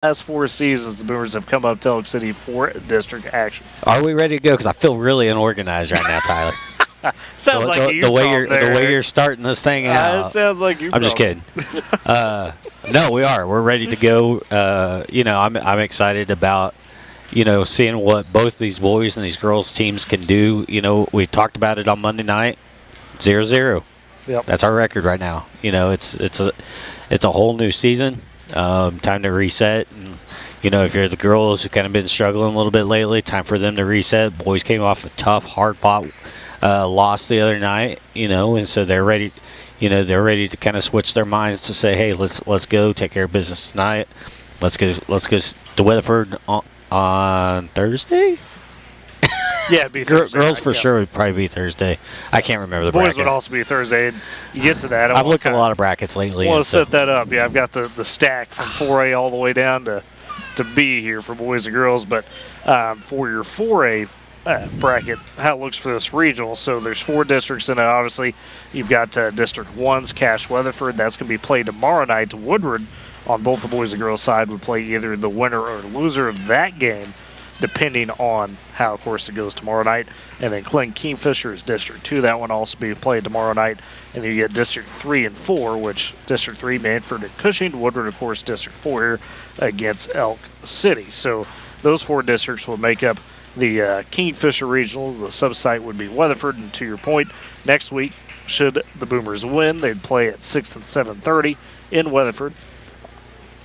last 4 seasons, the Boomers have come up to Elk City for district action. Are we ready to go? Because I feel really unorganized right now, Tyler. Sounds like the way you're starting this thing out. It sounds like you. I'm just kidding. No, we are. We're ready to go. I'm excited about seeing what both these boys and these girls teams can do. We talked about it on Monday night. 0-0. Yep. That's our record right now. It's a whole new season. Time to reset. And, if you're the girls who kind of been struggling a little bit lately, time for them to reset. Boys came off a tough, hard-fought loss the other night, and so they're ready. They're ready to kind of switch their minds to say, hey, let's go take care of business tonight. Let's go to Weatherford on Thursday. Yeah, it'd be Thursday. Girls for sure would probably be Thursday. I can't remember the bracket. Boys would also be Thursday. And you get to that. I've looked at a lot of brackets lately. I want to set that up. Yeah, I've got the stack from 4A all the way down to B here for boys and girls. But for your 4A bracket, how it looks for this regional. So there's 4 districts in it. Obviously, you've got District 1's Cache Weatherford. That's going to be played tomorrow night. Woodward on both the boys and girls side would play either the winner or loser of that game, depending on how, of course, it goes tomorrow night. And then Clinton Kingfisher is District 2. That one also be played tomorrow night. And then you get District 3 and 4, which District 3, Manford and Cushing. Woodward, of course, District 4 here against Elk City. So those 4 districts will make up the Kingfisher Regionals. The sub-site would be Weatherford. And to your point, next week, should the Boomers win, they'd play at 6 and 7:30 in Weatherford.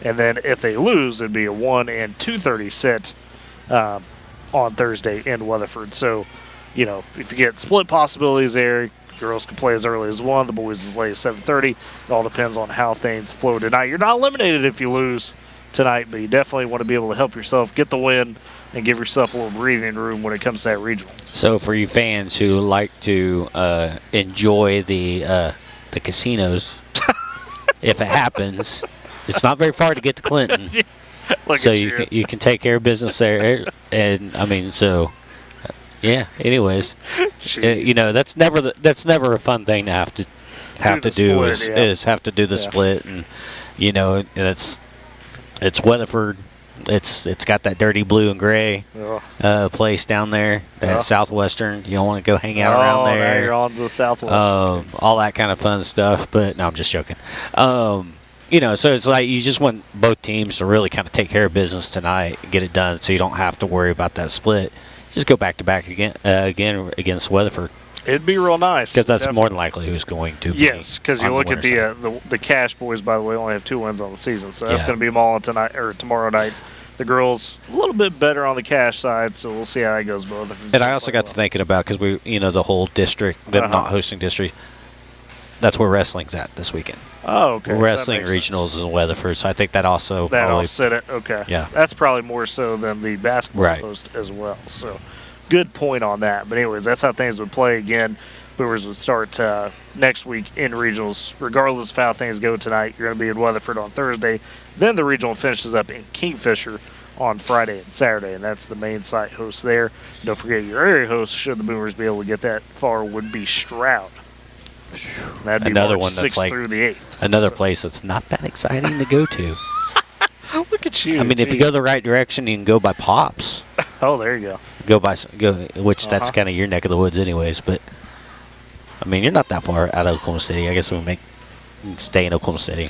And then if they lose, it'd be a 1 and 2:30 set on Thursday in Weatherford. So, if you get split possibilities there, girls can play as early as 1, the boys as late as 7:30. It all depends on how things flow tonight. You're not eliminated if you lose tonight, but you definitely want to be able to help yourself get the win and give yourself a little breathing room when it comes to that regional. So for you fans who like to enjoy the casinos, if it happens, it's not very far to get to Clinton. So you can take care of business there, and yeah. Anyways, that's never a fun thing to have to do the split, and it's Weatherford. It's got that dirty blue and gray place down there, that Southwestern. You don't want to go hang out around there. Now you're on to the Southwestern. All that kind of fun stuff. But no, I'm just joking. So it's like you just want both teams to really kind of take care of business tonight and get it done, so you don't have to worry about that split. Just go back to back again against Weatherford. It'd be real nice. Because that's more than likely who's going to be. Yes, because you look at the Cache boys, by the way, only have 2 wins on the season. So that's going to be them all tonight or tomorrow night. The girls, a little bit better on the Cache side, so we'll see how that goes both. And I also got to thinking about, because the whole district, them not hosting district, that's where wrestling's at this weekend. Oh, okay. Wrestling regionals in Weatherford, so I think that also offset it. Okay. Yeah. That's probably more so than the basketball post as well. So good point on that. But anyways, that's how things would play again. Boomers would start next week in regionals. Regardless of how things go tonight, you're going to be in Weatherford on Thursday. Then the regional finishes up in Kingfisher on Friday and Saturday, and that's the main site host there. Don't forget your area host, should the Boomers be able to get that far, would be Stroud. That'd be another March one that's 6th like through the 8th. Another place that's not that exciting to go to. Look at you. I mean, if you go the right direction, you can go by Pops. Oh, there you go. Which that's kind of your neck of the woods anyways, but I mean, you're not that far out of Oklahoma City. I guess we can stay in Oklahoma City.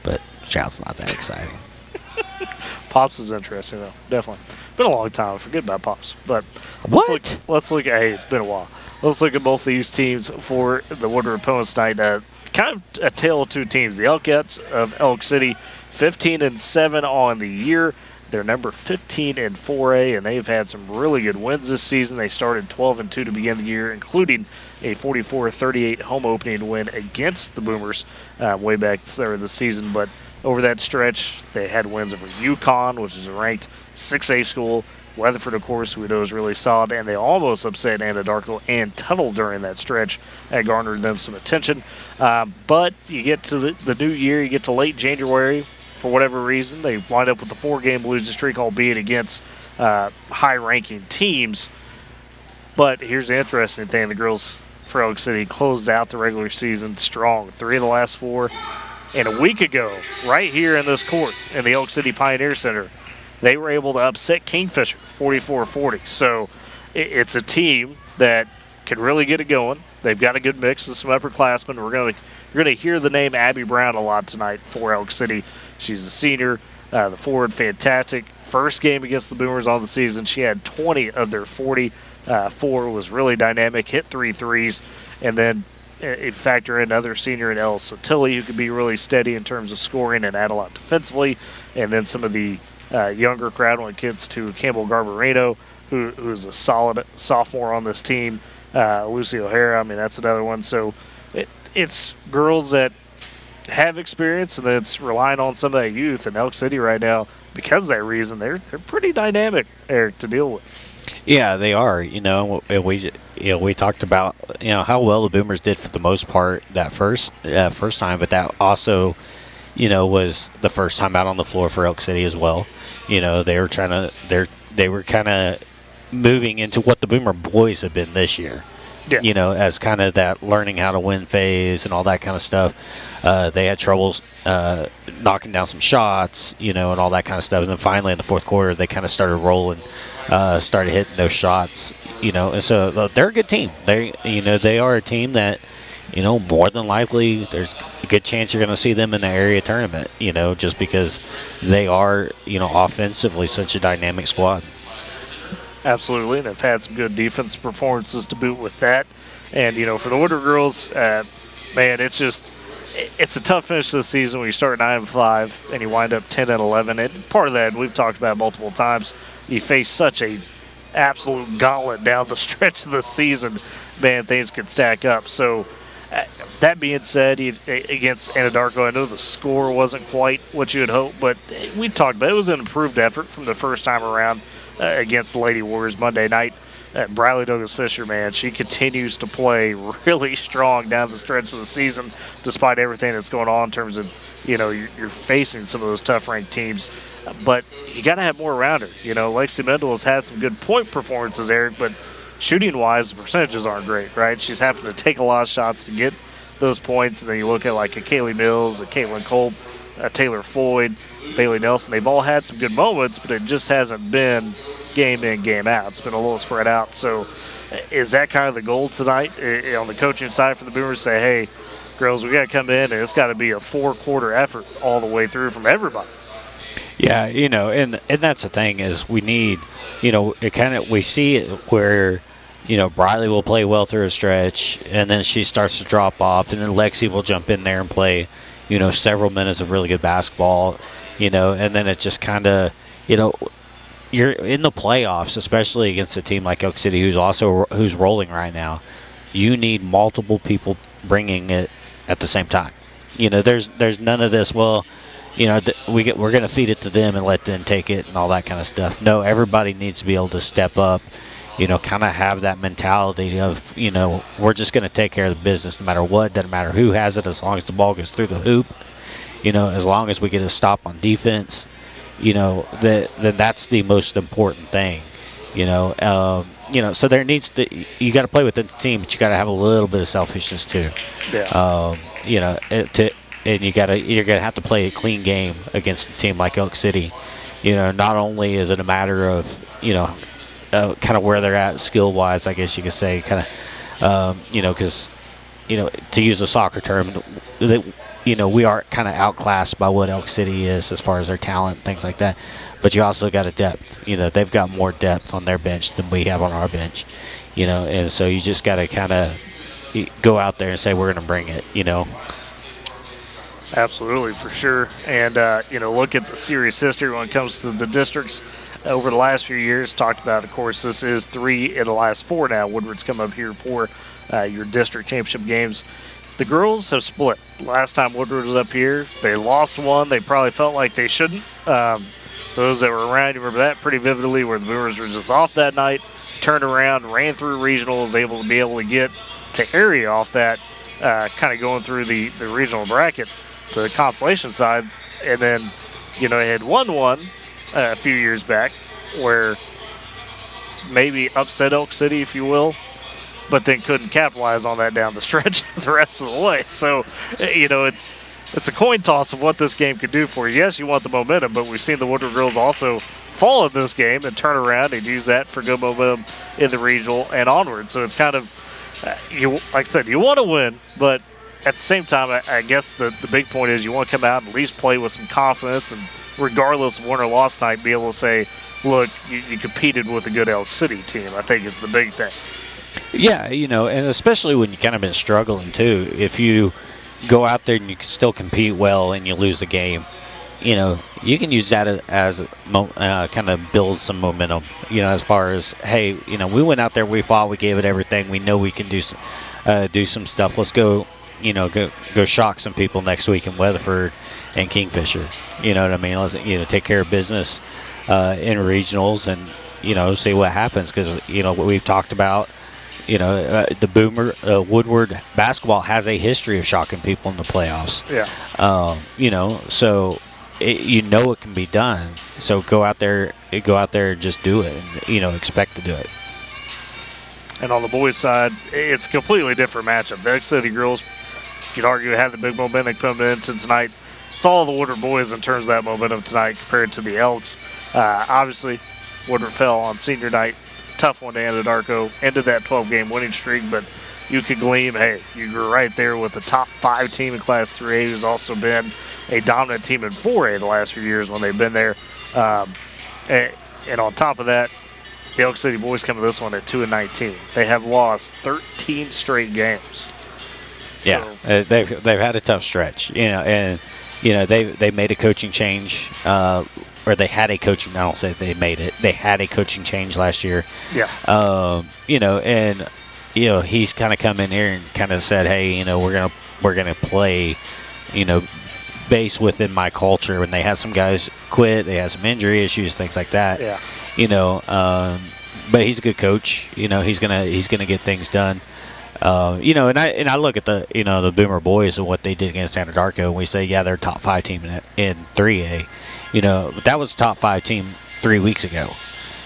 But Stroud's not that exciting. Pops is interesting, though. Definitely. Been a long time. I forget about Pops. But let's look at, hey, it's been a while. Let's look at both these teams for the Woodward opponents tonight. Kind of a tale of 2 teams. The Elkettes of Elk City, 15-7 on the year. They're number 15 in 4A, and they've had some really good wins this season. They started 12-2 to begin the year, including a 44-38 home opening win against the Boomers way back at the start of the season. But over that stretch, they had wins over UConn, which is a ranked 6A school. Weatherford, of course, we know is really solid, and they almost upset Anadarko and Tuttle during that stretch. That garnered them some attention. But you get to the new year, you get to late January, for whatever reason, they wind up with a 4-game losing streak, albeit against high-ranking teams. But here's the interesting thing. The girls for Elk City closed out the regular season strong. 3 of the last 4 And a week ago, right here in this court in the Elk City Pioneer Center, they were able to upset Kingfisher 44-40. So it's a team that can really get it going. They've got a good mix of some upperclassmen. You're going to hear the name Abby Brown a lot tonight for Elk City. She's a senior, the forward, fantastic. First game against the Boomers on the season, she had 20 of their 40. 4 was really dynamic, hit 3 threes, and then factor in another senior in Ellis Sotilli who could be really steady in terms of scoring and add a lot defensively, and then some of the younger crowd went kids to Campbell Garbarino, who's a solid sophomore on this team. Lucy O'Hara, I mean, that's another one. So it's girls that have experience, and then it's relying on some of that youth in Elk City right now. Because of that reason, they're pretty dynamic, Eric, to deal with. Yeah, they are. We talked about how well the Boomers did for the most part that first time, but that also was the first time out on the floor for Elk City as well. They were kind of moving into what the Boomer boys have been this year. Yeah. As kind of that learning how to win phase and all that kind of stuff. They had troubles knocking down some shots, and all that kind of stuff. And then finally in the fourth quarter, they kind of started rolling, started hitting those shots, And so they're a good team. They are a team that, more than likely there's a good chance you're going to see them in the area tournament, just because they are, offensively such a dynamic squad. Absolutely, and they've had some good defense performances to boot with that. And, for the Woodward girls, man, it's a tough finish to the season when you start 9-5 and you wind up 10-11. And part of that, we've talked about multiple times, you face such a absolute gauntlet down the stretch of the season, man, things can stack up. So that being said, against Anadarko, I know the score wasn't quite what you had hoped, but we talked about it. It was an improved effort from the first time around against the Lady Warriors Monday night. Briley Douglas Fisher, man, she continues to play really strong down the stretch of the season, despite everything that's going on in terms of, you're facing some of those tough ranked teams. But you got to have more around her. Lexi Mendel has had some good point performances, Eric, but shooting-wise, the percentages aren't great, right? She's having to take a lot of shots to get those points. And then you look at like a Kaylee Mills, a Caitlin Kolb, a Taylor Floyd, Bailey Nelson. They've all had some good moments, but it just hasn't been game in, game out. It's been a little spread out. So is that kind of the goal tonight on the coaching side for the Boomers? Say, hey, girls, we got to come in, and it's got to be a 4-quarter effort all the way through from everybody. Yeah, and that's the thing is we need, we see it where, Briley will play well through a stretch, and then she starts to drop off, and then Lexi will jump in there and play, several minutes of really good basketball, and then it just kind of, you're in the playoffs, especially against a team like Elk City who's rolling right now. You need multiple people bringing it at the same time. There's none of this, well, we're going to feed it to them and let them take it and all that kind of stuff. No, everybody needs to be able to step up, kind of have that mentality of, we're just going to take care of the business no matter what. Doesn't matter who has it as long as the ball goes through the hoop. As long as we get a stop on defense, then that's the most important thing. So there needs to, you got to play with the team, but you got to have a little bit of selfishness too. Yeah. And you're gonna have to play a clean game against a team like Elk City. Not only is it a matter of kind of where they're at skill wise, I guess you could say, kind of because to use a soccer term, we are kind of outclassed by what Elk City is as far as their talent, things like that. But you also got a depth. They've got more depth on their bench than we have on our bench. And so you just got to kind of go out there and say we're going to bring it. Absolutely, for sure. And, look at the series history when it comes to the districts over the last few years. Talked about, of course, this is 3 in the last 4 now. Woodward's come up here for your district championship games. The girls have split. Last time Woodward was up here, they lost one. They probably felt like they shouldn't. Those that were around, you remember that pretty vividly, where the Boomers were just off that night, turned around, ran through regionals, able to get to area off that, kind of going through the regional bracket. The consolation side, and then they had won one a few years back where maybe upset Elk City, if you will, but then couldn't capitalize on that down the stretch the rest of the way. So it's it's a coin toss of what this game could do for you. Yes, you want the momentum, but we've seen the Woodward girls also fall in this game and turn around and use that for good momentum in the regional and onward. So it's kind of, like I said, you want to win, but at the same time, I guess the big point is you want to come out and at least play with some confidence, and regardless of win or loss tonight, be able to say, look, you competed with a good Elk City team, I think is the big thing. Yeah, and especially when you kind of been struggling too. If you go out there and you can still compete well and you lose the game, you can use that as kind of build some momentum, as far as, hey, we went out there, we fought, we gave it everything, we know we can do some stuff. Let's go, go shock some people next week in Weatherford and Kingfisher. You know what I mean? Let's, take care of business in regionals and, see what happens, because, what we've talked about, the Boomer Woodward basketball has a history of shocking people in the playoffs. Yeah. So it can be done. So go out there and just do it, and expect to do it. And on the boys' side, it's a completely different matchup. The Elk City girls, you could argue, had the big momentum coming into tonight. It's all the Woodward boys in terms of that momentum tonight compared to the Elks. Obviously, Woodward fell on senior night. Tough one to Anadarko. Ended that 12-game winning streak, but you could glean, hey, you were right there with the top 5 team in Class 3A, who's also been a dominant team in 4A the last few years when they've been there. And on top of that, the Elk City boys come to this one at 2-19. They have lost 13 straight games. Yeah, so, they've had a tough stretch, and they made a coaching change, or they had a coaching. I don't say they made it. They had a coaching change last year. Yeah. And he's kind of come in here and kind of said, hey, we're gonna play, base within my culture. When they had some guys quit, they had some injury issues, things like that. Yeah. But he's a good coach. He's gonna get things done. And I look at the Boomer boys and what they did against Anadarko, and we say, yeah, they're a top 5 team in 3A. But that was a top 5 team 3 weeks ago.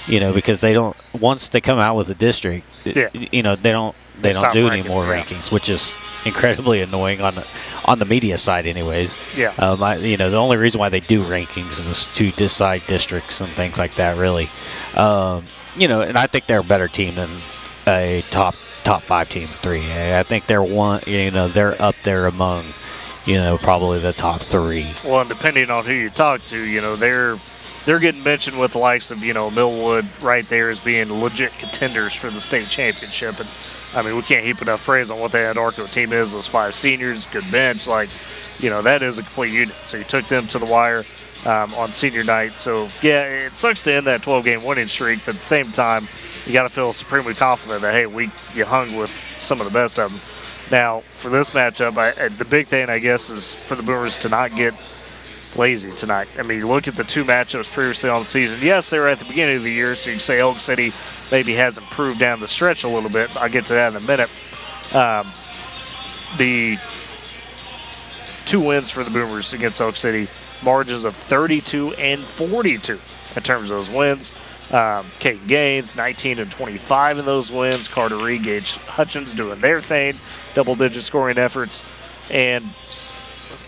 Because they don't, once they come out with a district, yeah. They don't do any more rankings, which is incredibly annoying on the media side, anyways. Yeah. The only reason why they do rankings is to decide districts and things like that, really. And I think they're a better team than a top 5 team in 3A. I think they're they're up there among, probably the top 3. Well, and depending on who you talk to, they're getting mentioned with the likes of, Millwood right there as being legit contenders for the state championship. And, I mean, we can't heap enough praise on what that Anadarko team is. Those 5 seniors, good bench. That is a complete unit. So you took them to the wire on senior night. So, yeah, it sucks to end that 12-game winning streak, but at the same time, you got to feel supremely confident that, hey, you hung with some of the best of them. Now, for this matchup, the big thing, I guess, is for the Boomers to not get lazy tonight. I mean, you look at the 2 matchups previously on the season. Yes, they were at the beginning of the year, so you can say Elk City maybe has improved down the stretch a little bit. I'll get to that in a minute. The 2 wins for the Boomers against Elk City, margins of 32 and 42 in terms of those wins. Kate Gaines, 19 and 25 in those wins. Carter Reed, Gage Hutchins doing their thing, double-digit scoring efforts. And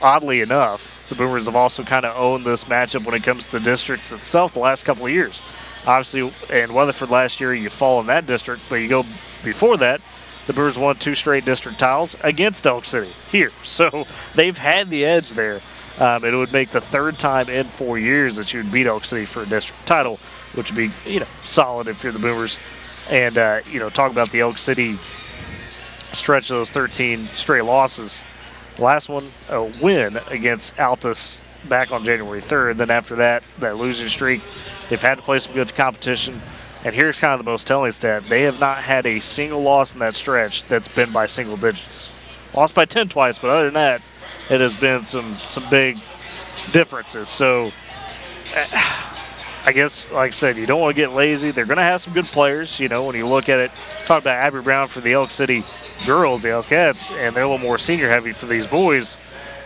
oddly enough, the Boomers have also kind of owned this matchup when it comes to the districts itself the last couple of years. Obviously, in Weatherford last year, you fall in that district, but you go before that, the Boomers won 2 straight district titles against Elk City here. So they've had the edge there. It would make the 3rd time in 4 years that you would beat Elk City for a district title, which would be, solid if you're the Boomers. And, talk about the Elk City stretch of those 13 straight losses. Last one, a win against Altus back on January 3rd. Then after that losing streak, they've had to play some good competition. And here's kind of the most telling stat. They have not had a single loss in that stretch that's been by single digits. Lost by 10 twice, but other than that, it has been some big differences. So, I guess, like I said, you don't want to get lazy. They're going to have some good players, when you look at it. Talk about Abby Brown for the Elk City girls, the Elkettes, and they're a little more senior heavy for these boys.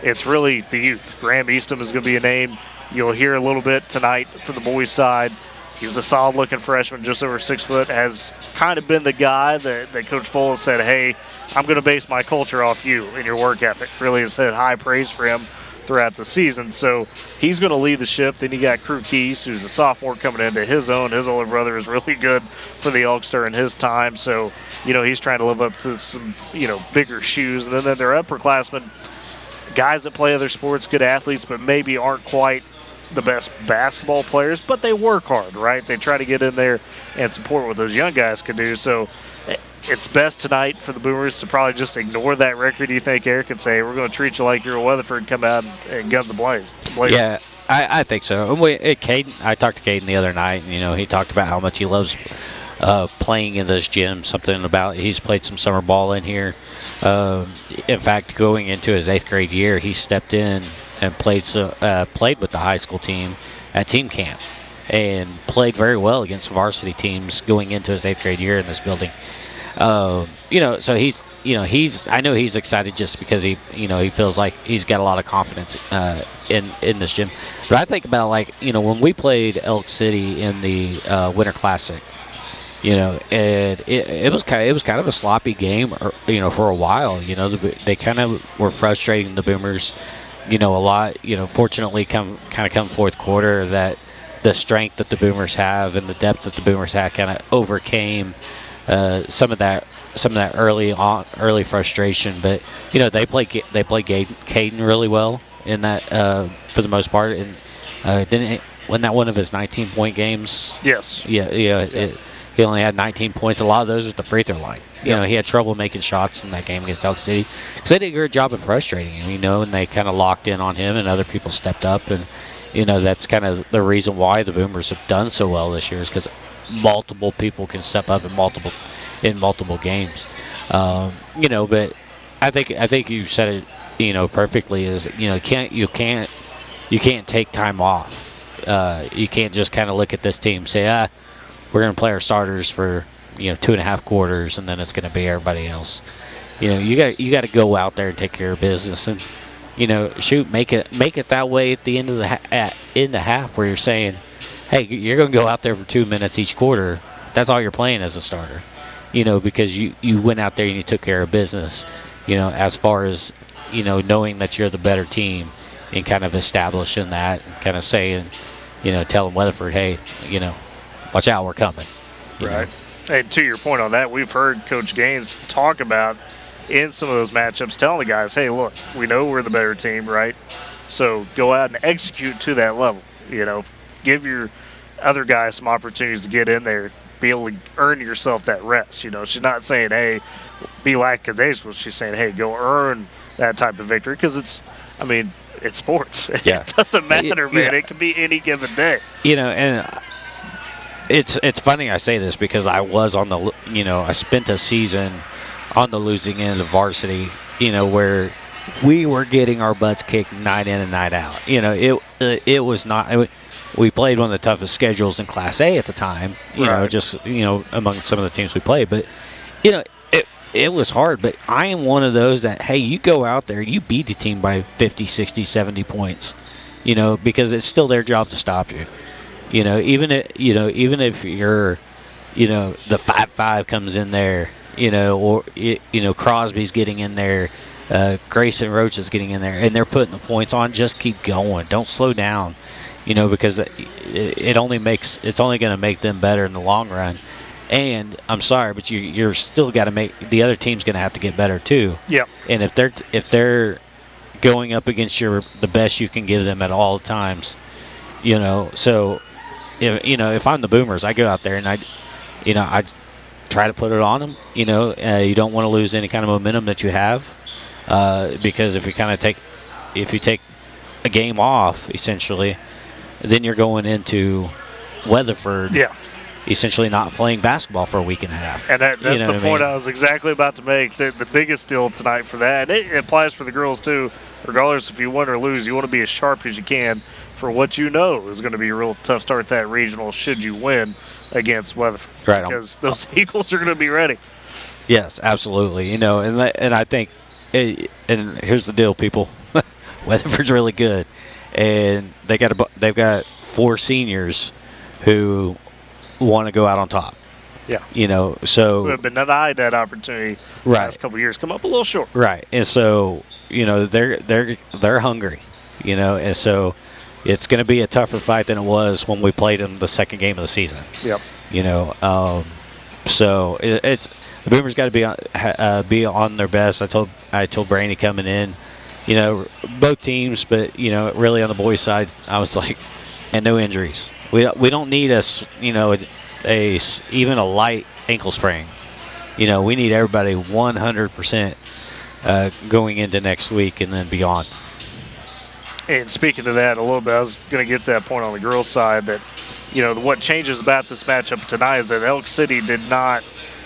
It's really the youth. Graham Eastham is going to be a name you'll hear a little bit tonight for the boys' side. He's a solid-looking freshman, just over 6 foot, has kind of been the guy that Coach Fuller said, hey, I'm going to base my culture off you and your work ethic. Really has said high praise for him throughout the season. So he's going to lead the ship. Then you got Crew Keys, who's a sophomore coming into his own. His older brother is really good for the Elkster in his time. So, he's trying to live up to some, bigger shoes. And then they're upperclassmen, guys that play other sports, good athletes, but maybe aren't quite the best basketball players, but they work hard, right? They try to get in there and support what those young guys can do. So it's best tonight for the Boomers to probably just ignore that record, you think, Eric, and say, we're going to treat you like you're a Weatherford and come out and guns ablaze. Yeah, I think so. Caden, I talked to Caden the other night, and, he talked about how much he loves playing in this gym, something about he's played some summer ball in here. In fact, going into his 8th grade year, he stepped in and played with the high school team at team camp and played very well against varsity teams going into his 8th grade year in this building. So I know he's excited just because he feels like he's got a lot of confidence in this gym. But I think about when we played Elk City in the Winter Classic, and it was kind of a sloppy game, for a while. They kind of were frustrating the Boomers, a lot. Fortunately, come fourth quarter, that the strength that the Boomers have and the depth that the Boomers have kind of overcame some of that early frustration. But they play Caden really well in that for the most part. And wasn't that one of his 19-point games? Yes. Yeah. He only had 19 points. A lot of those at the free throw line. He had trouble making shots in that game against Elk City because they did a good job of frustrating him. And they kind of locked in on him, and other people stepped up. And that's kind of the reason why the Boomers have done so well this year, is because multiple people can step up in multiple games. But I think you said it perfectly. Is you can't take time off. You can't just kind of look at this team and say, we're going to play our starters for 2.5 quarters, and then it's going to be everybody else. You got to go out there and take care of business, and make it that way at the end of the half, where you're saying, hey, you're going to go out there for 2 minutes each quarter. That's all you're playing as a starter, because you went out there and you took care of business. As far as knowing that you're the better team, and kind of establishing that, and kind of saying, telling Weatherford, hey, watch out, we're coming. Right. And to your point on that, we've heard Coach Gaines talk about in some of those matchups, telling the guys, hey, look, we know we're the better team, right? So go out and execute to that level. Give your other guys some opportunities to get in there, be able to earn yourself that rest. She's not saying, hey, be lackadaisical. She's saying, hey, go earn that type of victory, because it's sports. Yeah. It doesn't matter, man. It can be any given day. And it's funny I say this, because I was on the, I spent a season on the losing end of varsity, where we were getting our butts kicked night in and night out. It was not. We played one of the toughest schedules in Class A at the time. Among some of the teams we played, but it was hard. But I am one of those that, hey, you go out there, you beat the team by 50, 60, 70 points. Because it's still their job to stop you. Even if you're, the 5-5 comes in there, or Crosby's getting in there, Grayson Roach is getting in there, and they're putting the points on. Just keep going. Don't slow down. Because it's only going to make them better in the long run. And I'm sorry, but you're still got to make the other team's going to have to get better too. Yeah. And if they're going up against the best you can give them at all times, so. If I'm the Boomers, I go out there and I try to put it on them. You don't want to lose any kind of momentum that you have, because if you take a game off, essentially, then you're going into Weatherford. Yeah. Essentially not playing basketball for a week and a half. And that's the point I was exactly about to make. The biggest deal tonight for that, and it applies for the girls too, regardless if you win or lose, you want to be as sharp as you can for what is going to be a real tough start to that regional should you win against Weatherford. Right. Because those Eagles are going to be ready. Yes, absolutely. And I think, and here's the deal, people. Weatherford's really good, and they've got 4 seniors who want to go out on top. Yeah. So who have been denied that opportunity the last couple of years, come up a little short. Right. And so, they're hungry. and so it's going to be a tougher fight than it was when we played in the second game of the season. Yep. So it's the Boomers got to be on their best. I told Brandy coming in, both teams, but really on the boys' side, I was like, and no injuries. We don't need even a light ankle sprain. We need everybody 100% going into next week and then beyond. And speaking to that a little bit, I was going to get to that point on the girls' side that, what changes about this matchup tonight is that Elk City did not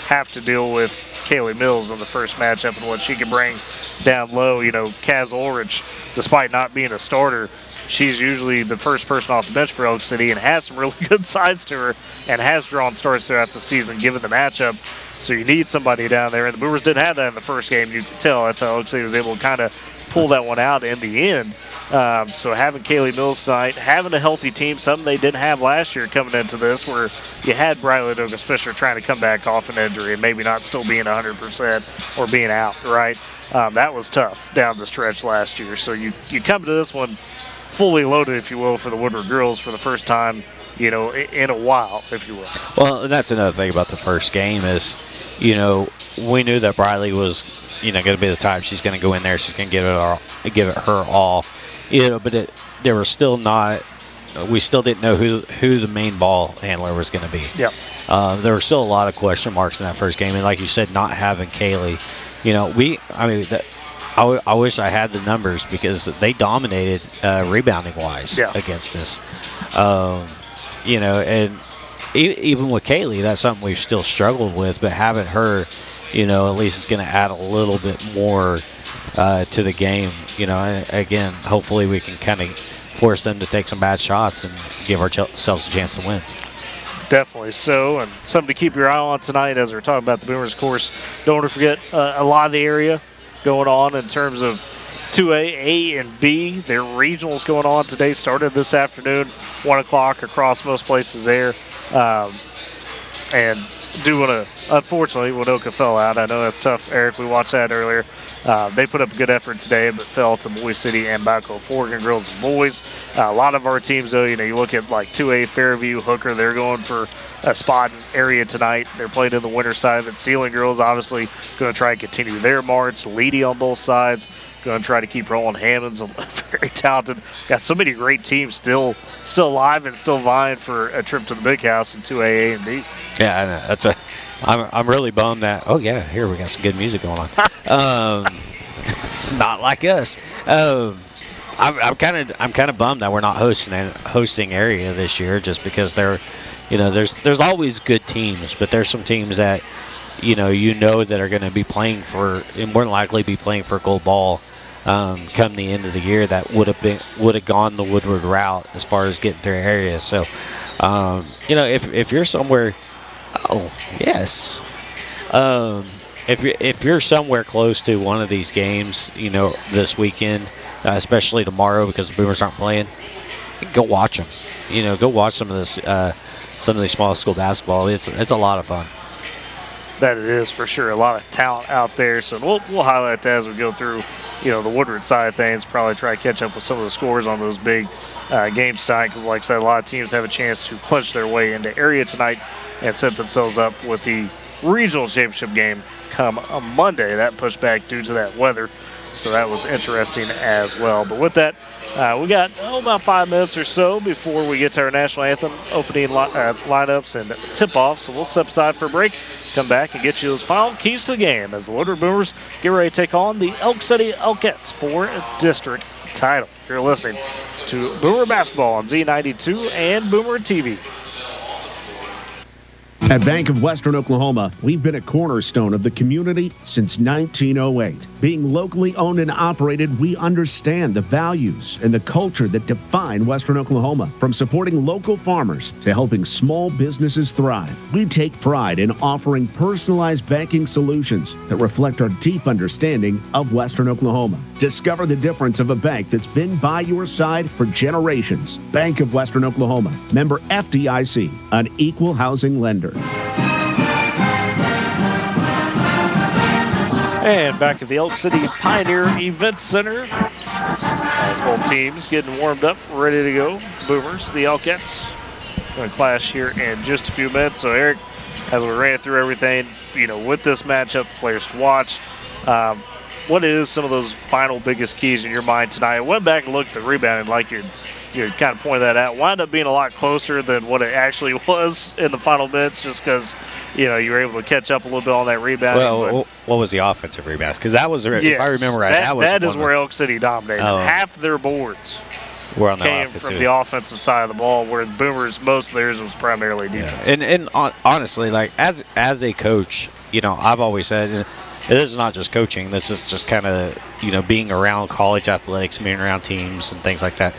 have to deal with Kaylee Mills in the first matchup and what she can bring down low. Kaz Ulrich, despite not being a starter, she's usually the first person off the bench for Elk City and has some really good sides to her and has drawn starts throughout the season given the matchup. So you need somebody down there. And the Boomers didn't have that in the first game. You could tell that's how Elk City was able to kind of pull that one out in the end. So having Kaylee Mills tonight, having a healthy team, something they didn't have last year coming into this, where you had Briley Douglas Fisher trying to come back off an injury and maybe not still being 100% or being out, right? That was tough down the stretch last year. So you come to this one fully loaded, if you will, for the Woodward girls for the first time, in a while, if you will. Well, and that's another thing about the first game is, we knew that Briley was, going to be the type. She's going to go in there. She's going to give it her all. But there were still not. We still didn't know who the main ball handler was going to be. Yep. There were still a lot of question marks in that first game, and like you said, not having Kaylee, I wish I had the numbers because they dominated rebounding wise against us. And even with Kaylee, that's something we've still struggled with. But having her, at least it's going to add a little bit more to the game. Again, hopefully we can kind of force them to take some bad shots and give ourselves a chance to win. Definitely so, and something to keep your eye on tonight as we're talking about the Boomers. Of course, don't want to forget a lot of the area going on in terms of 2A, A, and B. Their regionals going on today, started this afternoon, 1 o'clock across most places there. And do want to, unfortunately, Winoka fell out. I know that's tough, Eric. We watched that earlier. They put up a good effort today, but fell to Boise City and Baco Forgan girls and boys. A lot of our teams, though, you look at like 2A, Fairview, Hooker, they're going for a spot in area tonight. They're playing in the winter side of it. Sealing girls, obviously, going to try and continue their march. Leedy on both sides. Going to try to keep rolling. Hammond's very talented. Got so many great teams still alive and still vying for a trip to the big house in 2A, A, and B. Yeah, I know. I'm really bummed that. Oh yeah, here we got some good music going on. Not like us. I'm kind of bummed that we're not hosting area this year, just because there's always good teams, but there's some teams that that are going to be playing for, and more than likely be playing for gold ball come the end of the year, that would have gone the Woodward route as far as getting through area. So if you're somewhere, if you're somewhere close to one of these games, this weekend, especially tomorrow because the Boomers aren't playing, go watch them. Go watch some of these small school basketball. It's a lot of fun. That it is for sure. A lot of talent out there. So we'll highlight that as we go through, the Woodward side of things. Probably try to catch up with some of the scores on those big games tonight, because, like I said, a lot of teams have a chance to clinch their way into area tonight and set themselves up with the regional championship game come Monday. That pushed back due to that weather. So that was interesting as well. But with that, we got about 5 minutes or so before we get to our national anthem opening lineups and tip-off. So we'll step aside for a break, come back and get you those final keys to the game as the Woodward Boomers get ready to take on the Elk City Elkettes for a district title. You're listening to Boomer Basketball on Z92 and Boomer TV. At Bank of Western Oklahoma, we've been a cornerstone of the community since 1908. Being locally owned and operated, we understand the values and the culture that define Western Oklahoma. From supporting local farmers to helping small businesses thrive, we take pride in offering personalized banking solutions that reflect our deep understanding of Western Oklahoma. Discover the difference of a bank that's been by your side for generations. Bank of Western Oklahoma, member FDIC, an equal housing lender. And back at the Elk City Pioneer Event Center As both teams getting warmed up, ready to go. Boomers, the Elkettes, going to clash here in just a few minutes. So, Eric, as we ran through everything, with this matchup, the players to watch, what is some of those final biggest keys in your mind tonight? I went back and looked at the rebounding, like you kind of pointed that out. Wound up being a lot closer than what it actually was in the final minutes, just because you were able to catch up a little bit on that rebounding. Well, what was the offensive rebounds? Because that was, if I remember right, that is where Elk City dominated. Half their boards came from the offensive side of the ball, where the Boomers, most of theirs was primarily defense. Yeah. And honestly, like as a coach, I've always said, this is not just coaching. This is just kind of being around college athletics, being around teams and things like that.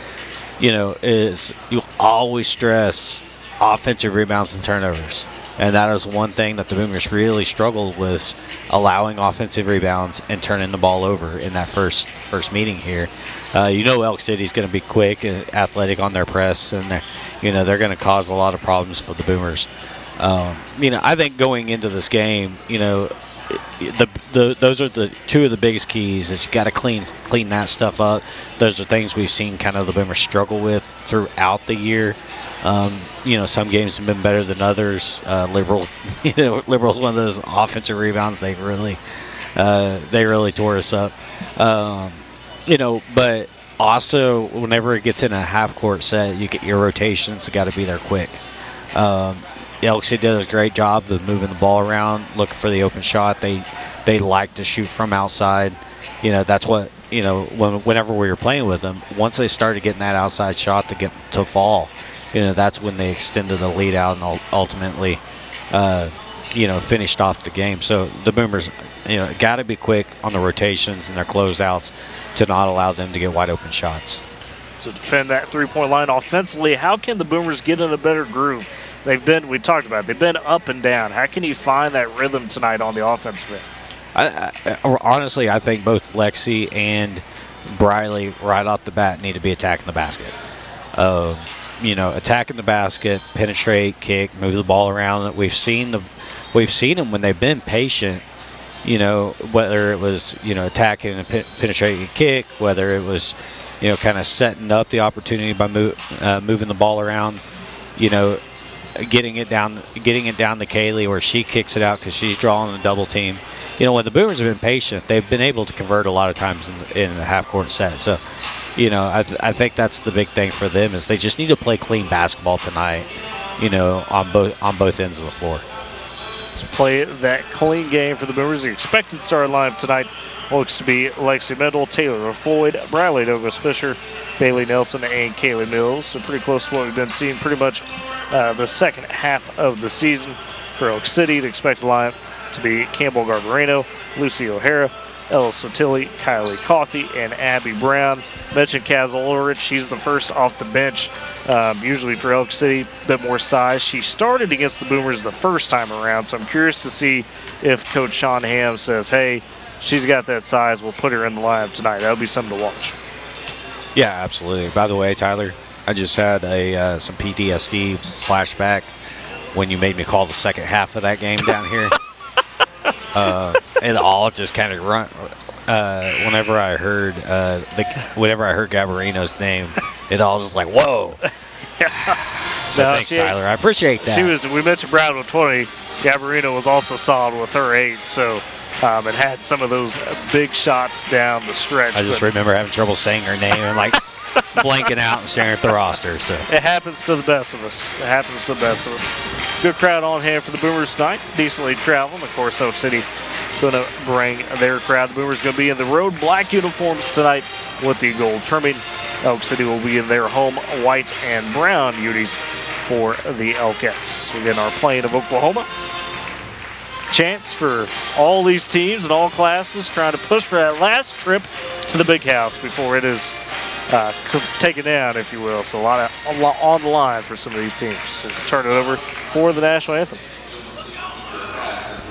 Is you always stress offensive rebounds and turnovers. And that is one thing that the Boomers really struggled with, allowing offensive rebounds and turning the ball over in that first meeting here. Elk City's going to be quick and athletic on their press, and they're going to cause a lot of problems for the Boomers. I think going into this game, those are the two of the biggest keys. Is you got to clean that stuff up. Those are things we've seen kind of the Boomers struggle with throughout the year. Some games have been better than others. Liberal's one of those offensive rebounds. They really tore us up. But also whenever it gets in a half-court set, you get your rotations. Got to be there quick. Elk City does a great job of moving the ball around, looking for the open shot. They like to shoot from outside. That's what whenever we were playing with them. Once they started getting that outside shot to fall. That's when they extended the lead out and ultimately, finished off the game. So the Boomers, got to be quick on the rotations and their closeouts to not allow them to get wide open shots. To defend that three-point line offensively, how can the Boomers get in a better groove? They've been up and down. How can you find that rhythm tonight on the offensive end? Honestly, I think both Lexi and Briley right off the bat need to be attacking the basket. Attacking the basket, penetrate, kick, move the ball around. We've seen them when they've been patient. Whether it was attacking and penetrating, kick, whether it was kind of setting up the opportunity by moving the ball around. Getting it down to Kaylee where she kicks it out because she's drawing the double team. When the Boomers have been patient, they've been able to convert a lot of times in the half-court set. So, I think that's the big thing for them is they just need to play clean basketball tonight, on both ends of the floor. To play that clean game for the Boomers. The expected starting lineup tonight looks to be Lexi Mendel, Taylor Floyd, Briley Douglas Fisher, Bailey Nelson, and Kaylee Mills. So pretty close to what we've been seeing pretty much the second half of the season for Elk City. The expected lineup to be Campbell Garbarino, Lucy O'Hara, Ella Sotilli, Kylie Coffey, and Abby Brown. Mentioned Kaz Ulrich. She's the first off the bench. Usually for Elk City, a bit more size. She started against the Boomers the first time around, so I'm curious to see if Coach Sean Ham says, hey, she's got that size, we'll put her in the lineup tonight. That'll be something to watch. Yeah, absolutely. By the way, Tyler, I just had some PTSD flashback when you made me call the second half of that game down here. It all just kind of run. Whenever I heard Gabarino's name, it all just like whoa. So thanks, Tyler. I appreciate that. We mentioned Brown with 20. Gabarino was also solid with her 8. So it had some of those big shots down the stretch. I just remember having trouble saying her name and like blanking out and staring at the roster. So it happens to the best of us. Good crowd on hand for the Boomers tonight. Decently traveling. Of course, Elk City going to bring their crowd. The Boomers going to be in the road black uniforms tonight with the gold trimming. Elk City will be in their home white and brown unis for the Elkettes. So again, our plane of Oklahoma. Chance for all these teams and all classes trying to push for that last trip to the big house before it is taken down, if you will. So a lot on the line for some of these teams. So turn it over for the national anthem.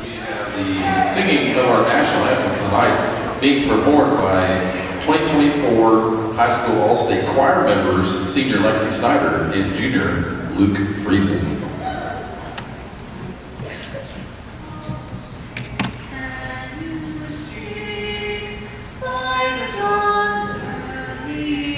We have the singing of our national anthem tonight being performed by 2024 high school all-state choir members, senior Lexi Snyder and junior Luke Friesen. By the dawn's early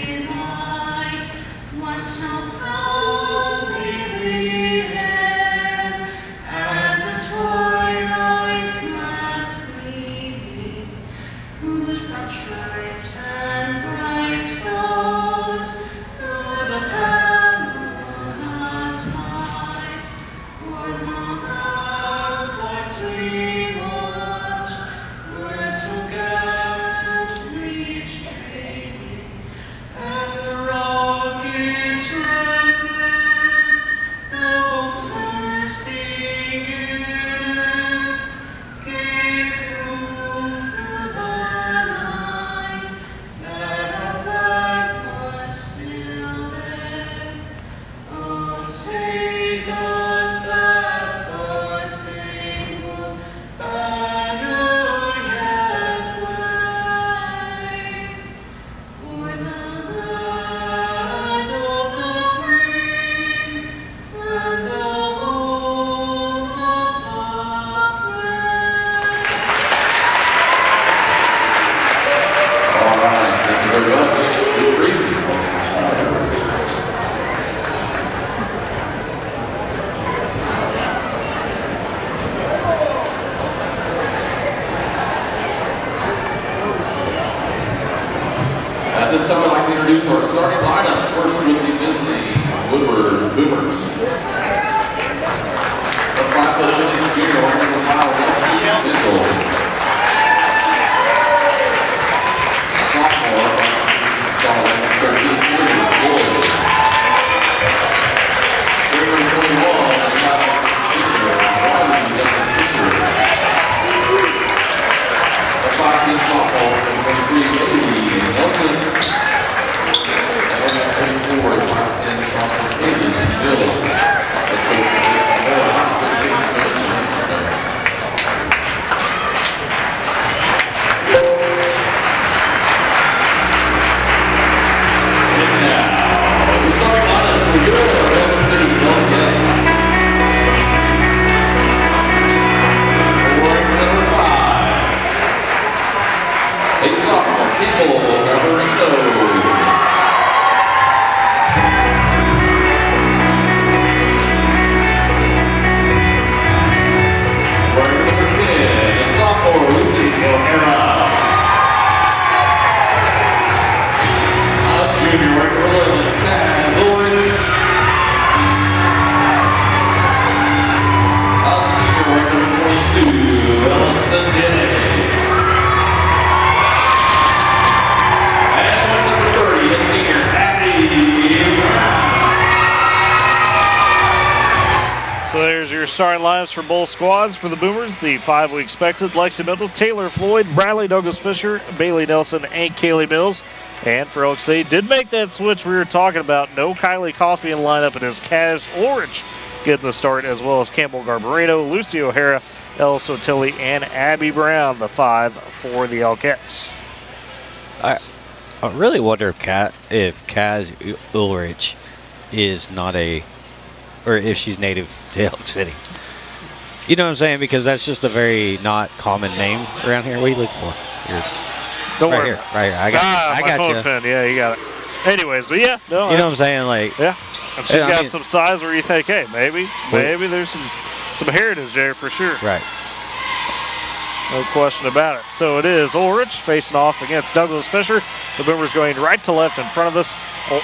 introduce our starting lineups. First, we'll be visiting Woodward Boomers. The 5'10" junior, wearing the mile, Lexi Mitchell. Sophomore, 13, Wood. Number 21, senior, Riley Dennis Fisher. The 5'10" sophomore, 23, Haley Nelson. And number 24, the 5'10" sophomore, Haley Mills. The coach of Jason Morris, the Jason Mills, and now, the starting lineup for your Red City Wildcats. Wearing number 5, a sophomore, Campbell Gabarino. Wearing number 10, a sophomore, Lucy O'Hara. Junior, wearing number 11, Kazoid. A senior, wearing number 22, Ellison Denny. And with number 30, a senior, Abby Brown. So there's your starting lineups for both squads. For the Boomers, the 5 we expected: Lexi Mitchell, Taylor Floyd, Bradley Douglas Fisher, Bailey Nelson, and Kaylee Mills. And for Elk City, did make that switch we were talking about. No Kylie Coffey in lineup. It is Kaz Ulrich getting the start, as well as Campbell Garbarino, Lucy O'Hara, Ella Sotilli, and Abby Brown, the 5 for the Elkettes. I really wonder if Kaz Ulrich is not or if she's native to Elk City. You know what I'm saying? Because that's just a very not common name around here. What are you looking for? Don't right worry. Here, right here. I got my phone you. pen. Yeah, you got it. Anyways, but yeah, no. You know what I'm saying? Like, yeah. And she's got I mean, some size where you think, hey, maybe there's some heritage there for sure. Right. No question about it. So it is Ulrich facing off against Douglas Fisher. The Boomers going right to left in front of us.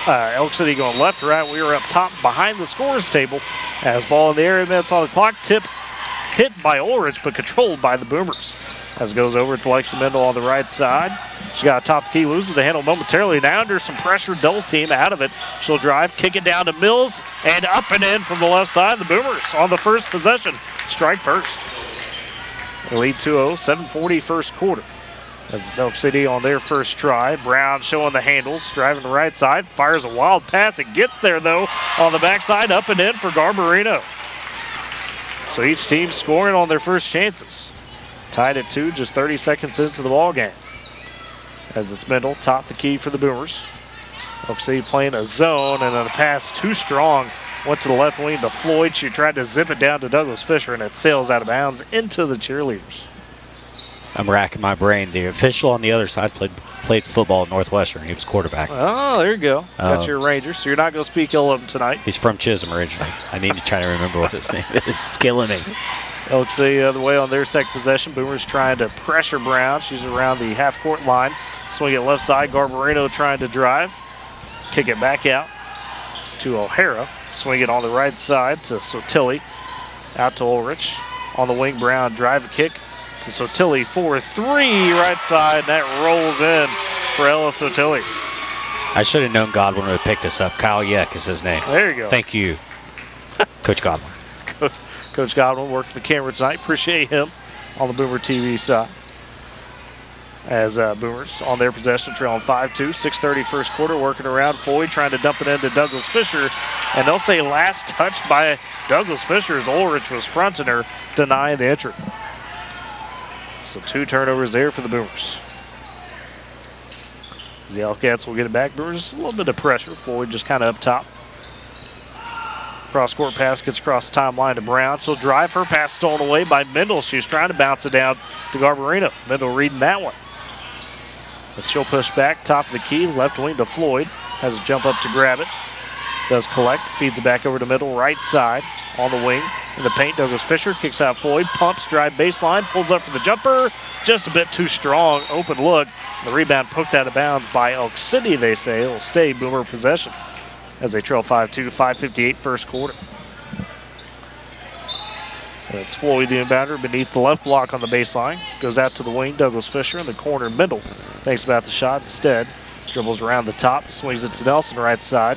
Elk City going left to right. We are up top behind the scores table. As ball in the air, minutes on the clock. Tip hit by Ulrich, but controlled by the Boomers. As it goes over to Lexi Mendel on the right side. She got a top key, loses the handle momentarily. Now under some pressure, double team out of it. She'll drive, kick it down to Mills, and up and in from the left side. The Boomers on the first possession. Strike first. They lead 2-0, 7:40 first quarter. As it's Elk City on their first try. Brown showing the handles, driving the right side, fires a wild pass. It gets there, though, on the backside, up and in for Garbarino. So each team scoring on their first chances. Tied at 2, just 30 seconds into the ball game. As it's Mendel, top the key for the Boomers. Elk City playing a zone, and then a pass too strong. Went to the left wing to Floyd. She tried to zip it down to Douglas Fisher, and it sails out of bounds into the cheerleaders. I'm racking my brain. The official on the other side played football at Northwestern. He was quarterback. Oh, there you go. Got your Rangers, so you're not going to speak ill of him tonight. He's from Chisholm originally. I need to try to remember what his name is. It's killing me. Elk City the other way on their second possession. Boomers trying to pressure Brown. She's around the half-court line. Swing it left side. Garbarino trying to drive. Kick it back out to O'Hara. Swing it on the right side to Sotilli. Out to Ulrich. On the wing, Brown drive a kick to Sotilli for 3 right side. That rolls in for Ella Sotilli. I should have known Godwin would have picked us up. Kyle Yeck is his name. There you go. Thank you, Coach Godwin. Coach Godwin worked the camera tonight. Appreciate him on the Boomer TV side. As Boomers on their possession, trailing 5-2, 6:30 first quarter, working around Floyd, trying to dump it into Douglas Fisher. And they'll say last touch by Douglas Fisher as Ulrich was fronting her, denying the entry. So 2 turnovers there for the Boomers. As the Elkettes will get it back. Boomers, a little bit of pressure. Floyd just kind of up top. Cross-court pass gets across the timeline to Brown. She'll drive. Her pass stolen away by Mendel. She's trying to bounce it down to Garbarino. Mendel reading that one. As she'll push back, top of the key, left wing to Floyd. Has a jump up to grab it. Does collect, feeds it back over to middle, right side on the wing. In the paint, Douglas Fisher kicks out Floyd, pumps, drive baseline, pulls up for the jumper. Just a bit too strong, open look. The rebound poked out of bounds by Elk City, they say. It'll stay Boomer possession as they trail 5-2, 5:58 first quarter. And it's Floyd, the inbounder, beneath the left block on the baseline. Goes out to the wing, Douglas Fisher in the corner, Mendel. Thinks about the shot instead. Dribbles around the top, swings it to Nelson right side.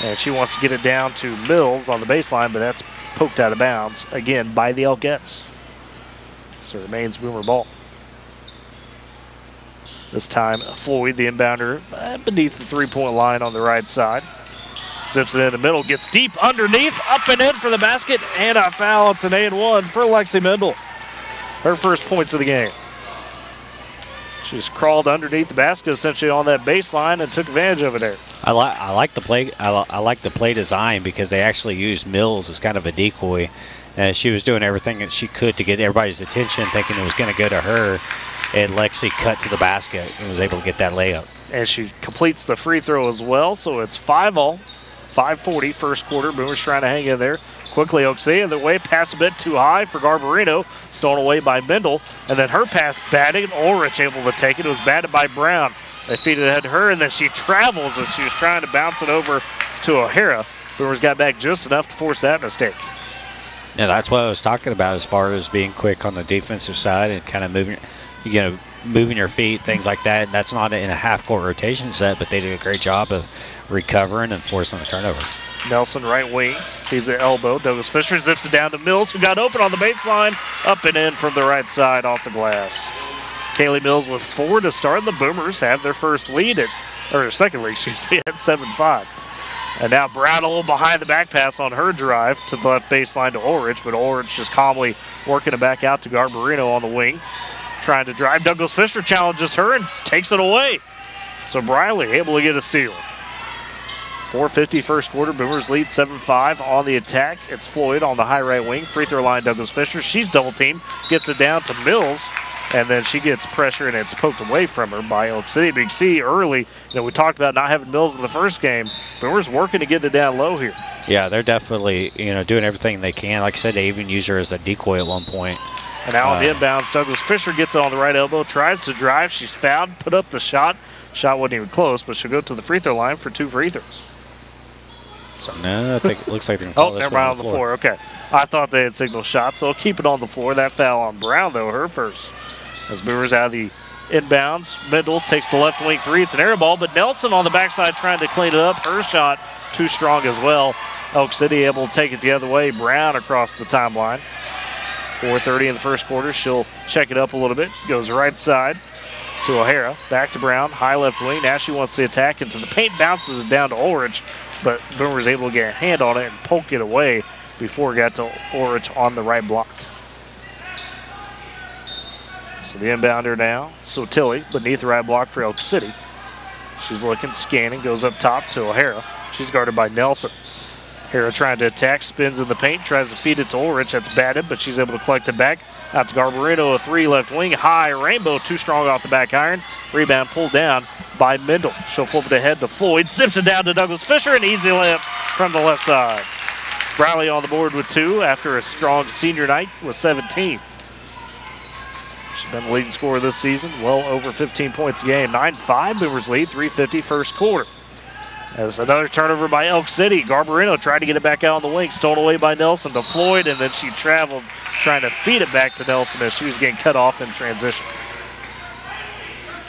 And she wants to get it down to Mills on the baseline, but that's poked out of bounds, again, by the Elkettes. So it remains Boomer ball. This time, Floyd, the inbounder, beneath the three-point line on the right side. Zips it in the middle, gets deep underneath, up and in for the basket, and a foul. It's an 8-1 for Lexi Mendel. Her first points of the game. She just crawled underneath the basket, essentially on that baseline, and took advantage of it there. I like the play. I like the play design because they actually used Mills as kind of a decoy. She was doing everything that she could to get everybody's attention, thinking it was going to go to her. And Lexi cut to the basket and was able to get that layup. And she completes the free throw as well, so it's 5-all. 5:40 first quarter. Boomer's trying to hang in there. Quickly, Oak City the way, pass a bit too high for Garbarino. Stolen away by Mendel. And then her pass batted. Ulrich able to take it. It was batted by Brown. They feed it ahead to her, and then she travels as she was trying to bounce it over to O'Hara. Boomers got back just enough to force that mistake. Yeah, that's what I was talking about as far as being quick on the defensive side and kind of moving your feet, things like that. And that's not in a half-court rotation set, but they did a great job of recovering and forcing a turnover. Nelson right wing, feeds the elbow. Douglas Fisher zips it down to Mills, who got open on the baseline, up and in from the right side off the glass. Kaylee Mills with 4 to start. The Boomers have their first lead their second lead, at 7-5. And now Brown a little behind the back pass on her drive to the left baseline to Ulrich, but Ulrich just calmly working it back out to Garbarino on the wing. Trying to drive. Douglas Fisher challenges her and takes it away. So Briley able to get a steal. 4:50 first quarter. Boomers lead 7-5 on the attack. It's Floyd on the high right wing. Free throw line, Douglas Fisher. She's double teamed. Gets it down to Mills. And then she gets pressure and it's poked away from her by Oak City. But you see early, we talked about not having Mills in the first game. Boomers working to get it down low here. Yeah, they're definitely, doing everything they can. Like I said, they even use her as a decoy at one point. And now on the inbounds, Douglas Fisher gets it on the right elbow, tries to drive. She's fouled, put up the shot. Shot wasn't even close, but she'll go to the free throw line for 2 free throws. So, no, I think it looks like they're going to call this never mind, on the floor. Okay. I thought they had signal shots, so they'll keep it on the floor. That foul on Brown, though, her first. As Boomers out of the inbounds, Mendel takes the left wing 3. It's an air ball, but Nelson on the backside trying to clean it up. Her shot too strong as well. Elk City able to take it the other way. Brown across the timeline. 4:30 in the first quarter. She'll check it up a little bit. Goes right side to O'Hara. Back to Brown. High left wing. Now she wants the attack into the paint. Bounces it down to Ulrich, but Boomer's able to get a hand on it and poke it away before it got to Ulrich on the right block. So the inbounder now, Sotilli, beneath the right block for Elk City. She's looking, scanning, goes up top to O'Hara. She's guarded by Nelson. O'Hara trying to attack, spins in the paint, tries to feed it to Ulrich. That's batted, but she's able to collect it back. Out to Garbarino, a 3 left wing, high, Rainbow, too strong off the back iron. Rebound pulled down by Mendel. She'll flip it ahead to Floyd, zips it down to Douglas Fisher, an easy layup from the left side. Briley on the board with 2 after a strong senior night with 17. She's been the leading scorer this season, well over 15 points a game. 9-5, Boomers lead, 3:50 first quarter. As another turnover by Elk City. Garbarino tried to get it back out on the wing, stolen away by Nelson to Floyd, and then she traveled trying to feed it back to Nelson as she was getting cut off in transition.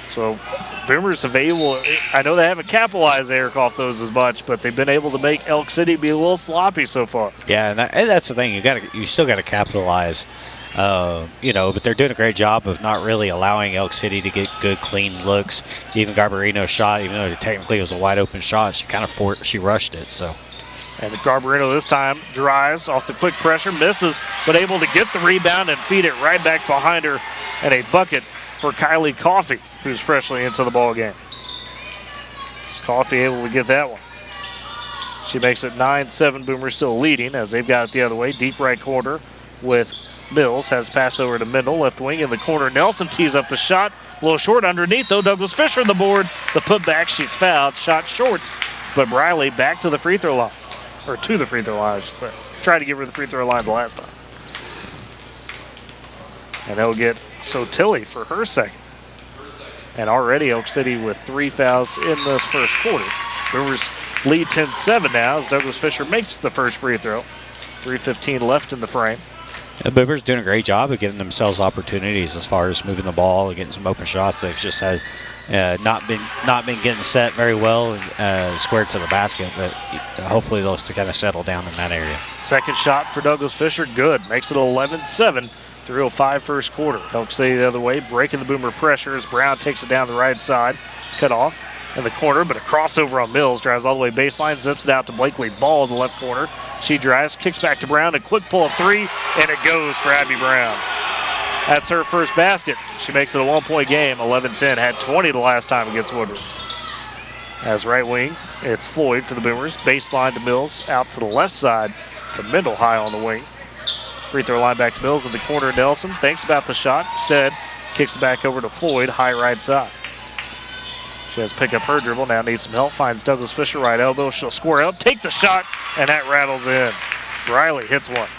So Boomers have I know they haven't capitalized, Eric, off those as much, but they've been able to make Elk City be a little sloppy so far. Yeah, and that's the thing. You still got to capitalize. But they're doing a great job of not really allowing Elk City to get good, clean looks. Even Garbarino's shot, even though it technically was a wide open shot, she rushed it. So, and Garbarino this time drives off the quick pressure, misses, but able to get the rebound and feed it right back behind her, and a bucket for Kylie Coffey, who's freshly into the ball game. Coffey able to get that one. She makes it 9-7. Boomers still leading as they've got it the other way, deep right corner with Mills. Has pass over to Mendel, left wing in the corner. Nelson tees up the shot. A little short underneath, though. Douglas Fisher on the board. The putback, she's fouled. Shot short But Briley back to the free throw line. Or to the free throw line, I should say. Tried to give her the free throw line the last time. And they'll get Sotilli for her second. And already Elk City with 3 fouls in this first quarter. Boomers lead 10-7 now as Douglas Fisher makes the first free throw. 3:15 left in the frame. The Boomers doing a great job of giving themselves opportunities as far as moving the ball and getting some open shots. They've just had not been getting set very well and squared to the basket, but hopefully they'll kind of settle down in that area. Second shot for Douglas Fisher, good. Makes it 11-7. 3:05 first quarter. Elk City the other way, breaking the Boomer pressure as Brown takes it down the right side. Cut off in the corner, but a crossover on Mills. Drives all the way baseline, zips it out to Blakely. Ball in the left corner. She drives, kicks back to Brown, a quick pull-up three, and it goes for Abby Brown. That's her first basket. She makes it a 1-point game, 11-10. Had 20 the last time against Woodward. As right wing, it's Floyd for the Boomers. Baseline to Mills, out to the left side to Mendel high on the wing. Free throw line back to Mills in the corner. Nelson thinks about the shot. Instead, kicks it back over to Floyd, high right side. She has to pick up her dribble. Now needs some help. Finds Douglas Fisher right elbow. She'll square up, take the shot, and that rattles in. Riley hits one.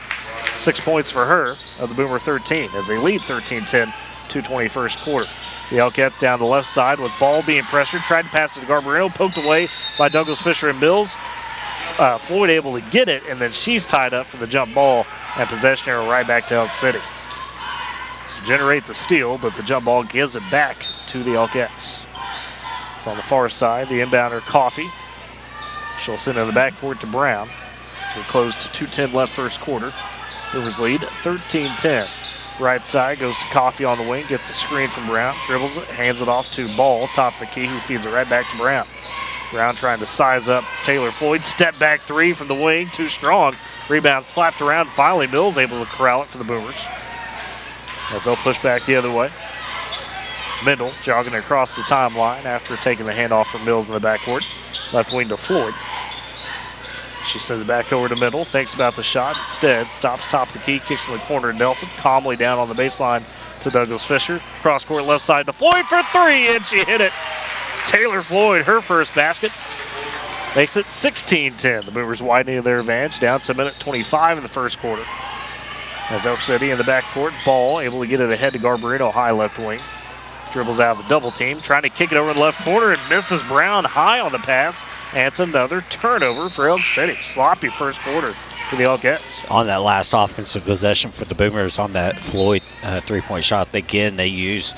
6 points for her of the Boomer 13 as they lead 13-10, 2:20 first quarter. The Elkettes down the left side with ball being pressured. Tried to pass it to Garbarino. Poked away by Douglas Fisher and Mills. Floyd able to get it, and then she's tied up for the jump ball and possession arrow right back to Elk City. To generate the steal, but the jump ball gives it back to the Elkettes. It's on the far side, the inbounder Coffey. She'll send in the backcourt to Brown. So we're close to 2:10 left first quarter. Boomers lead 13-10. Right side goes to Coffey on the wing, gets a screen from Brown, dribbles it, hands it off to Ball, top of the key, who feeds it right back to Brown. Brown trying to size up Taylor Floyd. Step back three from the wing, too strong. Rebound slapped around. Finally, Mills able to corral it for the Boomers. As they'll push back the other way. Mendel jogging across the timeline after taking the handoff from Mills in the backcourt. Left wing to Floyd. She sends it back over to Mendel. Thinks about the shot. Instead, stops top of the key, kicks in the corner to Nelson. Calmly down on the baseline to Douglas Fisher. Cross court left side to Floyd for three, and she hit it. Taylor Floyd, her first basket, makes it 16-10. The Boomers widening their advantage down to minute 25 in the first quarter. As Elk City in the backcourt, Ball able to get it ahead to Garbarino, high left wing. Dribbles out of the double team, trying to kick it over the left corner, and misses Brown high on the pass. And it's another turnover for Elk City. Sloppy first quarter for the Elkettes. On that last offensive possession for the Boomers on that Floyd three-point shot, again, they use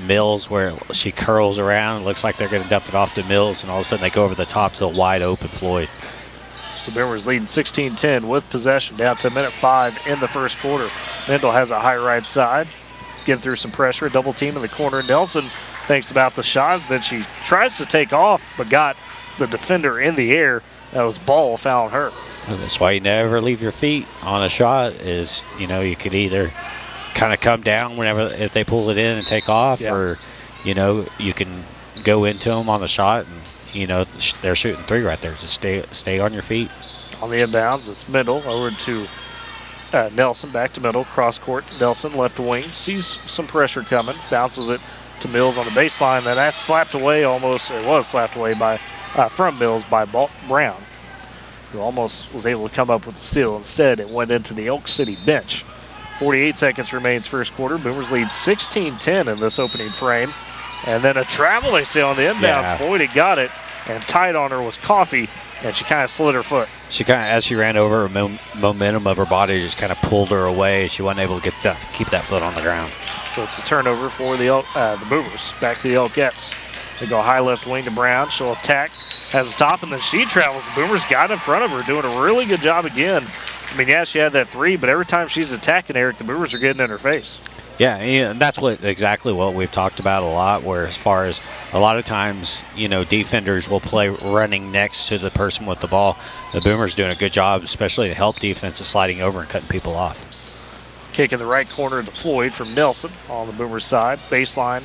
Mills where she curls around. It looks like they're going to dump it off to Mills, and all of a sudden they go over the top to a wide-open Floyd. So Boomers leading 16-10 with possession down to minute 5 in the first quarter. Mendel has a high right side. Getting through some pressure, a double team in the corner. Nelson thinks about the shot. Then she tries to take off, but got the defender in the air. That was Ball fouling her. That's why you never leave your feet on a shot. Is you could either kind of come down if they pull it in and take off, or you can go into them on the shot, and they're shooting three right there. Just stay on your feet. On the inbounds, it's Mendel over to Nelson, back to Mendel, cross court. Nelson, left wing, sees some pressure coming, bounces it to Mills on the baseline. Then that's slapped away almost. It was slapped away from Mills by Brown, who almost was able to come up with the steal. Instead, it went into the Elk City bench. 48 seconds remains first quarter. Boomers lead 16-10 in this opening frame. And then a travel, they say, on the inbounds. Yeah. Floyd had got it, and tight on her was Coffey, and she kind of slid her foot. She as she ran over, momentum of her body just kind of pulled her away. She wasn't able to keep that foot on the ground. So it's a turnover for the Boomers. Back to the Elkettes. They go high left wing to Brown. She'll attack, has a stop, and then she travels. The Boomers got in front of her, doing a really good job again. I mean, yeah, she had that three, but every time she's attacking Eric, the Boomers are getting in her face. Yeah, and that's exactly what we've talked about a lot, where as far as a lot of times, defenders will play running next to the person with the ball. The Boomers doing a good job, especially to help defenses sliding over and cutting people off. Kick in the right corner to Floyd from Nelson on the Boomers side. Baseline,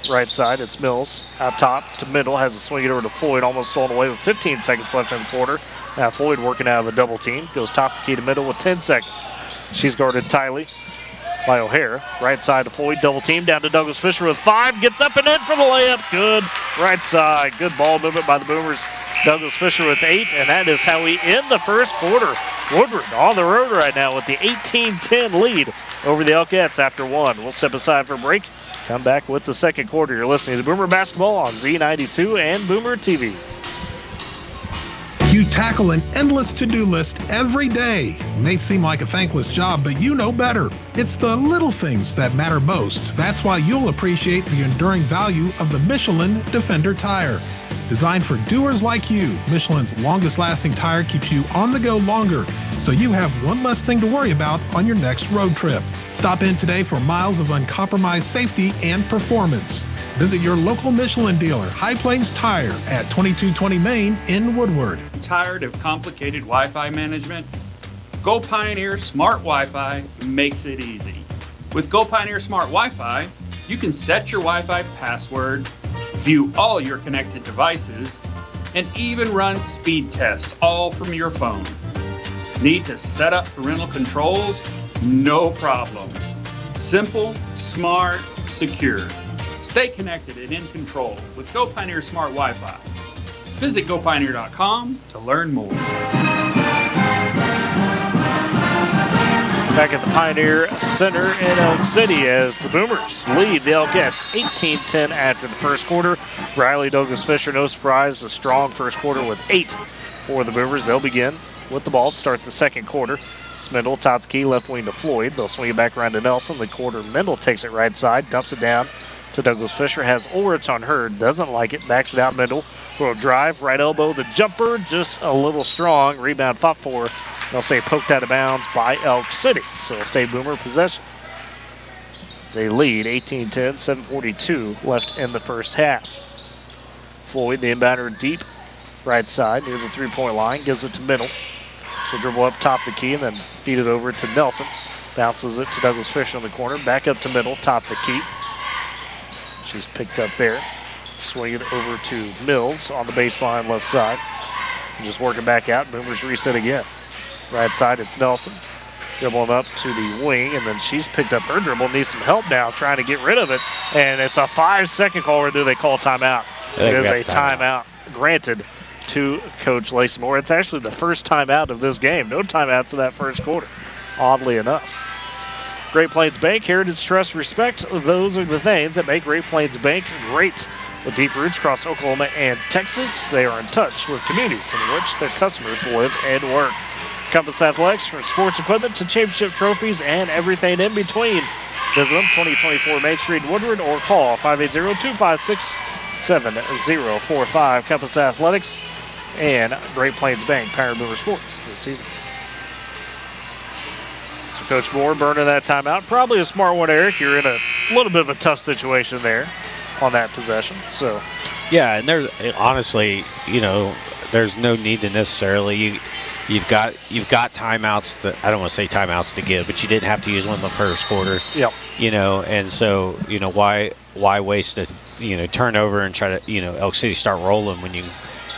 right side, it's Mills. Out top to Mendel, has to swing it over to Floyd, almost stolen away with 15 seconds left in the quarter. Now Floyd working out of the double team, goes top the key to Mendel with 10 seconds. She's guarded tightly by O'Hara. Right side to Floyd, double team down to Douglas Fisher with 5, gets up and in for the layup. Good right side, good ball movement by the Boomers. Douglas Fisher with 8, and that is how we end the first quarter. Woodward on the road right now with the 18-10 lead over the Elkettes after 1. We'll step aside for a break. Come back with the second quarter. You're listening to Boomer Basketball on Z92 and Boomer TV. You tackle an endless to-do list every day. It may seem like a thankless job, but you know better. It's the little things that matter most. That's why you'll appreciate the enduring value of the Michelin Defender tire. Designed for doers like you, Michelin's longest-lasting tire keeps you on the go longer, so you have one less thing to worry about on your next road trip. Stop in today for miles of uncompromised safety and performance. Visit your local Michelin dealer, High Plains Tire, at 2220 Main in Woodward. Tired of complicated Wi-Fi management? Go Pioneer Smart Wi-Fi makes it easy. With Go Pioneer Smart Wi-Fi, you can set your Wi-Fi password, view all your connected devices, and even run speed tests all from your phone. Need to set up parental controls? No problem. Simple, smart, secure. Stay connected and in control with Go Pioneer Smart Wi-Fi. Visit GoPioneer.com to learn more. Back at the Pioneer Center in Elk City as the Boomers lead the Elkettes 18-10 after the first quarter. Riley Douglas Fisher, no surprise, a strong first quarter with 8 for the Boomers. They'll begin with the ball to start the second quarter. Mendel, top the key, left wing to Floyd. They'll swing it back around to Nelson. The quarter, Mendel takes it right side, dumps it down to Douglas Fisher. Has Ulrich on her, doesn't like it, backs it out. Mendel will drive, right elbow, the jumper, just a little strong. Rebound fought for, they'll say poked out of bounds by Elk City. So it'll stay Boomer possession. It's a lead, 18-10, 7:42 left in the first half. Floyd, the inbounder, deep right side near the three-point line, gives it to Mendel. She'll dribble up top the key and then feed it over to Nelson. Bounces it to Douglas Fisher in the corner. Back up to Mendel, top the key. She's picked up there. Swing it over to Mills on the baseline left side. And just working back out. Boomers reset again. Right side, it's Nelson. Dribbling up to the wing, and then she's picked up her dribble. Needs some help now trying to get rid of it. And it's a 5-second call, or do they call timeout? It is a timeout granted to Coach Lacey Moore. It's actually the first timeout of this game. No timeouts in that first quarter, oddly enough. Great Plains Bank, Heritage Trust, Respect. Those are the things that make Great Plains Bank great. With deep roots across Oklahoma and Texas, they are in touch with communities in which their customers live and work. Compass Athletics, from sports equipment to championship trophies and everything in between. Visit them 2024 Main Street, Woodward, or call 580-256-7045. Compass Athletics and Great Plains Bank, powering Boomer Sports this season. So Coach Moore burning that timeout. Probably a smart one, Eric. You're in a little bit of a tough situation there on that possession. So, yeah, and there's honestly, there's no need to necessarily you've got timeouts to, I don't want to say timeouts to give, but you didn't have to use one in the first quarter. Yep. And so why waste a turnover and try to Elk City start rolling when you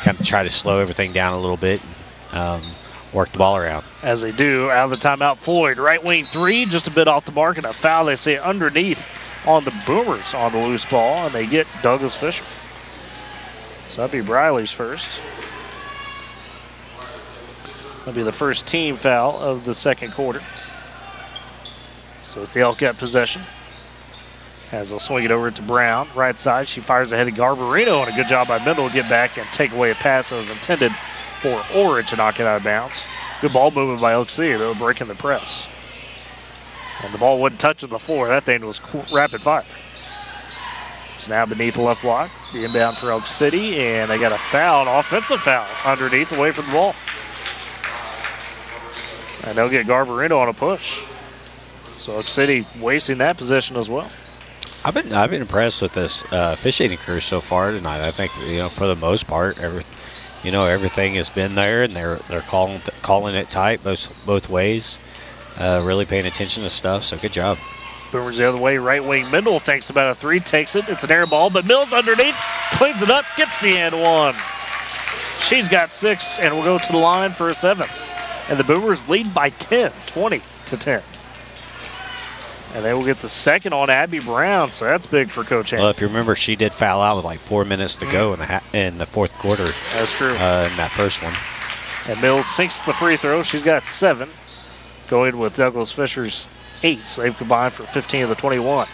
kind of try to slow everything down a little bit, work the ball around. As they do, out of the timeout, Floyd, right wing three, just a bit off the mark, and a foul, they say, underneath on the Boomers on the loose ball, and they get Douglas Fisher. So that'd be Briley's first. That'll be the first team foul of the second quarter. So it's the Elkett possession. As they'll swing it over to Brown, right side. She fires ahead of Garbarino, and a good job by Mendel to get back and take away a pass that was intended for Ulrich to knock it out of bounds. Good ball movement by Elk City. They were breaking the press. And the ball wasn't touching the floor. That thing was rapid fire. It's now beneath the left block. The inbound for Elk City, and they got a foul, an offensive foul underneath, away from the ball. And they'll get Garbarino on a push. So Elk City wasting that possession as well. I've been impressed with this officiating crew so far tonight. I think for the most part, everything has been there, and they're calling it tight both ways. Really paying attention to stuff. So good job. Boomers the other way, right wing. Mendel thinks about a three, takes it. It's an air ball, but Mills underneath, cleans it up, gets the and one. She's got 6, and will go to the line for a 7th. And the Boomers lead by 10, 20-10. And they will get the second on Abby Brown, so that's big for Coach Ham. Well, if you remember, she did foul out with like 4 minutes to go in the fourth quarter. That's true. In that first one. And Mills sinks the free throw. She's got 7. Going with Douglas Fisher's 8, so they've combined for 15 of the 21.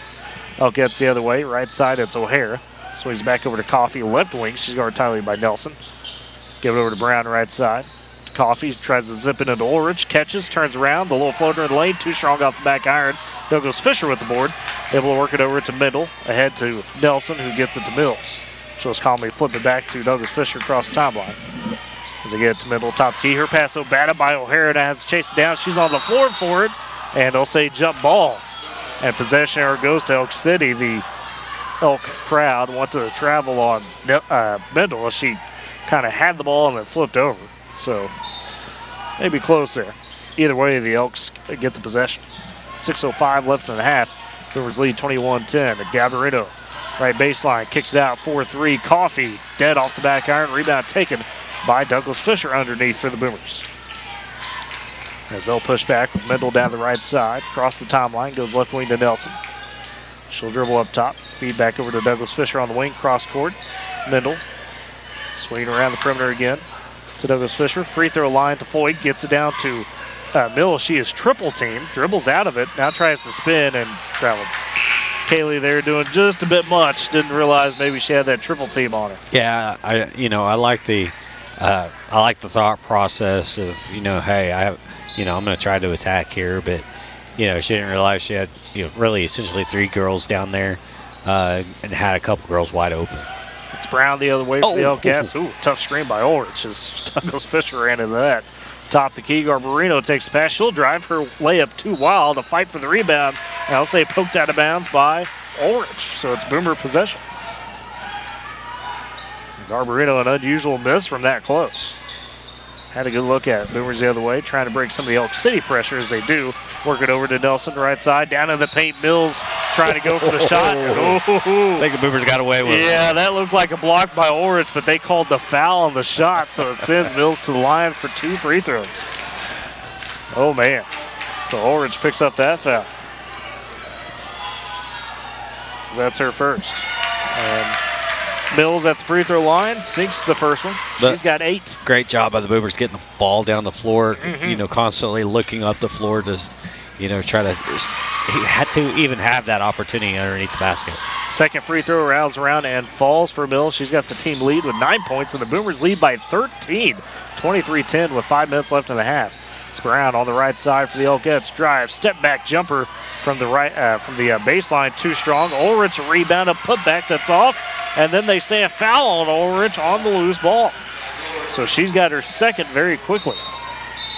Gets the other way. Right side, it's O'Hara. Swings back over to Coffey, left wing. She's guarded tightly by Nelson. Give it over to Brown, right side. Coffey tries to zip it into Ulrich. Catches, turns around. The little floater in the lane. Too strong off the back iron. Douglas Fisher with the board. Able to work it over to Mendel. Ahead to Nelson, who gets it to Mills. She'll just calmly flip it back to Douglas Fisher across the timeline. As they get it to Mendel, top key. Her pass so batted by O'Hara. Now has to chase it down. She's on the floor for it. And they'll say jump ball. And possession error goes to Elk City. The Elk crowd want to travel on Mendel as she kind of had the ball and then flipped over. So maybe close there. Either way, the Elks get the possession. 6:05 left in the half. Boomers lead 21-10. Gabarino, right baseline, kicks it out 4-3. Coffey dead off the back iron. Rebound taken by Douglas Fisher underneath for the Boomers. As they'll push back with Mendel down the right side. Across the timeline, goes left wing to Nelson. She'll dribble up top. Feed back over to Douglas Fisher on the wing, cross court. Mendel swinging around the perimeter again to Douglas Fisher. Free throw line to Floyd. Gets it down to Mills. She is triple teamed. Dribbles out of it. Now tries to spin and traveled. Kaylee there doing just a bit much. Didn't realize maybe she had that triple team on her. Yeah, I like the thought process of, hey, I'm going to try to attack here, but she didn't realize she had really essentially 3 girls down there and had a couple girls wide open. It's Brown the other way for the Hellcats. Ooh, tough screen by Ulrich as Douglas Fisher ran into that. Top the key, Garbarino takes the pass. She'll drive her layup too wild to fight for the rebound. And I'll say poked out of bounds by Ulrich. So it's Boomer possession. Garbarino, an unusual miss from that close. Had a good look at it. Boomers the other way, trying to break some of the Elk City pressure as they do. Work it over to Nelson, right side. Down in the paint, Mills trying to go for the shot. I think the Boomers got away with it. Yeah, that looked like a block by Ulrich, but they called the foul on the shot, so it sends Mills to the line for 2 free throws. Oh, man. So Ulrich picks up that foul. That's her first. And Mills at the free throw line, sinks the first one. She's got 8. Great job by the Boomers getting the ball down the floor, constantly looking up the floor to, try to, he had to even have that opportunity underneath the basket. Second free throw rattles around and falls for Mills. She's got the team lead with 9 points, and the Boomers lead by 13, 23-10 with 5 minutes left in the half. It's Brown on the right side for the Elkettes. Drive, step back jumper from the baseline, too strong. Ulrich rebound, a putback that's off. And then they say a foul on Ulrich on the loose ball. So she's got her second very quickly.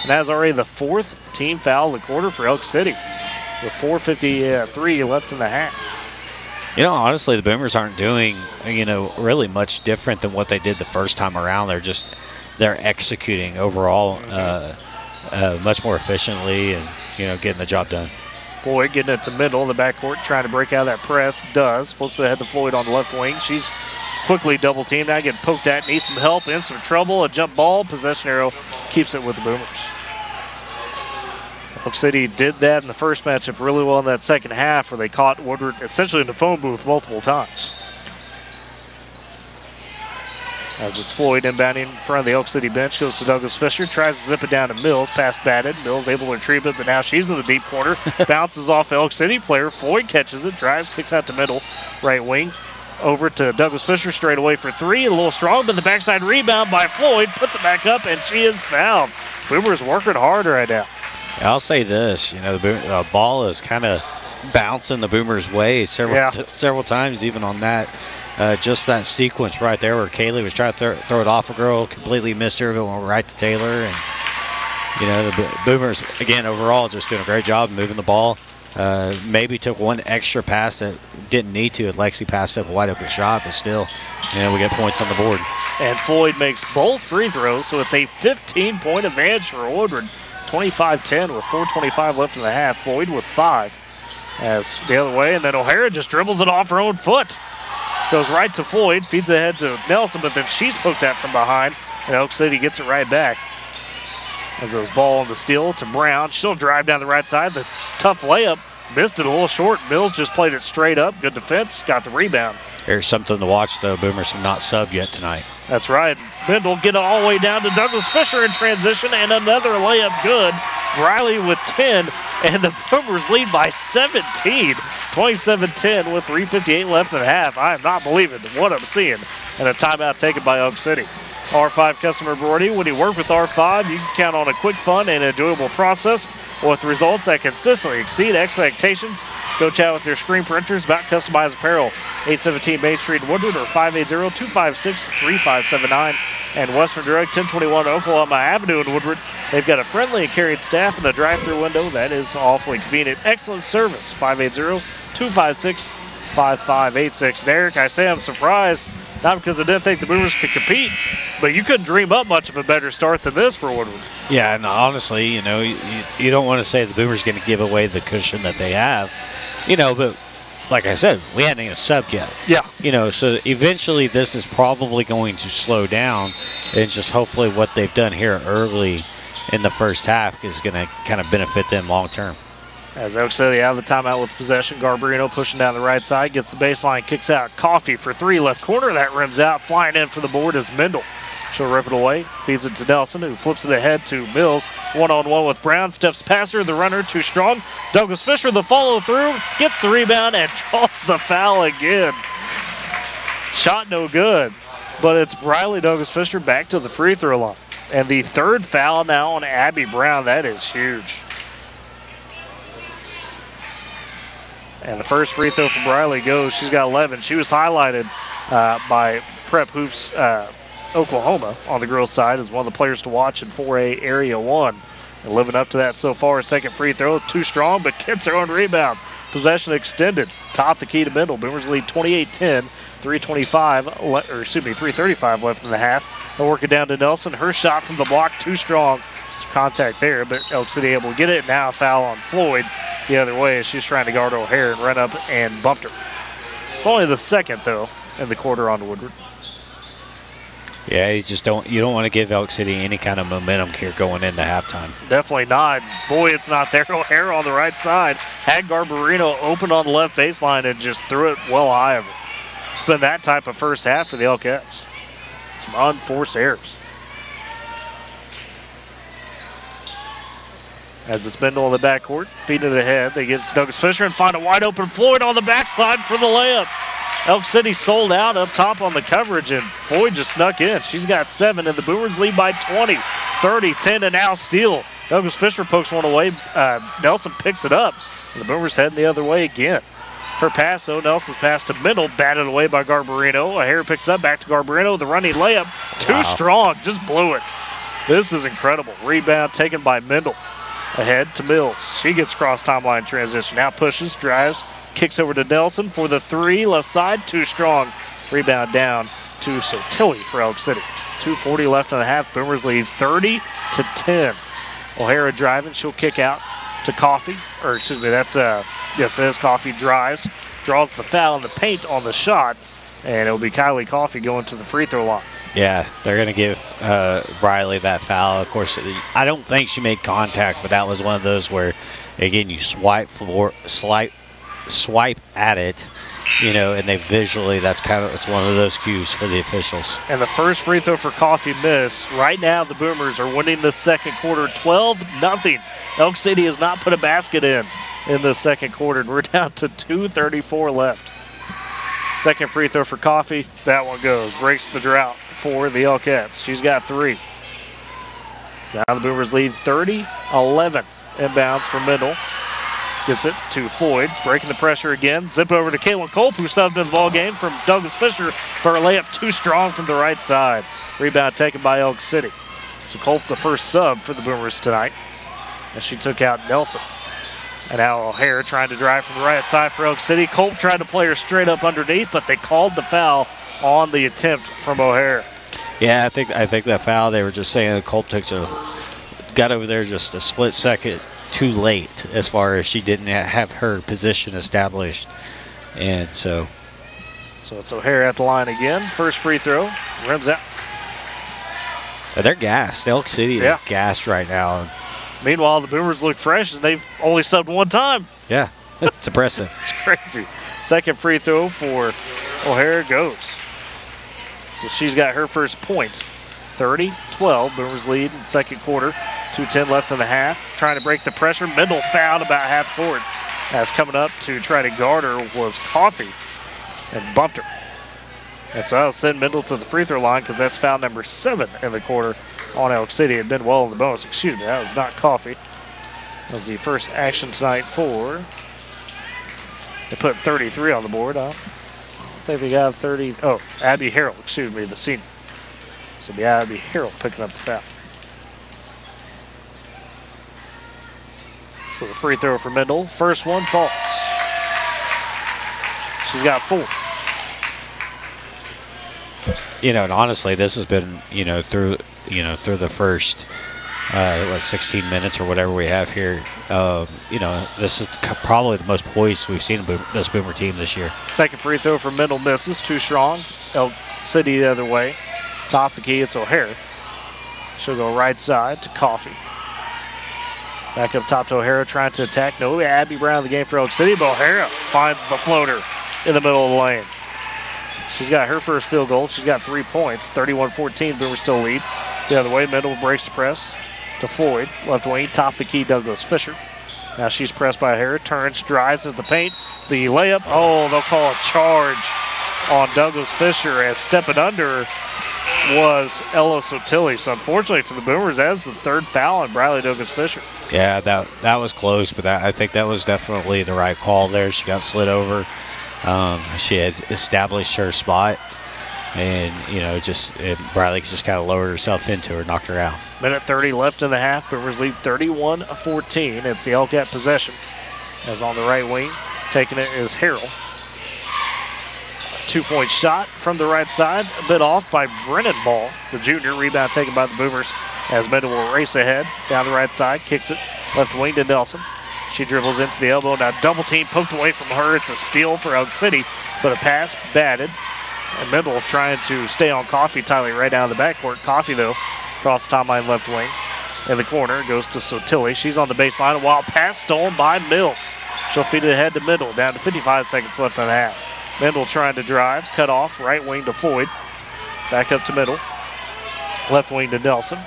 And that's already the 4th team foul of the quarter for Elk City with 4:53 left in the half. Honestly, the Boomers aren't doing, really much different than what they did the first time around. They're executing overall much more efficiently and, getting the job done. Floyd getting it to Mendel in the backcourt, trying to break out of that press. Does. Flips it ahead to Floyd on the left wing. She's quickly double teamed. Now getting poked at. Needs some help. In some trouble. A jump ball. Possession arrow keeps it with the Boomers. Elk City did that in the first matchup really well in that second half where they caught Woodward essentially in the phone booth multiple times. As it's Floyd inbounding in front of the Elk City bench, goes to Douglas Fisher, tries to zip it down to Mills, pass batted. Mills able to retrieve it, but now she's in the deep corner. Bounces off the Elk City player. Floyd catches it, drives, kicks out to Mendel, right wing. Over to Douglas Fisher straight away for 3. A little strong, but the backside rebound by Floyd. Puts it back up, and she is fouled. Boomers working hard right now. I'll say this, the ball is kind of bouncing the Boomers' way several times even on that. Just that sequence right there where Kaylee was trying to throw it off a girl, completely missed her, but went right to Taylor. And, the Boomers, again, overall, just doing a great job moving the ball. Maybe took one extra pass that didn't need to. Lexi passed up a wide open shot, but still, we get points on the board. And Floyd makes both free throws, so it's a 15-point advantage for Woodward. 25-10 with 4:25 left in the half. Floyd with 5. As the other way, and then O'Hara just dribbles it off her own foot. Goes right to Floyd, feeds ahead to Nelson, but then she's poked at from behind, and Elk City gets it right back. As those ball on the steal to Brown. She'll drive down the right side. The tough layup missed it a little short. Mills just played it straight up. Good defense. Got the rebound. There's something to watch, though. Boomers have not subbed yet tonight. That's right. Bindle get it all the way down to Douglas Fisher in transition, and another layup good. Riley with 10, and the Boomers lead by 17. 27-10 with 3:58 left in the half. I am not believing what I'm seeing. And a timeout taken by Elk City. R5 customer embroidery. When you work with R5, you can count on a quick, fun, and enjoyable process with results that consistently exceed expectations. Go chat with your screen printers about customized apparel. 817 Main Street in Woodward or 580-256-3579. And Western Direct 1021 Oklahoma Avenue in Woodward. They've got a friendly and caring staff in the drive-thru window. That is awfully convenient. Excellent service. 580-256-5586. And Eric, I say I'm surprised, not because I didn't think the Boomers could compete, but you couldn't dream up much of a better start than this for Woodward. Yeah, and honestly, you know, you don't want to say the Boomers going to give away the cushion that they have, you know, but like I said, we hadn't even subbed yet. Yeah. You know, so eventually this is probably going to slow down. It's just hopefully what they've done here early in the first half is going to kind of benefit them long term. As Elk City out of the timeout with possession, Garbarino pushing down the right side, gets the baseline, kicks out. Coffee for three, left corner. That rims out. Flying in for the board is Mendel. She'll rip it away, feeds it to Nelson, who flips it ahead to Mills. One-on-one with Brown, steps past her, the runner too strong. Douglas Fisher, the follow-through, gets the rebound and draws the foul again. Shot no good, but it's Riley Douglas Fisher back to the free throw line. And the third foul now on Abby Brown. That is huge. And the first free throw from Riley goes. She's got 11. She was highlighted by Prep Hoops Oklahoma on the girls' side as one of the players to watch in 4A Area 1. And living up to that so far. Second free throw, too strong, but gets her own rebound. Possession extended. Top the key to Mendel. Boomers lead 28-10. 3:35 left in the half. They'll work it down to Nelson. Her shot from the block, too strong. Some contact there, but Elk City able to get it. Now a foul on Floyd the other way as she's trying to guard O'Hare and run up and bumped her. It's only the second, though, in the quarter on Woodward. Yeah, you don't want to give Elk City any kind of momentum here going into halftime. Definitely not. Boy, it's not there. O'Hare on the right side. Had Garbarino open on the left baseline and just threw it well high of her. It's been that type of first half for the Elkettes. Some unforced errors. As it's Mendel in the backcourt, feeding it ahead. They get Douglas Fisher and find a wide open Floyd on the backside for the layup. Elk City sold out up top on the coverage, and Floyd just snuck in. She's got 7, and the Boomers lead by 20. 30-10 to now steal. Douglas Fisher pokes one away. Nelson picks it up, and the Boomers heading the other way again. Her pass, though, Nelson's pass to Mendel, batted away by Garbarino. O'Hare picks up, back to Garbarino. The running layup, too strong, just blew it. This is incredible. Rebound taken by Mendel. Ahead to Mills. She gets cross timeline transition. Now pushes, drives, kicks over to Nelson for the three. Left side, too strong. Rebound down to Sotilli for Elk City. 2:40 left in the half. Boomers lead 30-10. O'Hara driving. She'll kick out to Coffee. Or excuse me, that's yes, it is Coffee. Drives, draws the foul in the paint on the shot, and it'll be Kylie Coffee going to the free throw line. Yeah, they're going to give Riley that foul. Of course, I don't think she made contact, but that was one of those where, again, you swipe at it, you know, and they visually, it's one of those cues for the officials. And the first free throw for Coffee missed. Right now, the Boomers are winning the second quarter 12-0. Elk City has not put a basket in the second quarter, and we're down to 2:34 left. Second free throw for Coffee. That one goes. Breaks the drought for the Elkettes. She's got 3. So now the Boomers lead 30-11. Inbounds for Mendel. Gets it to Floyd. Breaking the pressure again. Zip over to Kaylin Culp, who subbed in the ball game from Douglas Fisher for a layup too strong from the right side. Rebound taken by Elk City. So Culp the first sub for the Boomers tonight as she took out Nelson. And now O'Hare trying to drive from the right side for Elk City. Culp tried to play her straight up underneath, but they called the foul on the attempt from O'Hare. Yeah, I think that foul, they were just saying that Culp got over there just a split second too late as far as she didn't have her position established. And so it's O'Hare at the line again. First free throw, rims out. They're gassed. Elk City is gassed right now. Meanwhile, the Boomers look fresh, and they've only subbed one time. Yeah. It's impressive. It's crazy. Second free throw for O'Hara goes. So she's got her first point. 30-12, Boomers lead in second quarter. 2:10 left in the half. Trying to break the pressure. Mendel fouled about half court. As coming up to try to guard her was Coffee and bumped her. And so I'll send Mendel to the free throw line because that's foul number 7 in the quarter on Elk City. It had been well in the bonus. Excuse me, that was not Coffee. That was the first action tonight for. They put 33 on the board. I think they got 30. Oh, Abby Harrell, excuse me, the senior. So it'll be Abby Harrell picking up the foul. So the free throw for Mendel. First one falls. She's got 4. And honestly, this has been, through the first, 16 minutes or whatever we have here. This is probably the most poised we've seen this Boomer team this year. Second free throw for Mendel misses. Too strong. Elk City the other way. Top the key, it's O'Hara. She'll go right side to Coffee. Back up top to O'Hara, trying to attack. No, Abby Brown in the game for Elk City, but O'Hara finds the floater in the middle of the lane. She's got her first field goal. She's got 3 points. 31-14, Boomers still lead. The other way, Mendel breaks the press to Floyd. Left wing, top the key, Douglas Fisher. Now she's pressed by O'Hara, turns, drives at the paint. The layup, they'll call a charge on Douglas Fisher as stepping under was Ella Sotilli. So unfortunately for the Boomers, that's the third foul on Bradley Douglas Fisher. Yeah, that was close, but I think that was definitely the right call there. She got slid over. She had established her spot, and Bradley just kind of lowered herself into her, knocked her out. Minute 30 left in the half. Boomers lead 31-14. It's the Elk possession. As on the right wing, taking it is Harrell. 2-point shot from the right side, a bit off by Brennan Ball, the junior. Rebound taken by the Boomers as Mendel will race ahead down the right side, kicks it left wing to Nelson. She dribbles into the elbow. Now double team poked away from her. It's a steal for Elk City, but a pass batted. And Mendel trying to stay on Coffee, Tyler right down the backcourt. Coffee, though, across the timeline left wing. In the corner, goes to Sotilli. She's on the baseline. A wild pass stolen by Mills. She'll feed it ahead to Mendel. Down to 55 seconds left in the half. Mendel trying to drive, cut off, right wing to Floyd. Back up to Mendel. Left wing to Nelson.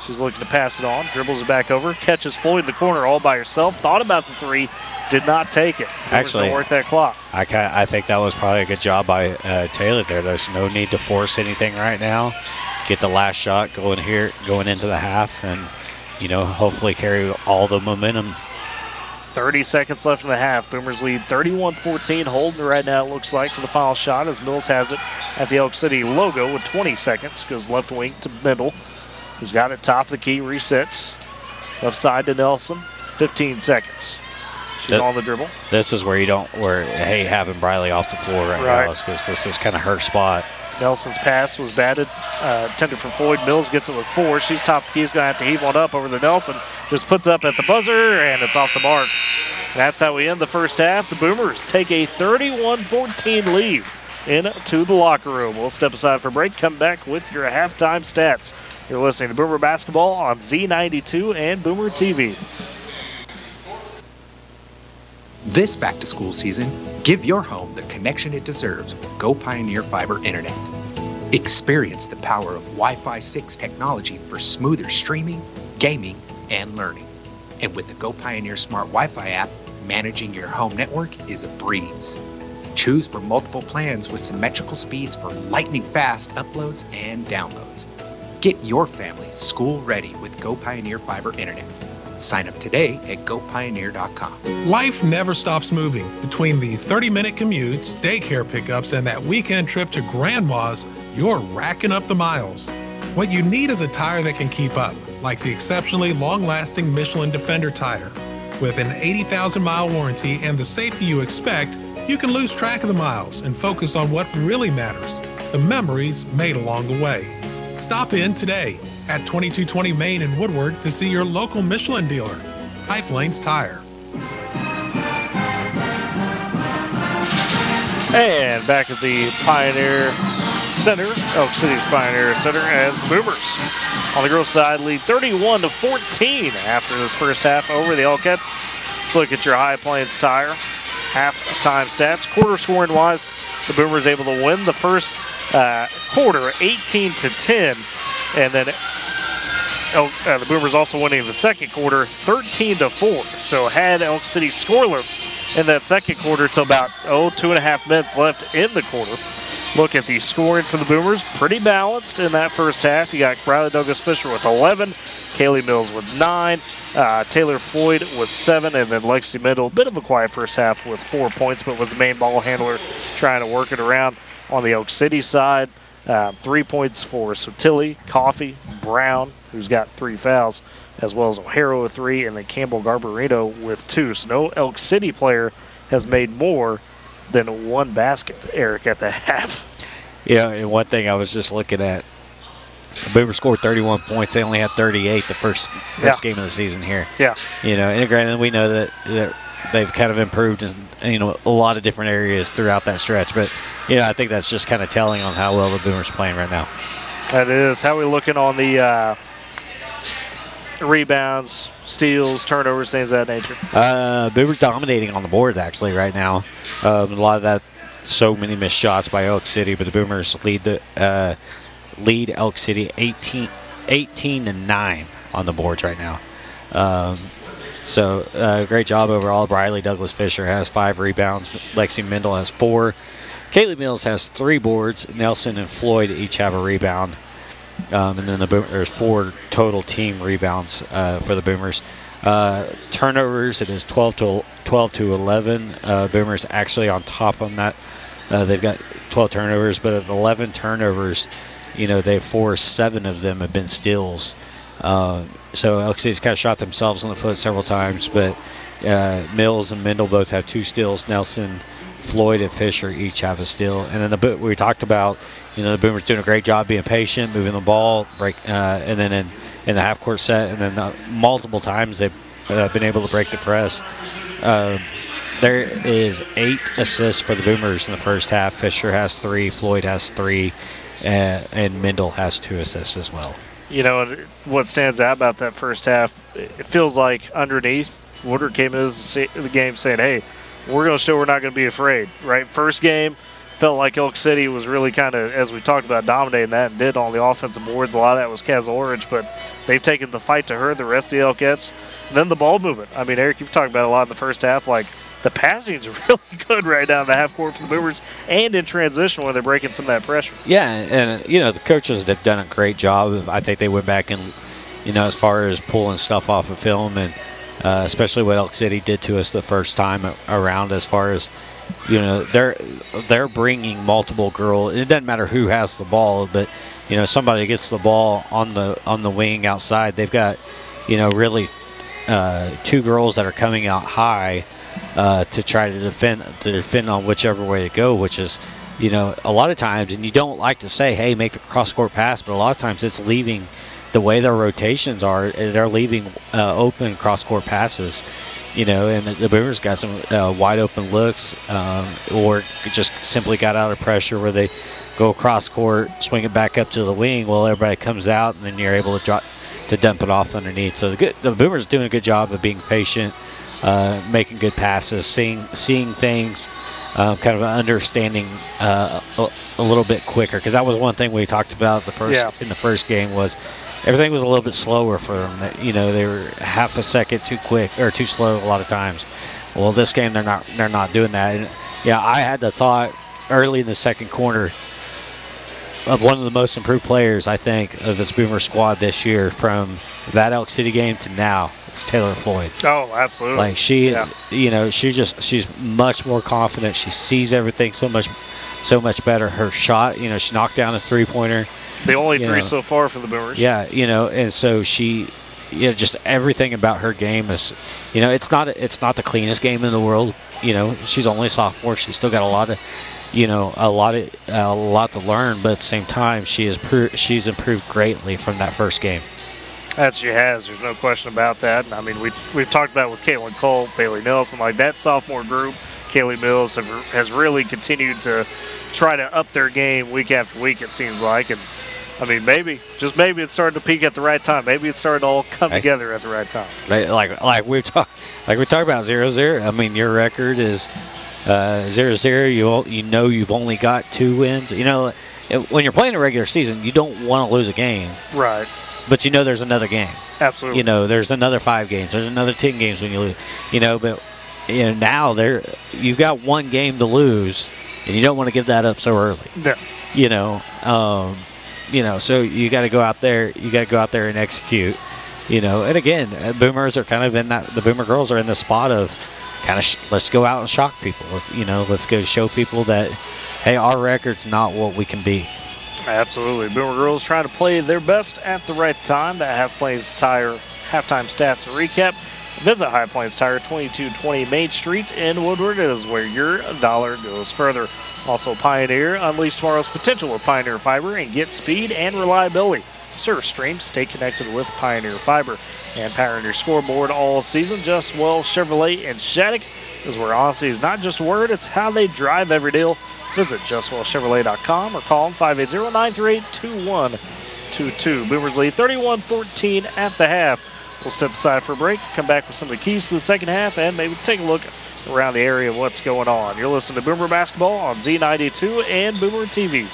She's looking to pass it on, dribbles it back over, catches Floyd in the corner all by herself. Thought about the three, did not take it. Actually, work that clock. I think that was probably a good job by Taylor there. There's no need to force anything right now. Get the last shot going into the half, and hopefully carry all the momentum. 30 seconds left in the half. Boomers lead 31-14. Holding right now, it looks like, for the final shot as Mills has it at the Elk City logo with 20 seconds. Goes left wing to Mendel, who's got it top of the key, resets. Left side to Nelson, 15 seconds. She's on the dribble. This is where having Briley off the floor right now, because this is kind of her spot. Nelson's pass was batted, intended for Floyd. Mills gets it with 4. She's top the key. He's going to have to heave one up over to Nelson. Just puts up at the buzzer, and it's off the mark. And that's how we end the first half. The Boomers take a 31-14 lead into the locker room. We'll step aside for break, come back with your halftime stats. You're listening to Boomer Basketball on Z92 and Boomer TV. This back-to-school season, give your home the connection it deserves with Go Pioneer Fiber Internet. Experience the power of Wi-Fi 6 technology for smoother streaming, gaming, and learning. And with the Go Pioneer Smart Wi-Fi app, managing your home network is a breeze. Choose from multiple plans with symmetrical speeds for lightning-fast uploads and downloads. Get your family school-ready with Go Pioneer Fiber Internet. Sign up today at gopioneer.com. Life never stops moving. Between the 30-minute commutes, daycare pickups, and that weekend trip to Grandma's, you're racking up the miles. What you need is a tire that can keep up, like the exceptionally long-lasting Michelin Defender tire. With an 80,000-mile warranty and the safety you expect, you can lose track of the miles and focus on what really matters, the memories made along the way. Stop in today at 2220 Main in Woodward to see your local Michelin dealer, Pipe Lanes Tire. And back at the Pioneer Center, Elk City's Pioneer Center, as the Boomers on the girls' side lead 31-14 after this first half over the Elkettes. Let's look at your High Plains Tire half-time stats. Quarter scoring wise, the Boomers able to win the first quarter 18-10, and then the Boomers also winning the second quarter 13-4. So had Elk City scoreless in that second quarter till about 2.5 minutes left in the quarter. Look at the scoring for the Boomers, pretty balanced in that first half. You got Riley Douglas Fisher with 11, Kaylee Mills with 9, Taylor Floyd with 7, and then Lexi Mendel, a bit of a quiet first half with 4 points, but was the main ball handler trying to work it around. On the Elk City side, 3 points for Sotilli, Coffey, Brown, who's got 3 fouls, as well as O'Hara with 3, and then Campbell Garbarino with 2. So no Elk City player has made more than 1 basket, Eric, at the half. Yeah, and one thing I was just looking at, the Boomers scored 31 points. They only had 38 the first game of the season here. Yeah. You know, and granted, we know that they've kind of improved in, a lot of different areas throughout that stretch. But, I think that's just kind of telling on how well the Boomers are playing right now. That is. How are we looking on the rebounds, steals, turnovers, things of that nature? Boomers dominating on the boards, actually, right now. A lot of that, so many missed shots by Elk City, but the Boomers lead Elk City 18-9 on the boards right now. So great job overall. Briley Douglas Fisher has 5 rebounds. Lexi Mendel has 4. Kaylee Mills has 3 boards. Nelson and Floyd each have a rebound. And then there's 4 total team rebounds for the Boomers. Turnovers, it is 12 to 11. Boomers actually on top on that. They've got 12 turnovers, but of 11 turnovers, they've forced 7 of them have been steals. So Elk City's kind of shot themselves in the foot several times, but Mills and Mendel both have 2 steals. Nelson, Floyd, and Fisher each have a steal. And then we talked about, the Boomers doing a great job being patient, moving the ball, and then in the half-court set, and then multiple times they've been able to break the press. There is 8 assists for the Boomers in the first half. Fisher has 3, Floyd has 3, and Mendel has 2 assists as well. What stands out about that first half, it feels like underneath, Woodward came into the game saying, hey, we're going to show we're not going to be afraid, right? First game, felt like Elk City was really kind of, as we talked about, dominating that and did on the offensive boards. A lot of that was Kaz Ulrich, but they've taken the fight to her, the rest of the Elkettes. And then the ball movement. I mean, Eric, you've talked about it a lot in the first half, like, the passing's really good right now in the half court for the Boomers and in transition when they're breaking some of that pressure. Yeah, and the coaches have done a great job. I think they went back and, as far as pulling stuff off of film, and especially what Elk City did to us the first time around, as far as, they're bringing multiple girls. It doesn't matter who has the ball, but somebody gets the ball on the wing outside. They've got really 2 girls that are coming out high. To try to defend on whichever way to go, which is, a lot of times, and you don't like to say, hey, make the cross-court pass, but a lot of times it's leaving the way their rotations are. They're leaving open cross-court passes, and the Boomers got some wide-open looks or just simply got out of pressure where they go cross-court, swing it back up to the wing. Well, everybody comes out, and then you're able to dump it off underneath. So the Boomers doing a good job of being patient, making good passes, seeing things, kind of understanding a little bit quicker. Because that was one thing we talked about in the first game was everything was a little bit slower for them. They were half a second too quick or too slow a lot of times. Well, this game they're not doing that. And, I had the thought early in the second quarter of one of the most improved players, I think, of this Boomer squad this year from that Elk City game to now. It's Taylor Floyd. Oh, absolutely. Like she's much more confident. She sees everything so much better. Her shot, she knocked down a 3-pointer. The only 3 so far for the Boomers. Yeah, and so she, just everything about her game is, it's not the cleanest game in the world. She's only a sophomore. She's still got a lot to learn, but at the same time, she's improved greatly from that first game. That she has. There's no question about that. I mean, we've talked about it with Caitlin Cole, Bailey Nelson, like that sophomore group. Kaylee Mills has really continued to try to up their game week after week, it seems like. And I mean, maybe, just maybe it's starting to peak at the right time. Maybe it's starting to all come together at the right time. Like we talked about 0-0. I mean, your record is 0-0. You know you've only got 2 wins. You know, when you're playing a regular season, you don't want to lose a game. Right. But you know there's another game. Absolutely. You know, there's another 5 games. There's another 10 games when you lose. You know, but now you've got 1 game to lose, and you don't want to give that up so early. No. So you got to go out there. You got to go out there and execute. You know, and again, Boomers are kind of in that. The Boomer girls are in the spot of kind of let's go out and shock people. Let's go show people that, hey, our record's not what we can be. Absolutely. Boomer girls trying to play their best at the right time. That Half Plains Tire halftime stats and recap. Visit High Plains Tire, 2220 Main Street in Woodward. It is where your dollar goes further. Also, Pioneer. Unleash tomorrow's potential with Pioneer Fiber and get speed and reliability. Service stream. Stay connected with Pioneer Fiber. And power your scoreboard all season. Just Well Chevrolet and Shattuck is where honesty is not just a word, it's how they drive every deal. Visit justwellchevrolet.com or call them 580-938-2122. Boomers lead 31-14 at the half. We'll step aside for a break, come back with some of the keys to the second half, and maybe take a look around the area of what's going on. You're listening to Boomer Basketball on Z92 and Boomer TV.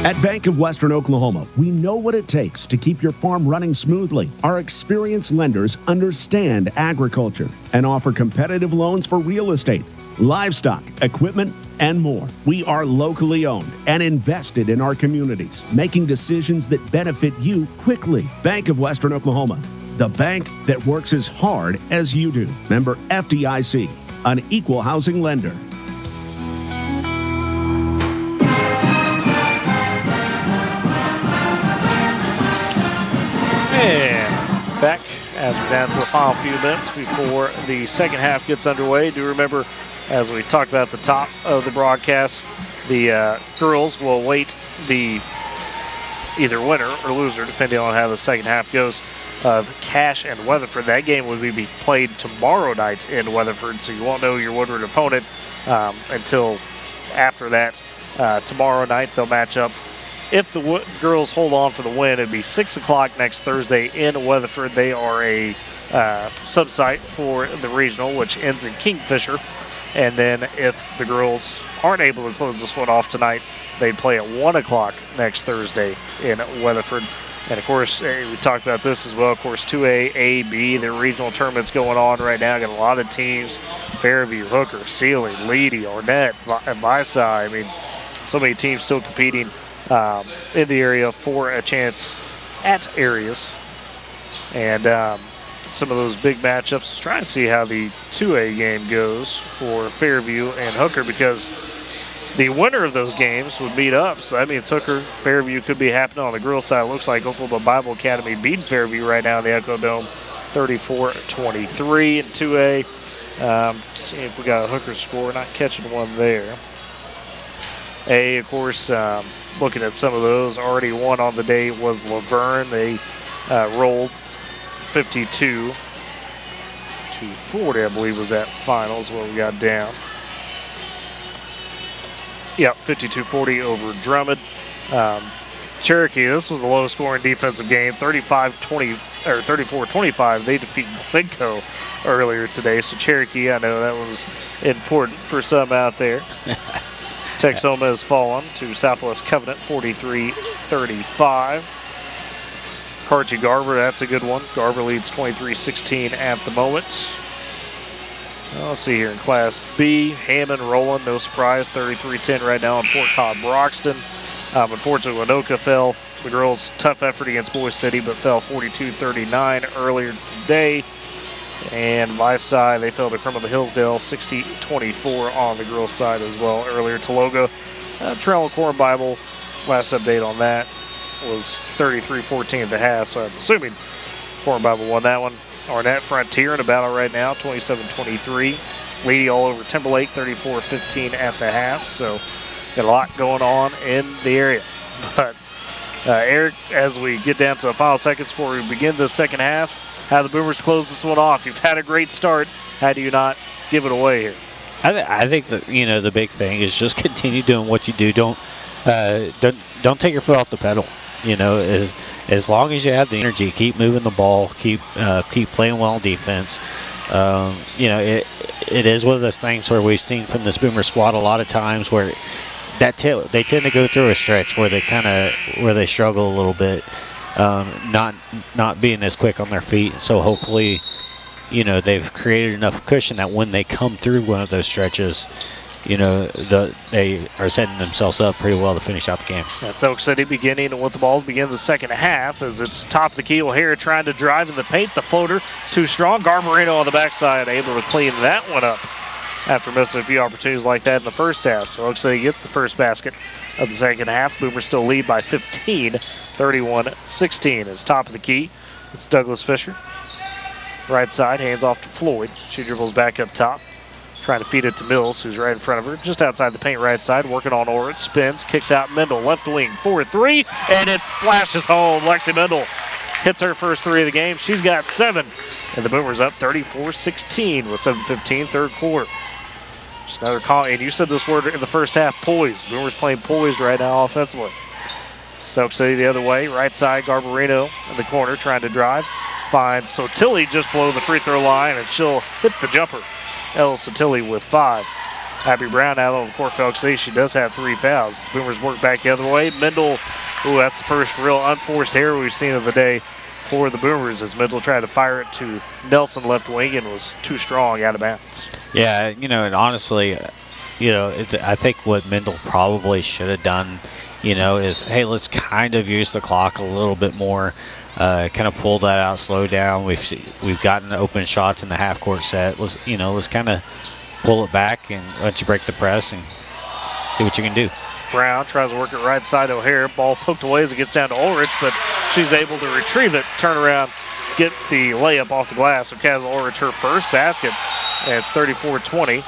At Bank of Western Oklahoma, we know what it takes to keep your farm running smoothly. Our experienced lenders understand agriculture and offer competitive loans for real estate, livestock, equipment, and more. We are locally owned and invested in our communities, making decisions that benefit you quickly. Bank of Western Oklahoma, the bank that works as hard as you do. Member FDIC, an equal housing lender. And back as we're down to the final few minutes before the second half gets underway. Do remember, as we talked about at the top of the broadcast, the girls will await the either winner or loser, depending on how the second half goes, of Cache and Weatherford. That game will be played tomorrow night in Weatherford, so you won't know your Woodward opponent until after that. Tomorrow night they'll match up. If the girls hold on for the win, it'd be 6 o'clock next Thursday in Weatherford. They are a sub-site for the regional, which ends in Kingfisher. And then if the girls aren't able to close this one off tonight, they play at 1 o'clock next Thursday in Weatherford. And, of course, we talked about this as well. Of course, 2A, A, B, the regional tournaments going on right now. Got a lot of teams, Fairview, Hooker, Sealy, Leedy, Ornette, and Visay. I mean, so many teams still competing in the area for a chance at areas. And some of those big matchups. Trying to see how the 2A game goes for Fairview and Hooker, because the winner of those games would meet up. So that means Hooker, Fairview could be happening on the girls' side. It looks like Oklahoma Bible Academy beating Fairview right now in the Echo Dome 34-23 in 2A. See if we got a Hooker score. Not catching one there. A, of course, looking at some of those, already won on the day was Laverne. They rolled 52-40, I believe was that finals, what we got down. Yep, 52-40 over Drummond. Cherokee, this was a low-scoring defensive game, 34-25. They defeat Glencoe earlier today. So Cherokee, I know that was important for some out there. Texoma has fallen to Southwest Covenant, 43-35. Carchi Garber, that's a good one. Garber leads 23-16 at the moment. Well, let's see here in Class B. Hammond rolling, no surprise, 33-10 right now on Fort Cobb Broxton. Unfortunately, Winoka fell. The girls' tough effort against Boise City, but fell 42-39 earlier today. And Visay, they fell to Criminal Hillsdale, 60-24 on the girls' side as well earlier. Tologa, trailing Corn Bible. Last update on that was 33-14 at the half, so I'm assuming Corn Bible won that one. Arnett Frontier in a battle right now, 27-23. Leedy all over Timberlake, 34-15 at the half, so got a lot going on in the area. But Eric, as we get down to the final seconds before we begin the second half, how the Boomers close this one off. You've had a great start. How do you not give it away here? I think that, you know, the big thing is just continue doing what you do. Don't take your foot off the pedal. You know, as long as you have the energy, keep moving the ball, keep playing well on defense. You know, it is one of those things where we've seen from this Boomer squad a lot of times where they tend to go through a stretch where they struggle a little bit, not being as quick on their feet. So hopefully, you know, they've created enough cushion that when they come through one of those stretches, you know, they are setting themselves up pretty well to finish out the game. That's Elk City beginning with the ball to begin the second half as it's top of the key. O'Hare trying to drive in the paint. The floater too strong. Garbarino on the backside able to clean that one up after missing a few opportunities like that in the first half. So Elk City gets the first basket of the second half. Boomers still lead by 15, 31-16. It's top of the key. It's Douglas Fisher. Right side, hands off to Floyd. She dribbles back up top. Trying to feed it to Mills, who's right in front of her, just outside the paint right side, working on Orich, spins, kicks out Mendel, left wing, 4-3, and it splashes home. Lexi Mendel hits her first three of the game. She's got 7, and the Boomers up 34-16 with 7:15 third quarter. Just another call, and you said this word in the first half, poised. Boomers playing poised right now offensively. Elk City the other way, right side, Garbarino in the corner trying to drive. Finds Sotilli just below the free throw line, and she'll hit the jumper. El Sotilli with 5. Abby Brown out on the court for Elk City. She does have 3 fouls. The Boomers work back the other way. Mendel, ooh, that's the first real unforced error we've seen of the day for the Boomers as Mendel tried to fire it to Nelson left wing and was too strong out of bounds. Yeah, you know, and honestly, you know, I think what Mendel probably should have done, you know, is, hey, let's kind of use the clock a little bit more. Kind of pull that out, slow down. We've gotten open shots in the half court set. Let's kind of pull it back and let you break the press and see what you can do. Brown tries to work it right side O'Hare. Ball poked away as it gets down to Ulrich, but she's able to retrieve it, turn around, get the layup off the glass. So Kaz Ulrich her first basket, and it's 34-20.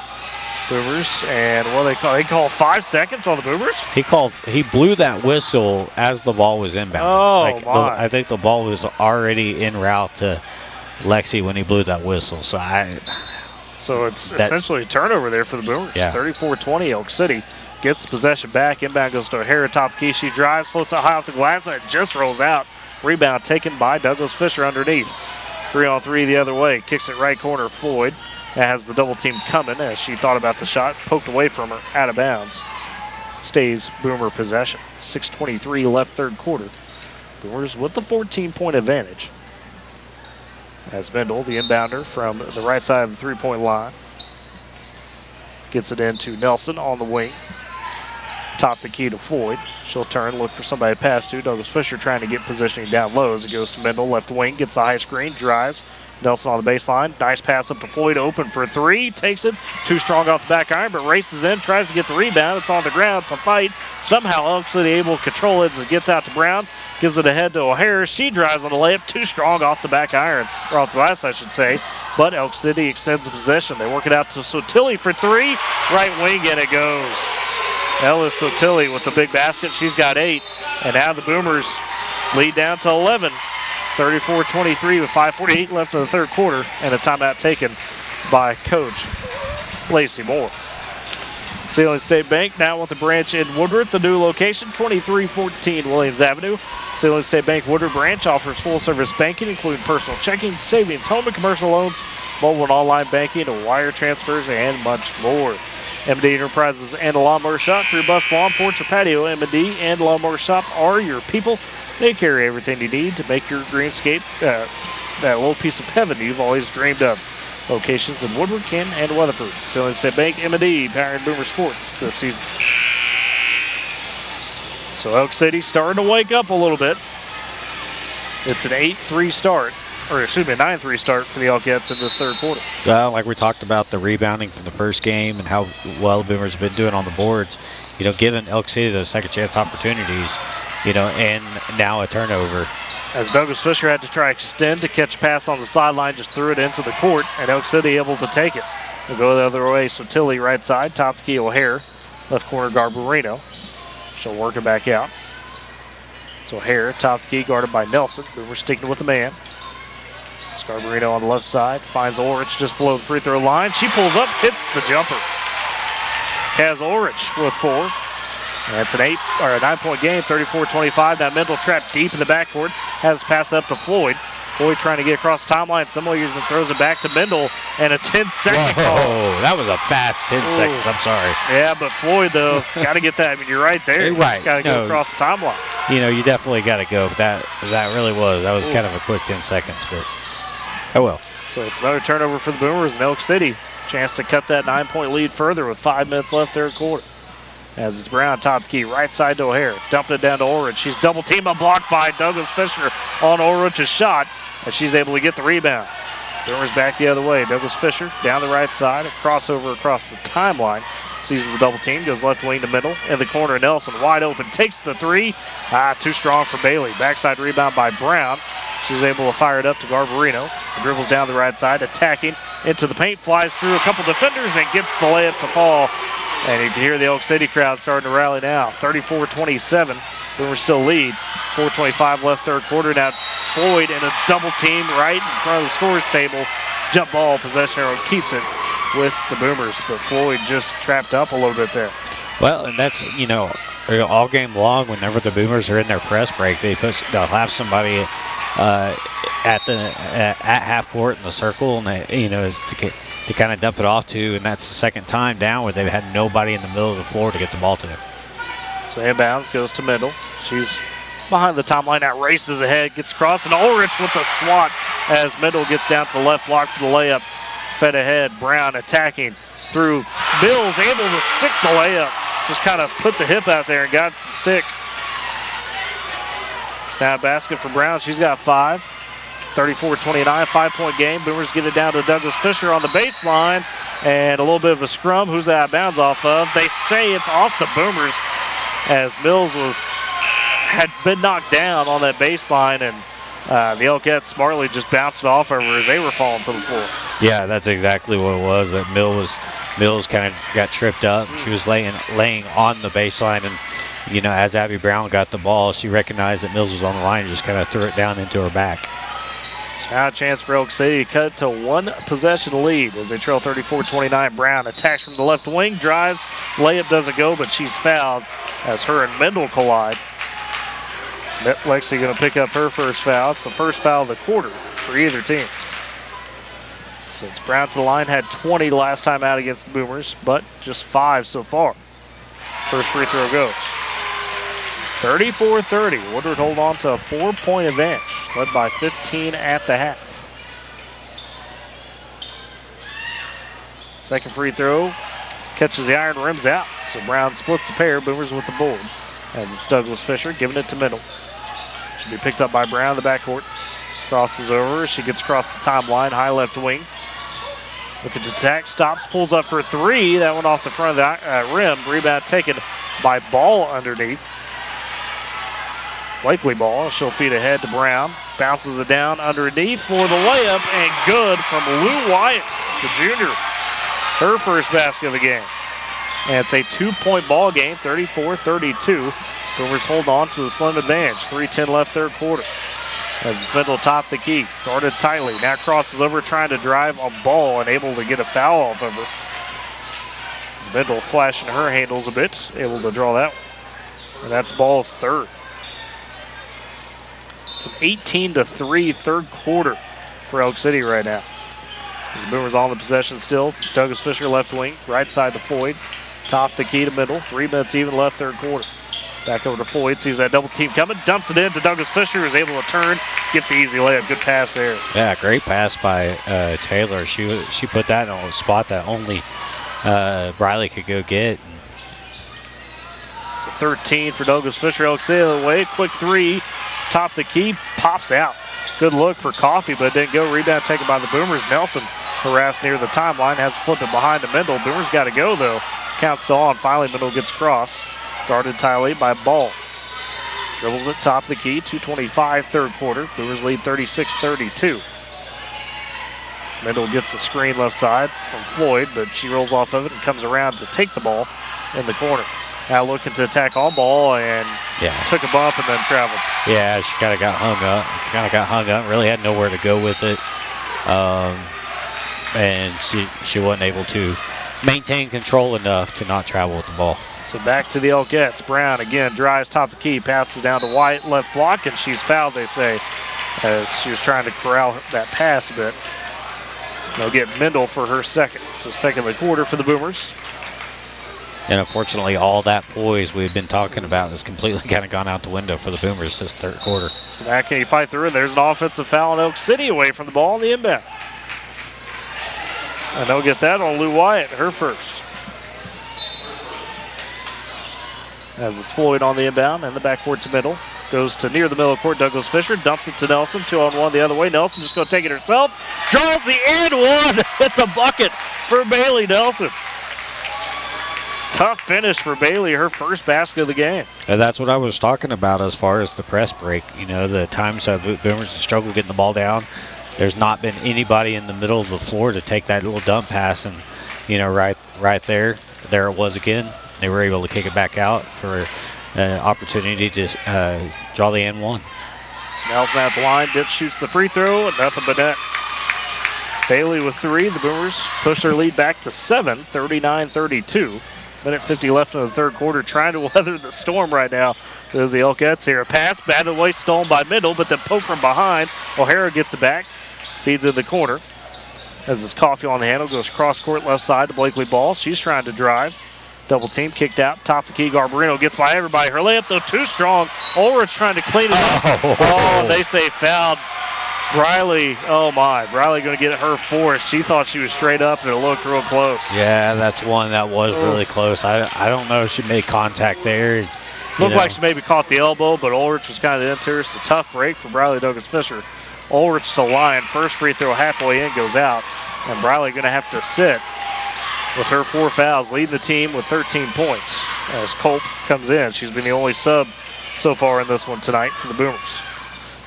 Boomers, and what do they call? They call 5 seconds on the Boomers? He blew that whistle as the ball was inbound. Oh, my. I think the ball was already en route to Lexi when he blew that whistle. So it's essentially a turnover there for the Boomers. Yeah. 34-20, Elk City gets the possession back. Inbound goes to O'Hara, top key. She drives, floats it high off the glass, and it just rolls out. Rebound taken by Douglas Fisher underneath. 3-on-3 the other way. Kicks it right corner, Floyd. That has the double team coming as she thought about the shot, poked away from her, out of bounds. Stays Boomer possession. 6:23 left third quarter. Boomers with the 14-point advantage. As Mendel, the inbounder from the right side of the three-point line, gets it into Nelson on the wing. Top the key to Floyd. She'll turn, look for somebody to pass to. Douglas Fisher trying to get positioning down low as it goes to Mendel, left wing, gets the high screen, drives. Nelson on the baseline. Nice pass up to Floyd, open for 3. Takes it. Too strong off the back iron, but races in. Tries to get the rebound. It's on the ground. It's a fight. Somehow Elk City able to control it as it gets out to Brown. Gives it ahead to O'Hare. She drives on the layup. Too strong off the back iron. Or off the glass, I should say. But Elk City extends the possession. They work it out to Sotilli for 3. Right wing, and it goes. Ellis Sotilli with the big basket. She's got 8. And now the Boomers lead down to 11. 34-23 with 5:48 left in the third quarter, and a timeout taken by Coach Lacey Moore. Salem State Bank now with the branch in Woodward, the new location, 2314 Williams Avenue. Salem State Bank Woodward branch offers full-service banking, including personal checking, savings, home and commercial loans, mobile and online banking, wire transfers, and much more. M&D Enterprises and a Lawnmower Shop for your bus, lawn, porch, or patio. M&D and Lawnmower Shop are your people. They carry everything you need to make your greenscape that little piece of heaven you've always dreamed of. Locations in Woodward, Canton, and Weatherford. Salem State Bank, M&D, powering Boomer Sports this season. So Elk City starting to wake up a little bit. It's an 8-3 start, or excuse me, a 9-3 start for the Elkettes in this third quarter. Well, like we talked about the rebounding from the first game and how well the Boomers have been doing on the boards, you know, giving Elk City those second chance opportunities. You know, and now a turnover. As Douglas Fisher had to try extend to catch a pass on the sideline, just threw it into the court, and Elk City able to take it. They'll go the other way, so Tilly right side, top key O'Hare, left corner Garbarino. She'll work it back out. So O'Hare, top key, guarded by Nelson. Boomer sticking with the man. Garbarino on the left side, finds Ulrich just below the free throw line. She pulls up, hits the jumper. Kaz Ulrich with 4. That's a 9-point game, 34-25. Now Mendel trapped deep in the backcourt. Has pass up to Floyd. Floyd trying to get across the timeline. Somebody uses and throws it back to Mendel. And a 10-second call. Oh, that was a fast 10 seconds. I'm sorry. Yeah, but Floyd, though, got to get that. I mean, you're right there. Right. Got to go across the timeline. You know, you definitely got to go. That really was. That was kind of a quick 10 seconds, but oh well. So it's another turnover for the Boomers in Elk City. Chance to cut that 9-point lead further with 5 minutes left third quarter. As it's Brown top the key, right side to O'Hare. Dumped it down to Ulrich. She's double teamed, blocked by Douglas Fisher on Ulrich's shot. And she's able to get the rebound. Boomers back the other way. Douglas Fisher down the right side. A crossover across the timeline. Sees the double team. Goes left wing to middle. In the corner, Nelson wide open. Takes the 3. Too strong for Bailey. Backside rebound by Brown. She's able to fire it up to Garbarino. Dribbles down the right side. Attacking into the paint. Flies through a couple defenders and gets the layup to fall. And you can hear the Elk City crowd starting to rally now. 34-27. Boomers still lead. 4:25 left third quarter. Now Floyd in a double team right in front of the scores table. Jump ball. Possession arrow keeps it with the Boomers. But Floyd just trapped up a little bit there. Well, and that's, you know, all game long, whenever the Boomers are in their press break, they'll have somebody at half court in the circle, and they, you know, is to kind of dump it off to, and that's the second time down where they've had nobody in the middle of the floor to get the ball to them. So inbounds goes to Mendel. She's behind the timeline, now races ahead, gets across, and Ulrich with the swat as Mendel gets down to the left block for the layup. Fed ahead, Brown attacking through. Mills able to stick the layup. Just kind of put the hip out there and got the stick. Snap basket for Brown. She's got 5. 34-29, 5-point game. Boomers get it down to Douglas Fisher on the baseline. And a little bit of a scrum. Who's that bounds off of? They say it's off the Boomers as Mills had been knocked down on that baseline, and the Elkettes smartly just bounced it off over as they were falling to the floor. Yeah, that's exactly what it was. That Mills kind of got tripped up. She was laying on the baseline, and you know, as Abby Brown got the ball, she recognized that Mills was on the line and just kind of threw it down into her back. It's now a chance for Elk City to cut to 1 possession lead as they trail 34-29. Brown attacks from the left wing, drives, layup doesn't go, but she's fouled as her and Mendel collide. Lexi going to pick up her first foul. It's the first foul of the quarter for either team. Since Brown to the line, had 20 last time out against the Boomers, but just 5 so far. First free throw goes. 34-30. Woodward hold on to a 4-point advantage, led by 15 at the half. Second free throw catches the iron, rims out. So Brown splits the pair. Boomers with the board. As it's Douglas Fisher giving it to Mendel. Should be picked up by Brown in the backcourt. Crosses over. She gets across the timeline. High left wing. Looking to attack. Stops. Pulls up for 3. That one off the front of the rim. Rebound taken by Ball underneath. Likely Ball. She'll feed ahead to Brown. Bounces it down underneath for the layup. And good from Lou Wyatt, the junior. Her first basket of the game. And it's a 2-point ball game, 34-32. Boomers hold on to the slim advantage. 3:10 left third quarter. As Mendel top the key, guarded tightly. Now crosses over, trying to drive a ball and able to get a foul off of her. Mendel flashing her handles a bit, able to draw that one. And that's Ball's third. It's an 18-3 third quarter for Elk City right now. As the Boomers on the possession still. Douglas Fisher left wing, right side to Floyd. Top the key to Mendel. 3 minutes even left third quarter. Back over to Floyd. Sees that double team coming. Dumps it in to Douglas Fisher. Is able to turn. Get the easy layup. Good pass there. Yeah, great pass by Taylor. She put that in a spot that only Briley could go get. So 13 for Douglas Fisher. Elk City the other way. Quick 3. Top the key. Pops out. Good look for Coffee, but didn't go. Rebound taken by the Boomers. Nelson harassed near the timeline. Has to flip it behind to Mendel. Boomers got to go, though. Count still on. Finally, Mendel gets across. Guarded tightly by Ball. Dribbles it top the key. 2:25 third quarter. Boomers lead 36-32. Mendel gets the screen left side from Floyd, but she rolls off of it and comes around to take the ball in the corner. Now looking to attack on Ball and took a bump and then traveled. Yeah, she kind of got hung up. Really had nowhere to go with it. And she wasn't able to maintain control enough to not travel with the ball. So back to the Elkettes. Brown again drives top of the key, passes down to White, left block, and she's fouled, they say, as she was trying to corral that pass a bit. They'll get Mendel for her second. So second of the quarter for the Boomers. And unfortunately, all that poise we've been talking about has completely kind of gone out the window for the Boomers this third quarter. So now can you fight through? And there's an offensive foul on Elk City away from the ball on the inbound. And they'll get that on Lou Wyatt, her first. As it's Floyd on the inbound and the backcourt to Mendel. Goes to near the middle of court. Douglas Fisher dumps it to Nelson. 2-on-1 the other way. Nelson just going to take it herself. Draws the and one. It's a bucket for Bailey Nelson. Tough finish for Bailey. Her first basket of the game. And that's what I was talking about as far as the press break. You know, the times that Boomers have struggled getting the ball down. There's not been anybody in the middle of the floor to take that little dump pass. And, you know, right there it was again. They were able to kick it back out for an opportunity to draw the and one. Nelson at the line, dips, shoots the free throw, and nothing but net. Bailey with three. The Boomers push their lead back to 7, 39-32. Minute 50 left in the third quarter, trying to weather the storm right now. There's the Elkettes here. A pass, batted away, stolen by Mendel, but then poked from behind. O'Hara gets it back, feeds in the corner. As this Coffee on the handle, goes cross court left side to Blakely Ball. She's trying to drive. Double team, kicked out, top the key. Garbarino gets by everybody. Her layup, though, too strong. Ulrich trying to clean it up. Oh, and they say fouled. Briley, oh my, Briley going to get her fourth. She thought she was straight up, and it looked real close. Yeah, that's one that was really close. I don't know if she made contact there. Looked like she maybe caught the elbow, but Ulrich was kind of into her. It's a tough break for Briley Douglas Fisher. Ulrich to line. First free throw halfway in goes out, and Briley going to have to sit with her 4 fouls, leading the team with 13 points as Culp comes in. She's been the only sub so far in this one tonight for the Boomers.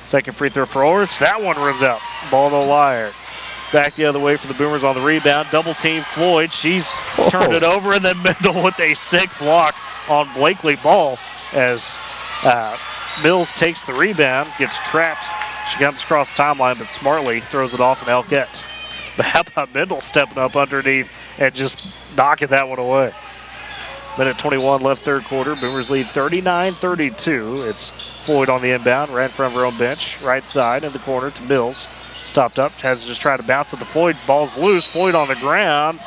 Second free throw for Ulrich. That one rims out. Ball no liar. Back the other way for the Boomers on the rebound. Double team Floyd. She's turned it over, and then Mendel with a sick block on Blakely Ball as Mills takes the rebound, gets trapped. She comes across the timeline, but smartly throws it off an Elkett. But how about Mendel stepping up underneath and just knocking that one away? Minute 21 left third quarter. Boomers lead 39-32. It's Floyd on the inbound, right in front of her own bench. Right side in the corner to Mills. Stopped up, has to just try to bounce at the Floyd. Ball's loose. Floyd on the ground.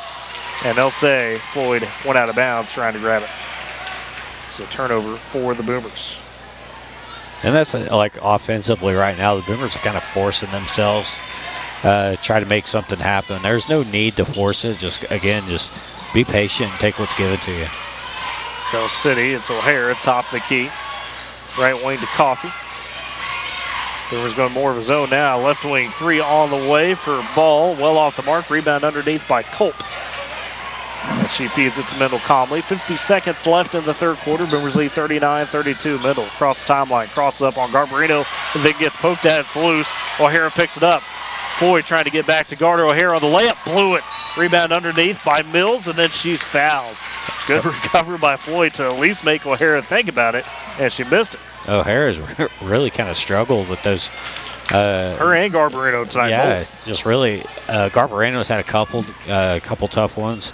And they'll say Floyd went out of bounds trying to grab it. So turnover for the Boomers. And that's like offensively right now, the Boomers are kind of forcing themselves, try to make something happen. There's no need to force it. Just be patient and take what's given to you. So Elk City, it's O'Hara, top of the key. Right wing to Coffee. Boomers going more of a zone now. Left wing three on the way for Ball. Well off the mark. Rebound underneath by Culp. And she feeds it to Mendel calmly. 50 seconds left in the third quarter. Boomers lead 39-32. Mendel across the timeline. Crosses up on Garbarino. Then gets poked at. It's loose. O'Hara picks it up. Floyd trying to get back to guard O'Hara on the layup. Blew it. Rebound underneath by Mills, and then she's fouled. Good recovery by Floyd to at least make O'Hara think about it, and she missed it. O'Hara's really kind of struggled with those. Her and Garbarino tonight. Yeah, both. just really. Garbarino's had a couple tough ones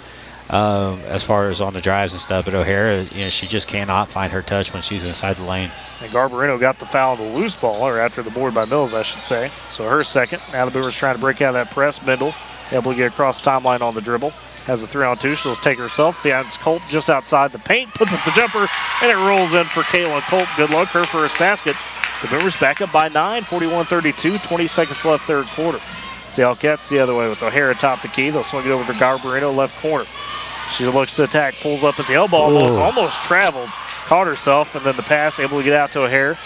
as far as on the drives and stuff, but O'Hara, she just cannot find her touch when she's inside the lane. And Garbarino got the foul on the loose ball, or after the board by Mills, I should say. So her second. Now the Boomers trying to break out of that press. Mendel able to get across the timeline on the dribble. Has a 3-on-2. She'll take herself. Finds Culp just outside the paint. Puts up the jumper, and it rolls in for Kayla Culp. Good luck. Her first basket. The Boomers back up by 9, 41-32. 20 seconds left third quarter. See Elkettes the other way with O'Hara top the key. They'll swing it over to Garbarino, left corner. She looks to attack, pulls up at the elbow, almost traveled. Caught herself, and then the pass, able to get out to O'Hara.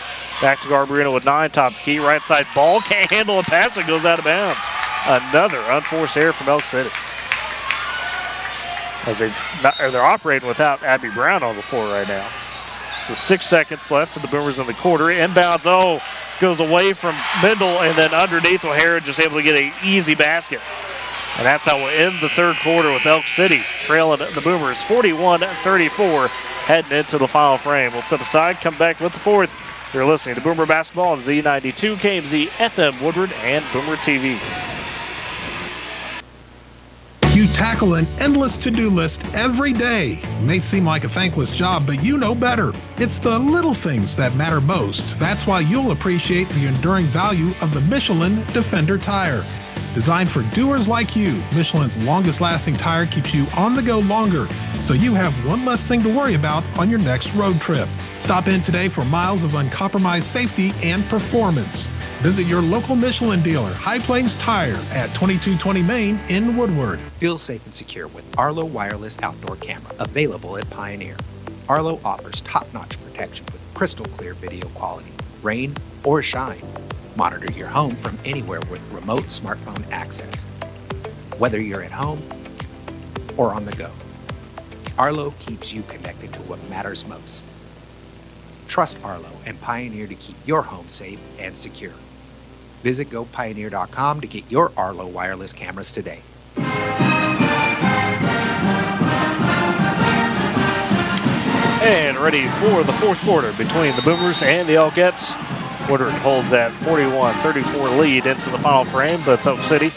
Back to Garbarino with 9, top the key. Right side Ball, can't handle a pass, it goes out of bounds. Another unforced error from Elk City. As they're operating without Abby Brown on the floor right now. So 6 seconds left for the Boomers in the quarter. Inbounds, goes away from Mendel, and then underneath O'Hara just able to get an easy basket. And that's how we'll end the third quarter with Elk City trailing the Boomers 41-34 heading into the final frame. We'll step aside, come back with the fourth. You're listening to Boomer Basketball on Z92, KMZ, FM Woodward, and Boomer TV. You You tackle an endless to-do list every day. It may seem like a thankless job, but you know better. It's the little things that matter most. That's why you'll appreciate the enduring value of the Michelin Defender tire. Designed for doers like you, Michelin's longest-lasting tire keeps you on the go longer, so you have one less thing to worry about on your next road trip. Stop in today for miles of uncompromised safety and performance. Visit your local Michelin dealer, High Plains Tire, at 2220 Main in Woodward. Feel safe and secure with Arlo Wireless Outdoor Camera, available at Pioneer. Arlo offers top-notch protection with crystal clear video quality, rain or shine. Monitor your home from anywhere with remote smartphone access, whether you're at home or on the go. Arlo keeps you connected to what matters most. Trust Arlo and Pioneer to keep your home safe and secure. Visit GoPioneer.com to get your Arlo wireless cameras today. And ready for the fourth quarter between the Boomers and the Elkettes. Woodward holds that 41-34 lead into the final frame, but it's Oak City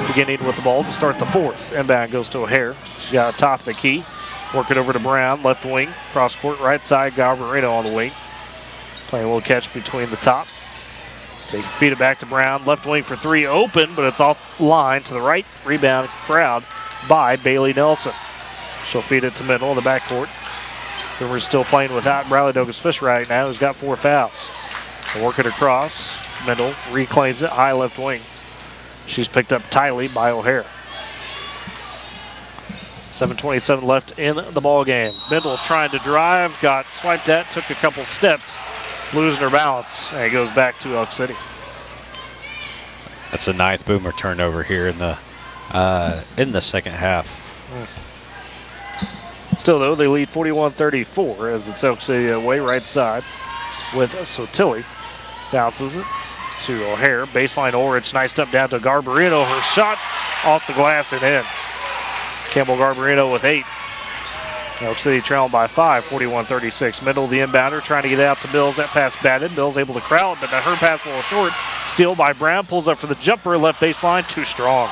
beginning with the ball to start the fourth. Inbound goes to O'Hare. She's got top of the key. Work it over to Brown, left wing, cross court, right side, Garbarino on the wing. Playing a little catch between the top. So you can feed it back to Brown, left wing for three, open, but it's off line to the right. Rebound crowd by Bailey Nelson. She'll feed it to Middle in the backcourt. Boomers still playing without Bradley Douglas-Fish right now, who's got 4 fouls. They'll work it across. Middle reclaims it, high left wing. She's picked up tightly by O'Hare. 7:27 left in the ball game. Middle trying to drive, got swiped at, took a couple steps, losing her balance, and it goes back to Elk City. That's the 9th Boomer turnover here in the second half. Still though, they lead 41-34 as it's Elk City away right side with Sotilli. Bounces it to O'Hare. Baseline Ulrich, nice step down to Garbarino. Her shot off the glass and in. Campbell Garbarino with 8. Elk City trailing by 5, 41-36. Middle of the inbounder, trying to get out to Mills. That pass batted. Mills able to crowd, but her pass a little short. Steal by Brown, pulls up for the jumper, left baseline, too strong.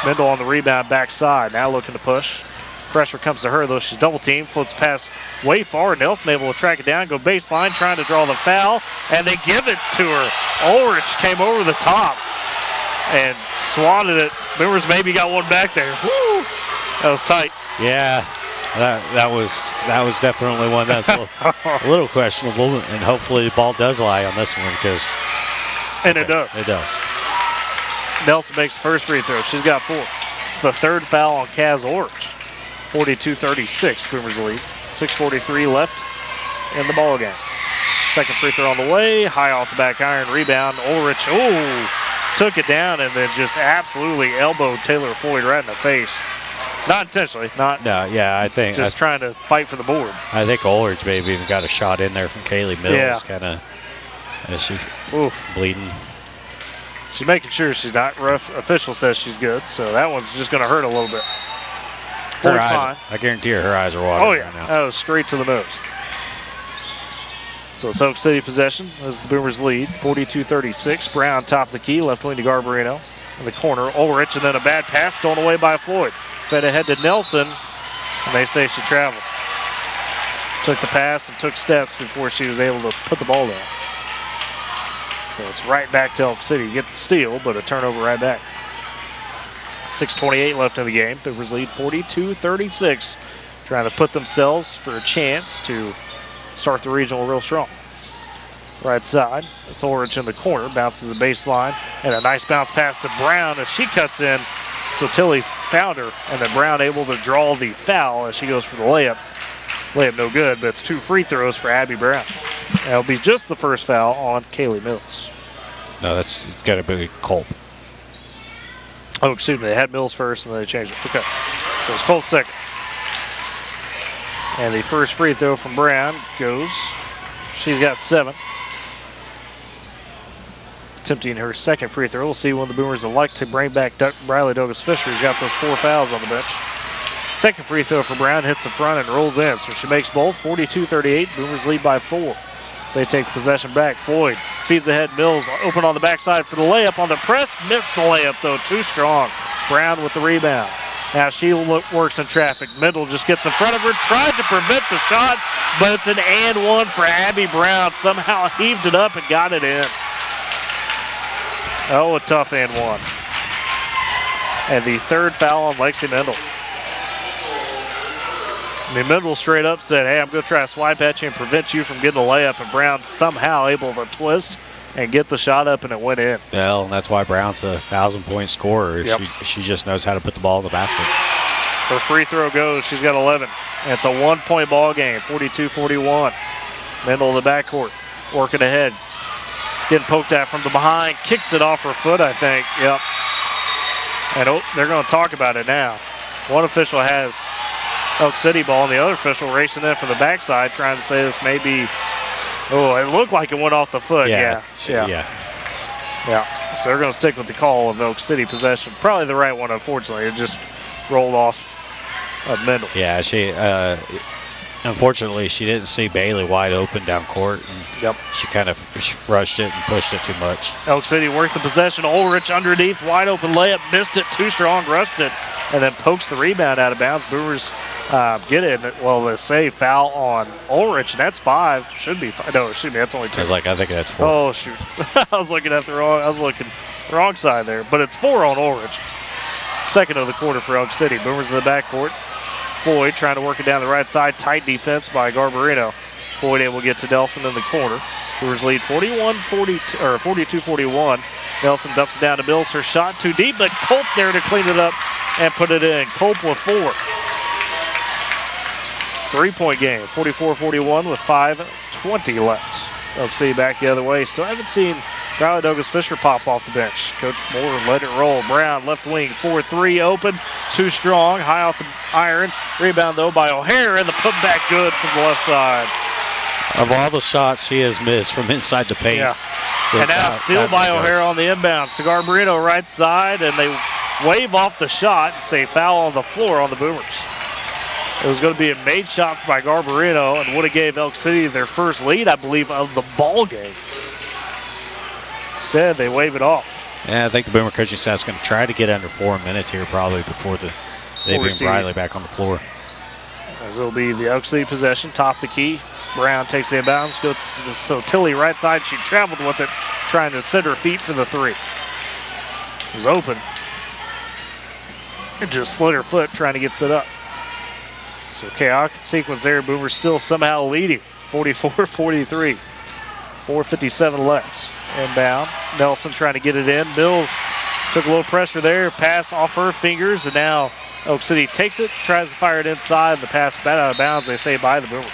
Mendel on the rebound backside, now looking to push. Pressure comes to her, though she's double teamed, floats past way far. Nelson able to track it down, go baseline, trying to draw the foul, and they give it to her. Ulrich came over the top and swatted it. Boomers maybe got one back there. Woo! That was tight. Yeah, that was definitely one that's a little questionable, and hopefully the ball does lie on this one because. And it does. It does. Nelson makes the first free throw. She's got 4. It's the 3rd foul on Kaz Ulrich. 42-36, Boomers lead. 6:43 left in the ball game. Second free throw on the way. High off the back iron. Rebound. Ulrich, took it down and then just absolutely elbowed Taylor Floyd right in the face. Not intentionally. I think. Just trying to fight for the board. I think Ulrich maybe even got a shot in there from Kaylee Mills. Yeah. Kind of. She's bleeding. She's making sure she's not rough. Official says she's good, so that one's just going to hurt a little bit. Her eyes, I guarantee her eyes are watering. Oh, yeah. Right now. That was straight to the nose. So it's Oak City possession as the Boomers lead, 42-36. Brown top of the key, left wing to Garbarino. In the corner, Ulrich, and then a bad pass stolen away by Floyd. Fed ahead to Nelson, and they say she traveled. Took the pass and took steps before she was able to put the ball down. So it's right back to Elk City. Get the steal, but a turnover right back. 6:28 left in the game. Boomers lead 42-36. Trying to put themselves for a chance to start the regional real strong. Right side, it's Ulrich in the corner. Bounces the baseline, and a nice bounce pass to Brown as she cuts in. So Tilly found her, and then Brown able to draw the foul as she goes for the layup. Layup no good, but it's 2 free throws for Abby Brown. That'll be just the first foul on Kaylee Mills. No, it's got to be Colt. Oh, excuse me. They had Mills first, and then they changed it. Okay. So it's Colt second. And the first free throw from Brown goes. She's got 7. Attempting her second free throw. We'll see when the Boomers would like to bring back Bradley Douglas-Fisher. He's got those 4 fouls on the bench. Second free throw for Brown hits the front and rolls in. So she makes both. 42-38. Boomers lead by 4. So they take the possession back. Floyd feeds ahead. Mills open on the backside for the layup on the press. Missed the layup, though. Too strong. Brown with the rebound. Now she works in traffic. Mendel just gets in front of her, tried to prevent the shot, but it's an and one for Abby Brown. Somehow heaved it up and got it in. Oh, a tough and one. And the third foul on Lexi Mendel. I mean, Mendel straight up said, hey, I'm going to try to swipe at you and prevent you from getting a layup, and Brown somehow able to twist and get the shot up, and it went in. Well, and that's why Brown's a 1,000-point scorer. Yep. She just knows how to put the ball in the basket. Her free throw goes. She's got 11. And it's a 1-point ball game, 42-41. Mendel in the backcourt, working ahead. Getting poked at from the behind. Kicks it off her foot, I think. Yep. And they're going to talk about it now. One official has Elk City ball, and the other official racing in from the backside trying to say this may be, oh, it looked like it went off the foot. Yeah. So they're going to stick with the call of Elk City possession. Probably the right one, unfortunately. It just rolled off of Mendel. Yeah, she unfortunately she didn't see Bailey wide open down court, and she kind of rushed it and pushed it too much. Elk City worked the possession. Ulrich underneath, wide open layup, missed it, too strong, rushed it, and then pokes the rebound out of bounds. Boomers get it. Well, they say foul on Ulrich, and that's 5. Should be 5. No, excuse me, that's only 2. I think that's 4. Oh shoot, I was looking wrong side there, but it's 4 on Ulrich. Second of the quarter for Elk City. Boomers in the backcourt. Floyd trying to work it down the right side. Tight defense by Garbarino. Floyd able to get to Nelson in the corner. Brewers lead 42-41. Nelson dumps it down to Mills. Her shot too deep, but Culp there to clean it up and put it in. Culp with 4. 3-point game, 44-41 with 5:20 left. Elk City back the other way. Still haven't seen Riley Douglas Fisher pop off the bench. Coach Moore let it roll. Brown left wing, 4-3 open, too strong, high off the iron. Rebound though by O'Hara, and the putback good from the left side. Of all the shots she has missed from inside the paint. Yeah. And now steal by O'Hara on the inbounds to Garbarino right side, and they wave off the shot and say foul on the floor on the Boomers. It was going to be a made shot by Garbarino and would have gave Elk City their first lead, I believe, of the ball game. Instead, they wave it off. Yeah, I think the Boomer coaching staff's going to try to get under 4 minutes here probably before they bring Riley back on the floor. As it'll be the Elk City possession, top the key. Brown takes the inbounds, goes to Tilly right side. She traveled with it, trying to set her feet for the 3. It was open. And just slid her foot trying to get set up. So chaotic sequence there. Boomers still somehow leading, 44-43. 4:57 left. Inbound. Nelson trying to get it in. Mills took a little pressure there. Pass off her fingers, and now Elk City takes it, tries to fire it inside. The pass bat out of bounds, they say, by the Boomers.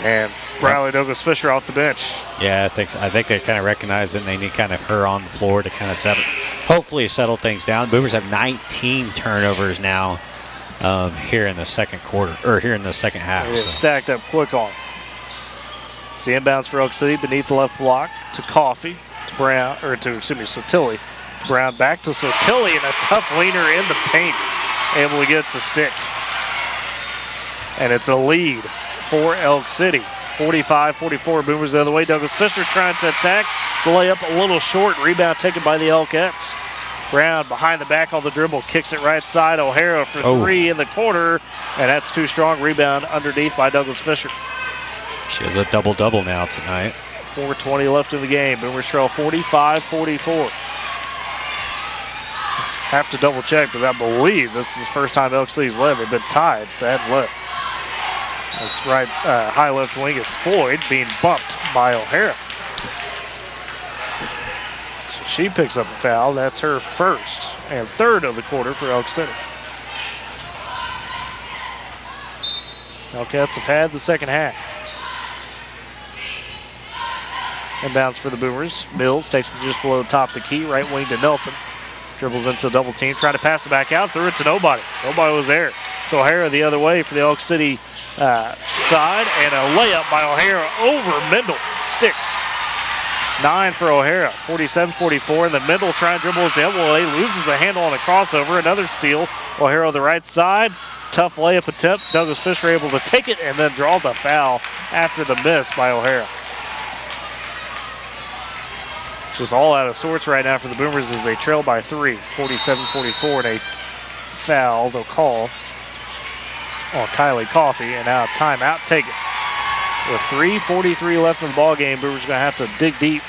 And Riley Douglas Fisher off the bench. Yeah, I think they kind of recognize it, and they need kind of her on the floor to kind of hopefully settle things down. Boomers have 19 turnovers now here in the second quarter, or here in the second half. So. Stacked up quick on. It's the inbounds for Elk City beneath the left block to Coffey, to Brown, or to, Sotilli. Brown back to Sotilli, and a tough leaner in the paint, able to get it to stick. And it's a lead for Elk City. 45-44, Boomers the other way. Douglas Fisher trying to attack. The layup a little short. Rebound taken by the Elkettes. Brown behind the back on the dribble. Kicks it right side. O'Hara for 3 in the corner. And that's too strong. Rebound underneath by Douglas Fisher. She has a double-double now tonight. 4:20 left in the game. Boomers trail 45-44. Have to double check, but I believe this is the first time Elk City's led. They've been tied. Bad left. That's right, high left wing. It's Floyd being bumped by O'Hara. So she picks up a foul. That's her first and third of the quarter for Elk City. Elkettes have had the second half. Inbounds for the Boomers. Mills takes it just below the top of the key. Right wing to Nelson. Dribbles into the double team. Trying to pass it back out. Threw it to nobody. Nobody was there. So O'Hara the other way for the Elk City side. And a layup by O'Hara over Mendel. Sticks. 9 for O'Hara. 47-44. And then Mendel trying to dribble with the elbow. He loses a handle on the crossover. Another steal. O'Hara on the right side. Tough layup attempt. Douglas Fisher able to take it and then draw the foul after the miss by O'Hara. Just all out of sorts right now for the Boomers as they trail by 3, 47-44, and a foul they'll call on Kylie Coffey, and now a timeout taken. With 3:43 left in the ball game, Brewers going to have to dig deep.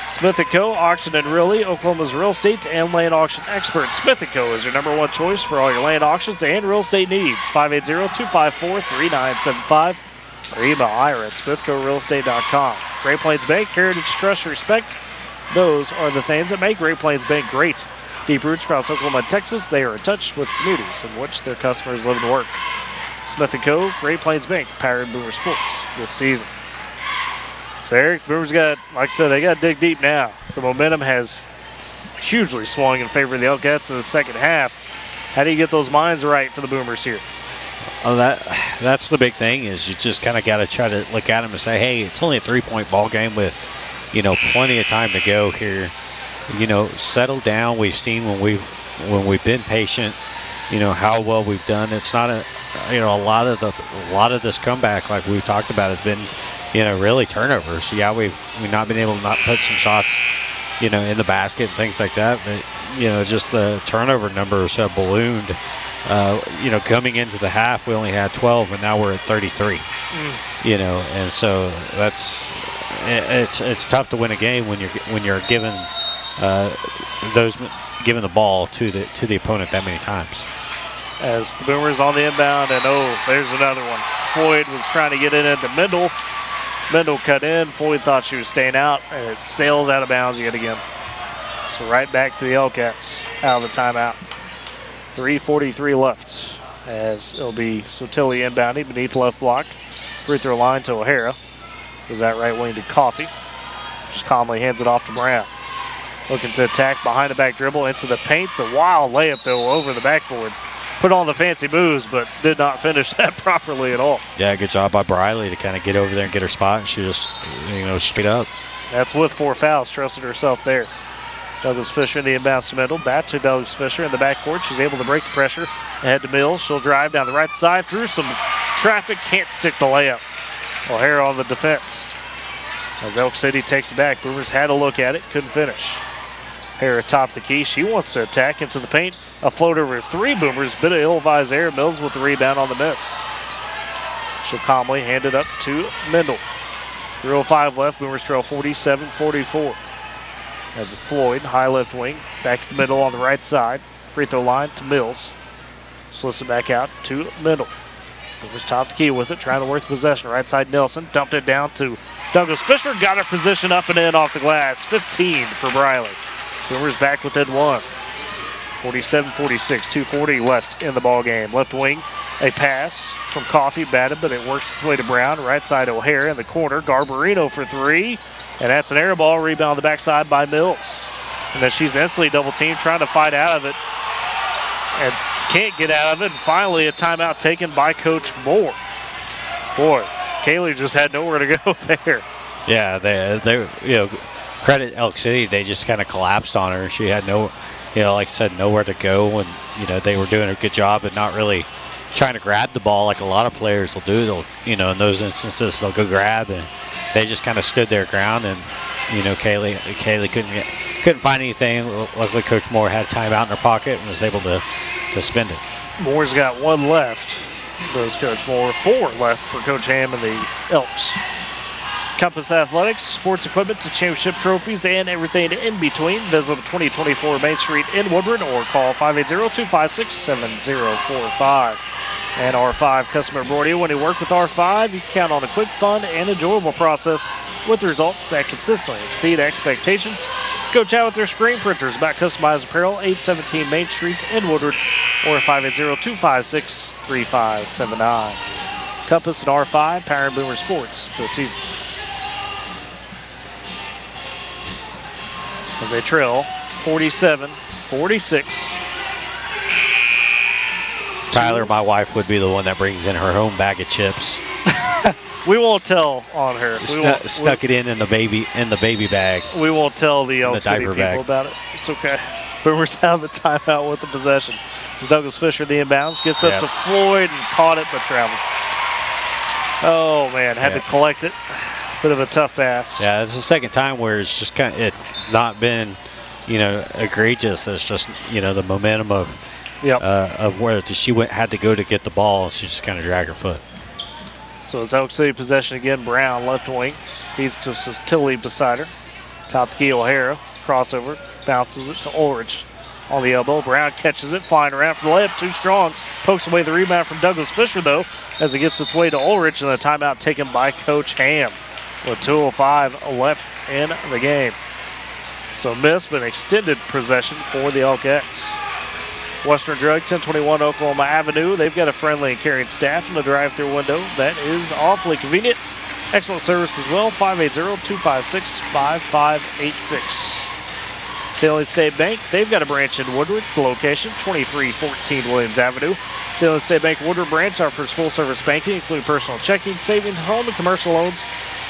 Smith & Co. Auction and Realty, Oklahoma's real estate and land auction expert. Smith & Co. is your #1 choice for all your land auctions and real estate needs. 580-254-3975 or email Ira at smithcorealestate.com. Great Plains Bank, heritage, trust, respect. Those are the things that make Great Plains Bank great. Deep roots across Oklahoma and Texas, they are in touch with communities in which their customers live and work. Smith & Co., Great Plains Bank, powering Boomer Sports this season. So Eric, Boomers got, like I said, they got to dig deep now. The momentum has hugely swung in favor of the Elkats in the second half. How do you get those minds right for the Boomers here? Oh, that's the big thing, is you just kind of got to try to look at them and say, hey, it's only a 3-point ball game with, plenty of time to go here. Settle down. We've seen when we've been patient, how well we've done. It's not a lot of this comeback, like we've talked about, has been really turnovers. Yeah, we've not been able to not put some shots in the basket and things like that, but just the turnover numbers have ballooned. Coming into the half, we only had 12, and now we're at 33. And so it's tough to win a game when you're given giving the ball to the opponent that many times. As the Boomers on the inbound, and there's another one. Floyd was trying to get it into Mendel. Mendel cut in. Floyd thought she was staying out, and it sails out of bounds yet again. So right back to the Elkats out of the timeout. 3:43 left as it'll be Sotilli inbounding beneath left block. Free throw line to O'Hara. Goes out right wing to Coffey. Just calmly hands it off to Brown. Looking to attack behind the back dribble into the paint. The wild layup, though, over the backboard. Put on the fancy moves, but did not finish that properly at all. Yeah, good job by Briley to kind of get over there and get her spot. And she just, straight up. That's with 4 fouls. Trusted herself there. Douglas Fisher in the inbounds to Mendel. Back to Douglas Fisher in the backcourt. She's able to break the pressure. Ahead to Mills. She'll drive down the right side through some traffic. Can't stick the layup. O'Hara on the defense. As Elk City takes it back. Boomers had a look at it. Couldn't finish. O'Hara top the key. She wants to attack into the paint. A float over 3 Boomers. Bit of ill-advised air. Mills with the rebound on the miss. She'll calmly hand it up to Mendel. 3:05 left. Boomers trail 47-44. As it's Floyd, high left wing. Back to the middle on the right side. Free throw line to Mills. Slips it back out to Mendel. Boomers top the key with it. Trying to work the possession. Right side Nelson. Dumped it down to Douglas Fisher. Got her position up and in off the glass. 15 for Briley. Boomers back within 1. 47-46, 2:40 left in the ball game. Left wing, a pass from Coffey, batted, but it works its way to Brown. Right side O'Hara in the corner. Garbarino for 3, and that's an air ball. Rebound on the backside by Mills. And then she's instantly double teamed, trying to fight out of it, and can't get out of it. And finally, a timeout taken by Coach Moore. Boy, Kaylee just had nowhere to go there. Yeah, they credit Elk City. They just kind of collapsed on her. She had no, like I said, nowhere to go, and they were doing a good job at not really trying to grab the ball like a lot of players will do. They'll, in those instances, they'll go grab, and they just kind of stood their ground. And Kaylee couldn't find anything. Luckily, Coach Moore had timeout in her pocket and was able to spend it. Moore's got 1 left. Does Coach Moore. 4 left for Coach Ham and the Elks. Compass Athletics, sports equipment to championship trophies and everything in between. Visit 2024 Main Street in Woodward or call 580-256-7045. And R5 Customer Embroidery. When you work with R5, you can count on a quick, fun, and enjoyable process with results that consistently exceed expectations. Go chat with their screen printers about customized apparel, 817 Main Street in Woodward or 580-256-3579. Compass and R5, powering Boomer Sports this season. As they trail 47-46. Tyler, my wife, would be the one that brings in her home bag of chips. We won't tell on her. Stuck it in the baby bag. We won't tell the Elk City people bag. about it. It's okay. Boomers out the timeout with the possession. As Douglas Fisher, the inbounds, gets up to Floyd and caught it but traveled. Oh man, had to collect it. Bit of a tough pass. Yeah, it's the second time where it's just it's not been, egregious as just, the momentum of where she had to go to get the ball. She just kind of dragged her foot. So it's Elk City possession again. Brown, left wing. Feeds to Tilly beside her. Top the key, O'Hara. Crossover. Bounces it to Ulrich on the elbow. Brown catches it. Flying around for the layup. Too strong. Pokes away the rebound from Douglas Fisher, though, as it gets its way to Ulrich. And the timeout taken by Coach Ham with 2:05 left in the game. So missed, but extended possession for the Elkettes. Western Drug, 1021 Oklahoma Avenue. They've got a friendly and caring staff in the drive-through window. That is awfully convenient. Excellent service as well, 580-256-5586. Salient State Bank, they've got a branch in Woodward. The location, 2314 Williams Avenue. Salient State Bank Woodward branch offers full-service banking, including personal checking, savings, home and commercial loans,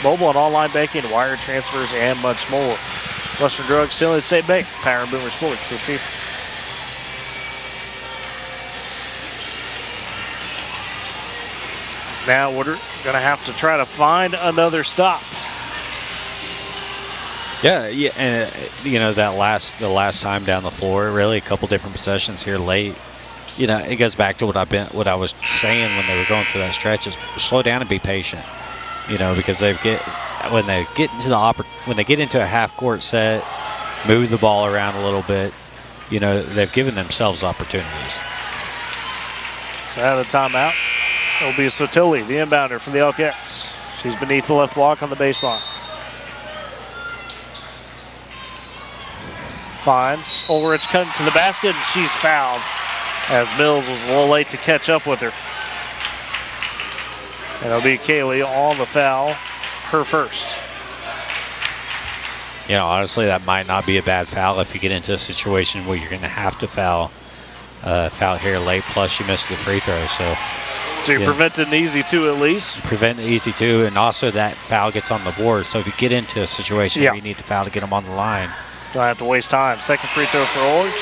mobile and online banking, wire transfers, and much more. Western Drug, Salient State Bank, Power and Boomer Sports this season. Now Woodward going to have to try to find another stop. Yeah, and the last time down the floor, really a couple different possessions here late. It goes back to what I was saying when they were going through that stretch is slow down and be patient. Because when they get into a half court set, move the ball around a little bit. They've given themselves opportunities. So out of timeout. It'll be Sotilli, the inbounder for the Elkettes. She's beneath the left block on the baseline. Finds Ulrich cutting to the basket, and she's fouled as Mills was a little late to catch up with her. And it'll be Kaylee on the foul, her first. Honestly, that might not be a bad foul if you get into a situation where you're going to have to foul here late, plus you missed the free throw. So you're preventing an easy two at least. Prevent an easy two, and also that foul gets on the board. So if you get into a situation where you need to foul to get them on the line. Don't have to waste time. Second free throw for Ulrich.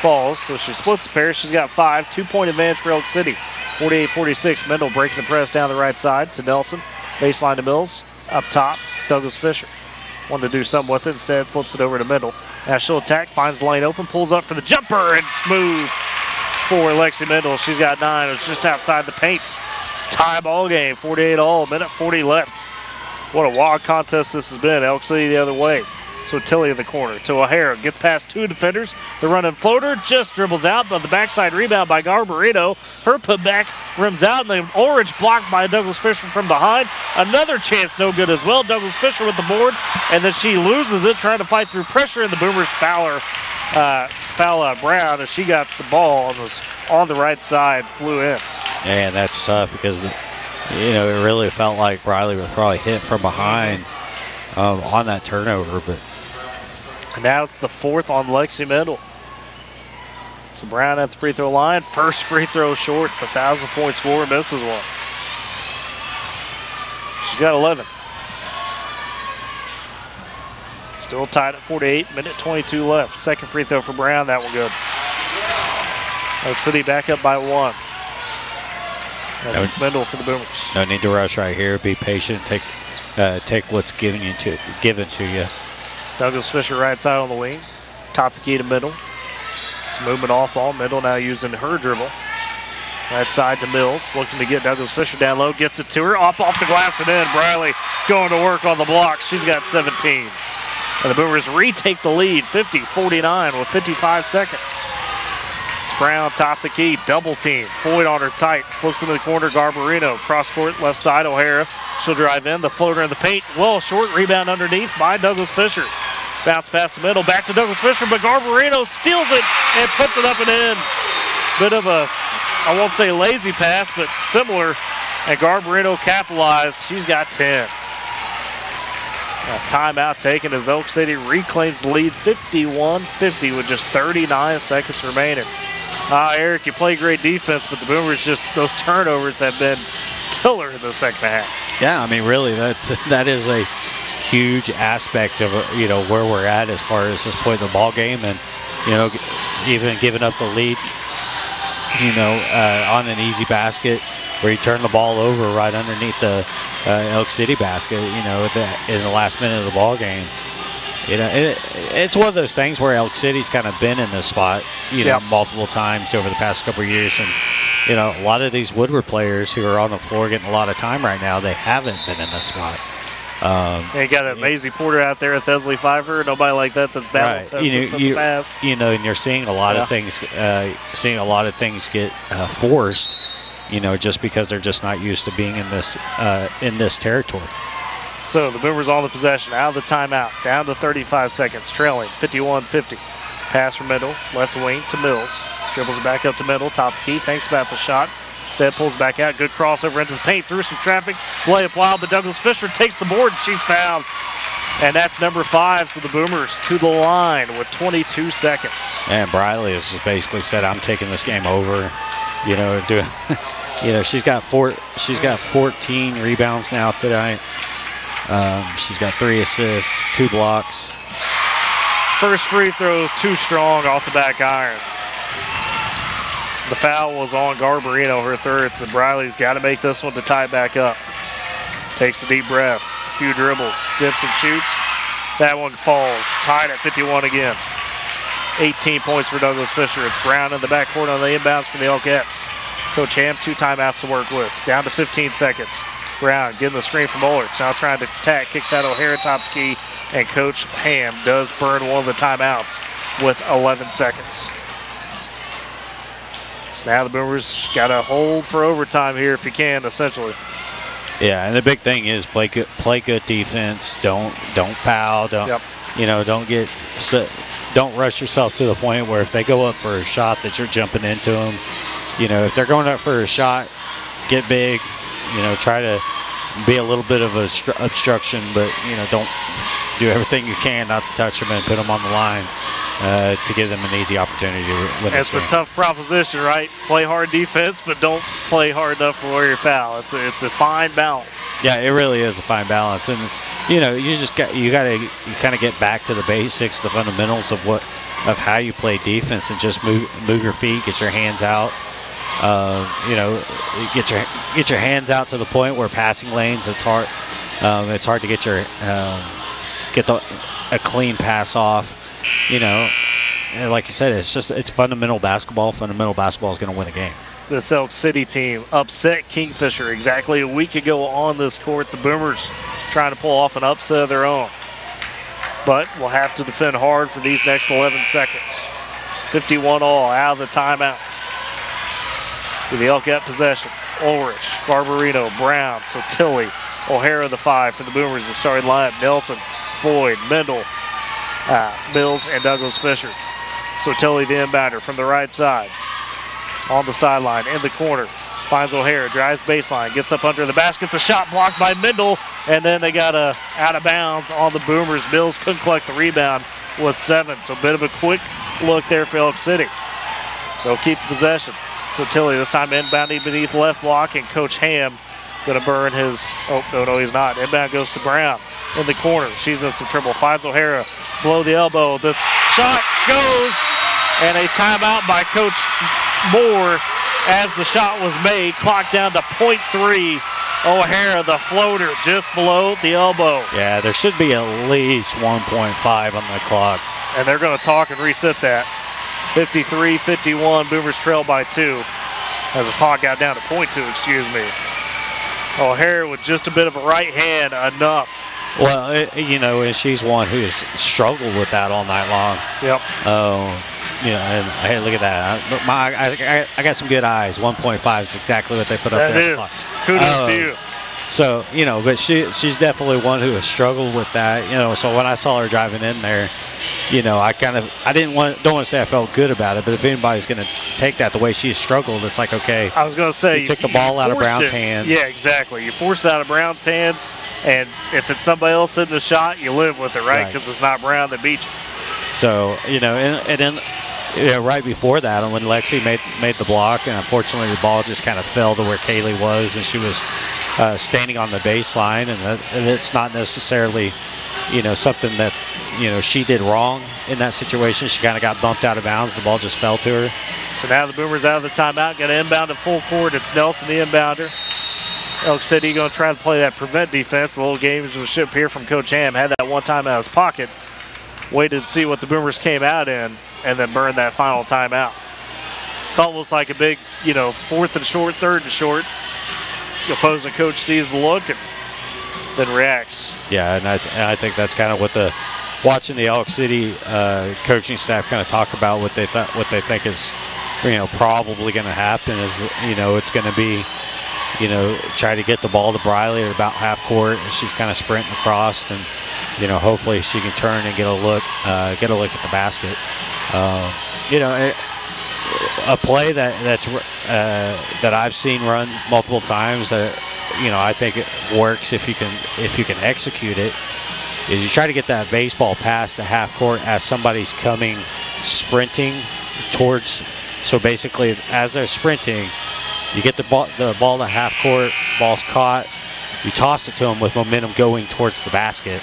Falls, so she splits the pair. She's got 5. 2-point advantage for Elk City. 48-46. Mendel breaking the press down the right side to Nelson. Baseline to Mills. Up top, Douglas Fisher. Wanted to do something with it. Instead, flips it over to Mendel. Now she'll attack, finds the lane open, pulls up for the jumper, and smooth for Lexi Mendel. She's got 9. It's just outside the paint. Tie ball game, 48-all, minute 40 left. What a wild contest this has been. Elk City the other way. So Tilly in the corner to O'Hara. Gets past 2 defenders. The running floater just dribbles out, but the backside rebound by Garbarino. Her putback rims out, and then Ulrich blocked by Douglas Fisher from behind. Another chance, no good as well. Douglas Fisher with the board, and then she loses it, trying to fight through pressure, and the Boomers foul Brown as she got the ball and was on the right side, flew in. And that's tough because, it really felt like Riley was probably hit from behind on that turnover, but. And now it's the 4th on Lexi Mendel. So Brown at the free throw line. First free throw short. The 1,000-point scorer misses one. She's got 11. Still tied at 48. Minute 22 left. Second free throw for Brown. That one good. Oak City back up by 1. That's Mendel for the Boomers. No need to rush right here. Be patient. Take what's given to you. Douglas Fisher right side on the wing. Top the key to Mendel. It's movement off ball. Mendel now using her dribble. Right side to Mills. Looking to get Douglas Fisher down low. Gets it to her. Off the glass and in. Briley going to work on the block. She's got 17. And the Boomers retake the lead. 50-49 with 55 seconds. It's Brown top the key. Double team. Floyd on her tight. Flips into the corner. Garbarino. Cross court left side. O'Hara. She'll drive in. The floater in the paint. Well short. Rebound underneath by Douglas Fisher. Bounce past the middle. Back to Douglas Fisher. But Garbarino steals it and puts it up and in. Bit of a, I won't say lazy pass, but similar. And Garbarino capitalized. She's got 10. A timeout taken as Elk City reclaims the lead 51-50 with just 39 seconds remaining. Eric, you play great defense, but the Boomers those turnovers have been killer in the second half. Yeah, I mean, really, that is a huge aspect of where we're at as far as this point in the ball game, and even giving up the lead, on an easy basket where you turn the ball over right underneath the Elk City basket, in the last minute of the ball game. You know, it's one of those things where Elk City's kind of been in this spot, multiple times over the past couple of years. And, you know, a lot of these Woodward players who are on the floor getting a lot of time right now, they haven't been in this spot. You got a Maisie Porter out there at Thesley Pfeiffer. Nobody like that's battle tested from the past. You know, and you're seeing a lot of things, get forced. You know, just because they're just not used to being in this territory. So the Boomers on the possession, out of the timeout, down to 35 seconds, trailing 51-50. Pass from Middle, left wing to Mills. Dribbles it back up to Middle, top of the key, thinks about the shot. Instead pulls back out, good crossover into the paint, through some traffic. Play up wild, but Douglas Fisher takes the board, and she's fouled. And that's number 5, so the Boomers to the line with 22 seconds. And Briley has just basically said, I'm taking this game over. You know, she's got 14 rebounds now tonight. She's got 3 assists, 2 blocks. First free throw too strong off the back iron. The foul was on Garbarino, her third, so Briley's got to make this one to tie it back up. Takes a deep breath, a few dribbles, dips and shoots. That one falls, tied at 51 again. 18 points for Douglas Fisher. It's Brown in the backcourt on the inbounds for the Elkettes. Coach Ham, 2 timeouts to work with. Down to 15 seconds. Brown getting the screen from Ulrich. Now trying to attack. Kicks out O'Hara, top the key. And Coach Ham does burn one of the timeouts with 11 seconds. So now the Boomers got to hold for overtime here if you can, essentially. Yeah, and the big thing is play good defense. Don't foul. Don't rush yourself to the point where if they go up for a shot that you're jumping into them. You know, if they're going up for a shot, get big. You know, try to be a little bit of a obstruction, but, you know, don't do everything you can not to touch them and put them on the line to give them an easy opportunity to win this game. It's a tough proposition, right? Play hard defense, but don't play hard enough for your foul. It's a fine balance. Yeah, it really is a fine balance. And, you know, you kind of get back to the basics, the fundamentals of how you play defense, and just move your feet, get your hands out. You know, get your hands out to the point where passing lanes, it's hard to get a clean pass off. You know, and like you said, it's fundamental basketball. Fundamental basketball is going to win a game. This Elk City team upset Kingfisher exactly a week ago on this court. The Boomers trying to pull off an upset of their own, but we'll have to defend hard for these next 11 seconds. 51 all out of the timeout. With the Elkette possession, Ulrich, Garbarino, Brown, Sotilli, O'Hara the 5 for the Boomers. The starting lineup: Nelson, Floyd, Mendel, Mills, and Douglas Fisher. Sotilli the inbounder from the right side. On the sideline, in the corner, finds O'Hara, drives baseline, gets up under the basket. The shot blocked by Mendel, and then they got a out of bounds on the Boomers. Mills couldn't collect the rebound with 7, so a bit of a quick look there for Elk City. They'll keep the possession. Sotilli this time inbounding beneath left block, and Coach Ham going to burn his, no, he's not. Inbound goes to Brown in the corner. She's in some trouble, finds O'Hara below the elbow. The shot goes, and a timeout by Coach Moore as the shot was made. Clock down to .3. O'Hara, the floater, just below the elbow. Yeah, there should be at least 1.5 on the clock. And they're going to talk and reset that. 53-51, Boomers trail by 2. As the clock got down to .2, excuse me. O'Hara with just a bit of a right hand, enough. Well, you know, she's one who's struggled with that all night long. Yep. You know, and hey, look at that. I got some good eyes. 1.5 is exactly what they put up there. That is. Kudos to you. So, you know, but she's definitely one who has struggled with that. You know, so when I saw her driving in there, you know, don't want to say I felt good about it, but if anybody's going to take that the way she struggled, it's like, okay. I was going to say, you took the ball out of Brown's hands. Yeah, exactly. You force it out of Brown's hands, and if it's somebody else in the shot, you live with it, right? Because it's not Brown that beat you. So, you know, and then right before that, and when Lexi made the block, and unfortunately the ball just kind of fell to where Kaylee was, and she was standing on the baseline, and it's not necessarily, you know, something that, you know, she did wrong in that situation. She kind of got bumped out of bounds. The ball just fell to her. So now the Boomers out of the timeout, got to inbound to full court. It's Nelson, the inbounder. Elk City going to try to play that prevent defense. The little gamesmanship here from Coach Ham. Had that one time out of his pocket. waited to see what the Boomers came out in and then burned that final timeout. It's almost like a big, 4th and short, 3rd and short. The opposing coach sees the look and then reacts. Yeah, and I think that's kind of what watching the Elk City coaching staff kind of talk about what they think is, probably going to happen is, it's going to be, try to get the ball to Briley at about half court. She's kind of sprinting across, and hopefully she can turn and get a look at the basket. A play that I've seen run multiple times that I think it works if you can execute it, is you try to get that baseball pass to half court as somebody's coming sprinting towards. So basically, as they're sprinting, you get the ball to half court, ball's caught, you toss it to them with momentum going towards the basket.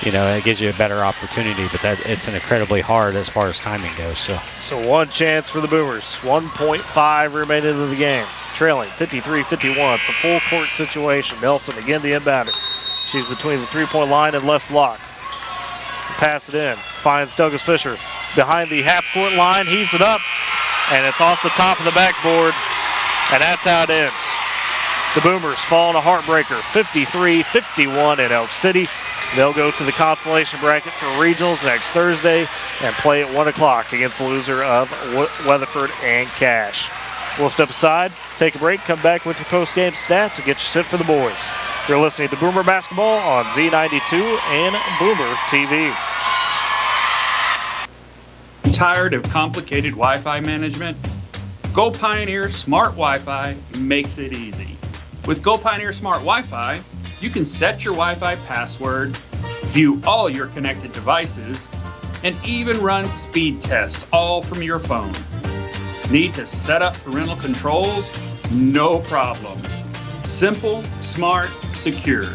It gives you a better opportunity, but it's incredibly hard as far as timing goes. So one chance for the Boomers. 1.5 remaining in the game. Trailing 53-51. It's a full court situation. Nelson again the inbounder. She's between the three-point line and left block. Pass it in. Finds Douglas Fisher behind the half-court line. Heaves it up, and it's off the top of the backboard, and that's how it ends. The Boomers fall in a heartbreaker, 53-51 in Elk City. They'll go to the consolation bracket for regionals next Thursday and play at 1 o'clock against the loser of Weatherford and Cache. We'll step aside, take a break, come back with your post-game stats, and get you set for the boys. You're listening to Boomer Basketball on Z92 and Boomer TV. Tired of complicated Wi-Fi management? Go Pioneer Smart Wi-Fi makes it easy. With Go Pioneer Smart Wi-Fi, you can set your Wi-Fi password, view all your connected devices, and even run speed tests all from your phone. Need to set up parental controls? No problem. Simple, smart, secure.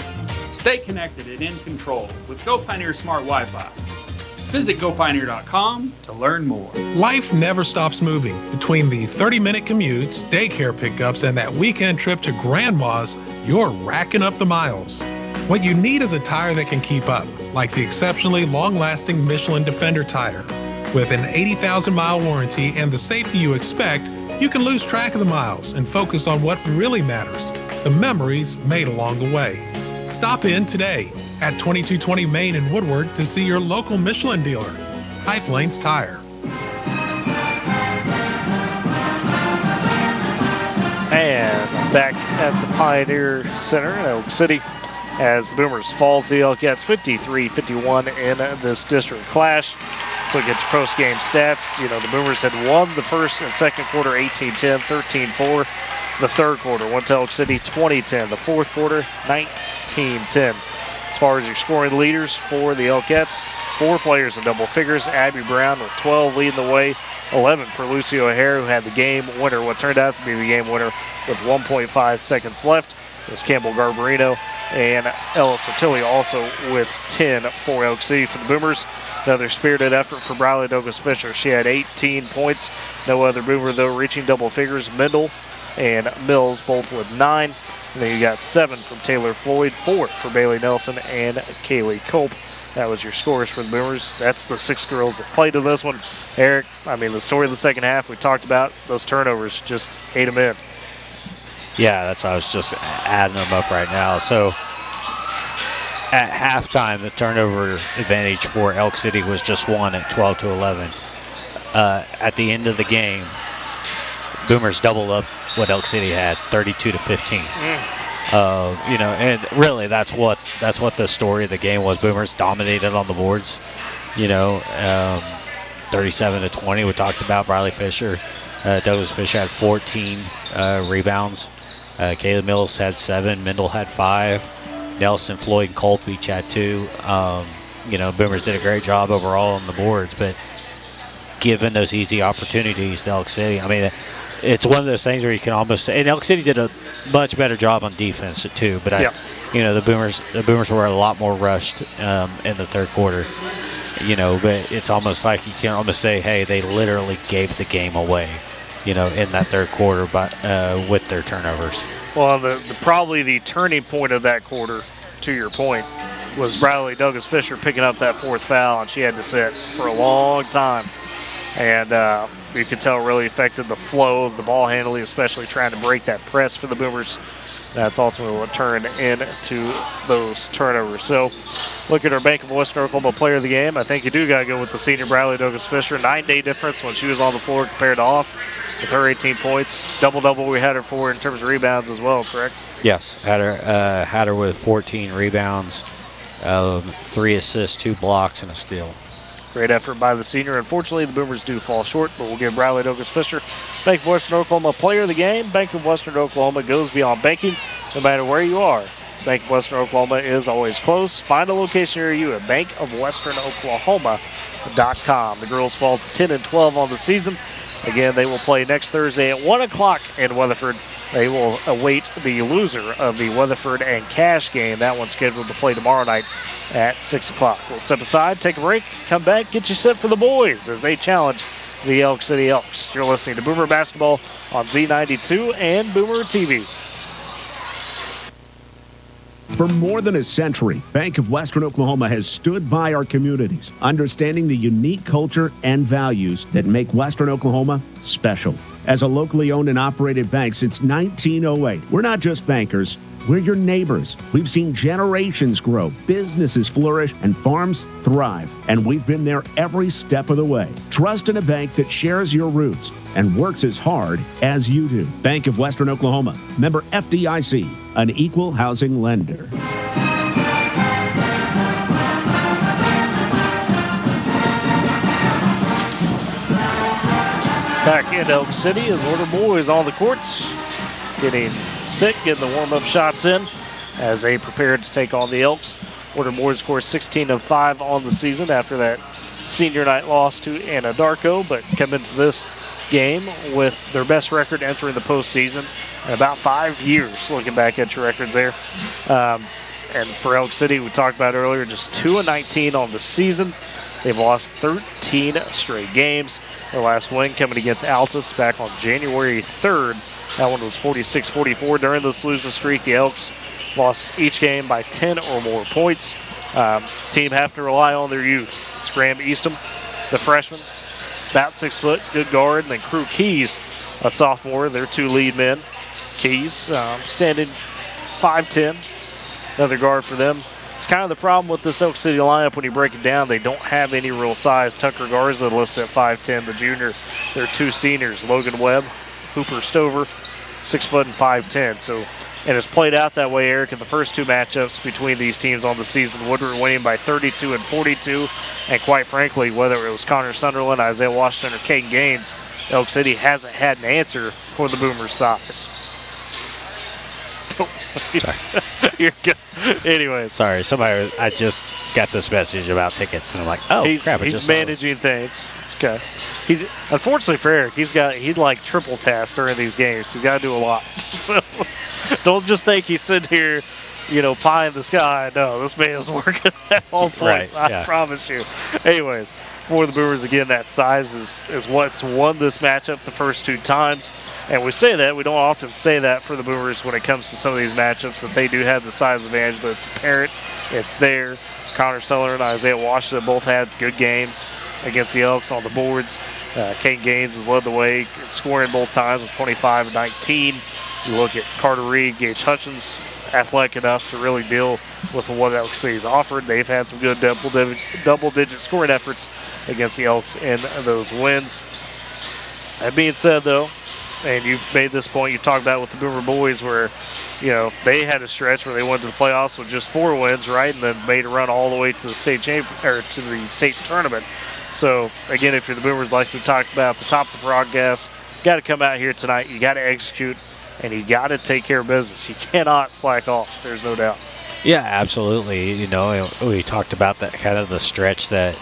Stay connected and in control with Go Pioneer Smart Wi-Fi. Visit GoPioneer.com to learn more. Life never stops moving. Between the 30-minute commutes, daycare pickups, and that weekend trip to Grandma's, you're racking up the miles. What you need is a tire that can keep up, like the exceptionally long-lasting Michelin Defender tire. With an 80,000-mile warranty and the safety you expect, you can lose track of the miles and focus on what really matters, the memories made along the way. Stop in today at 2220 Main in Woodward to see your local Michelin dealer, High Plains Tire. And back at the Pioneer Center in Elk City as the Boomers fall to the Elkettes 53-51 in this district clash. So get your post-game stats. The Boomers had won the first and second quarter 18-10, 13-4. The third quarter went to Elk City 20-10. The fourth quarter 19-10. As far as your scoring leaders for the Elkettes, 4 players in double figures. Abby Brown with 12 leading the way, 11 for Lucy O'Hare, who had the game winner, what turned out to be the game winner with 1.5 seconds left. It was Campbell Garbarino and Ellis Otilli also with 10 for Elk City for the Boomers. Another spirited effort for Briley Douglas Fisher. She had 18 points. No other Boomer, though, reaching double figures. Mendel and Mills both with 9. And then you got 7 from Taylor Floyd, 4 for Bailey Nelson and Kaylee Culp. That was your scores for the Boomers. That's the 6 girls that played in this one. Eric, the story of the second half, we talked about those turnovers, just ate them in. Yeah, that's why I was just adding them up right now. So at halftime, the turnover advantage for Elk City was just 1 at 12-11. At the end of the game, Boomers doubled up what Elk City had, 32-15. And really that's what the story of the game was. Boomers dominated on the boards. 37-20. We talked about Briley Fisher. Douglas Fisher had 14 rebounds. Caleb Mills had 7. Mendel had 5. Nelson, Floyd, and Culp each had 2. Boomers did a great job overall on the boards, but given those easy opportunities to Elk City, it's one of those things where you can almost say, and Elk City did a much better job on defense too. But the Boomers were a lot more rushed in the third quarter. But it's almost like you can almost say, hey, they literally gave the game away. In that third quarter, but with their turnovers. Well, probably the turning point of that quarter, to your point, was Bradley Douglas Fisher picking up that 4th foul, and she had to sit for a long time. And you could tell it really affected the flow of the ball handling, especially trying to break that press for the Boomers. That's ultimately what turned into those turnovers. So look at our Bank of Western Oklahoma player of the game. I think you do got to go with the senior Bradley Douglas Fisher. 9-day difference when she was on the floor compared to off with her 18 points. Double-double we had her for in terms of rebounds as well, correct? Yes, had her with 14 rebounds, 3 assists, 2 blocks, and a steal. Great effort by the senior. Unfortunately, the Boomers do fall short, but we'll give Bradley Douglas Fisher Bank of Western Oklahoma player of the game. Bank of Western Oklahoma goes beyond banking no matter where you are. Bank of Western Oklahoma is always close. Find a location near you at bankofwesternoklahoma.com. The girls fall to 10-12 on the season. Again, they will play next Thursday at 1 o'clock in Weatherford. They will await the loser of the Weatherford and Cash game. That one's scheduled to play tomorrow night at 6 o'clock. We'll step aside, take a break, come back, get you set for the boys as they challenge the Elk City Elks. You're listening to Boomer Basketball on Z92 and Boomer TV. For more than a century, Bank of Western Oklahoma has stood by our communities, understanding the unique culture and values that make Western Oklahoma special. As a locally owned and operated bank since 1908, we're not just bankers, we're your neighbors. We've seen generations grow, businesses flourish, and farms thrive. And we've been there every step of the way. Trust in a bank that shares your roots and works as hard as you do. Bank of Western Oklahoma, member FDIC, an equal housing lender. Back in Elk City as Order boys on the courts, getting set, getting the warm-up shots in as they prepare to take on the Elks. Order boys scored 16-5 on the season after that senior night loss to Anadarko, but come into this game with their best record entering the postseason in about 5 years, looking back at your records there. And for Elk City, we talked about earlier, just 2-19 on the season. They've lost 13 straight games. Their last win coming against Altus back on January 3rd. That one was 46-44. During this losing streak, the Elks lost each game by 10 or more points. Team have to rely on their youth. It's Graham Eastham, the freshman, about 6 foot, good guard, and then Crew Keys, a sophomore, their 2 lead men. Keys standing 5'10", another guard for them. It's kind of the problem with this Elk City lineup when you break it down. They don't have any real size. Tucker Garza listed at 5'10", the junior. Their 2 seniors, Logan Webb, Hooper Stover, 6 foot and 5'10". So, and it's played out that way, Eric, in the first 2 matchups between these teams on the season. Woodward winning by 32 and 42. And quite frankly, whether it was Connor Sunderland, Isaiah Washington, or Caden Gaines, Elk City hasn't had an answer for the Boomers' size. You're good. Anyways. Sorry, I just got this message about tickets, and I'm like, oh, crap. He's managing things. It's okay. Unfortunately for Eric, he'd like triple task during these games. He's got to do a lot. So don't just think he's sitting here, pie in the sky. No, this man is working at all points. Right, I promise you. Anyways, for the Boomers, again, that size is what's won this matchup the first 2 times. And we say that. We don't often say that for the Boomers when it comes to some of these matchups, that they do have the size advantage, but it's apparent. It's there. Connor Sunderland and Isaiah Washington both had good games against the Elks on the boards. Kate Gaines has led the way, scoring both times with 25 and 19. You look at Carter Reed, Gage Hutchins, athletic enough to really deal with what Elk City's offered. They've had some good double-digit scoring efforts against the Elks in those wins. That being said, though, and you've made this point, you talked about with the Boomer boys where, they had a stretch where they went to the playoffs with just 4 wins, right, and then made a run all the way to the state tournament. So, again, if you're the Boomers, like we talked about at the top of the broadcast, you got to come out here tonight. You got to execute, and you got to take care of business. You cannot slack off. There's no doubt. Yeah, absolutely. We talked about that kind of the stretch that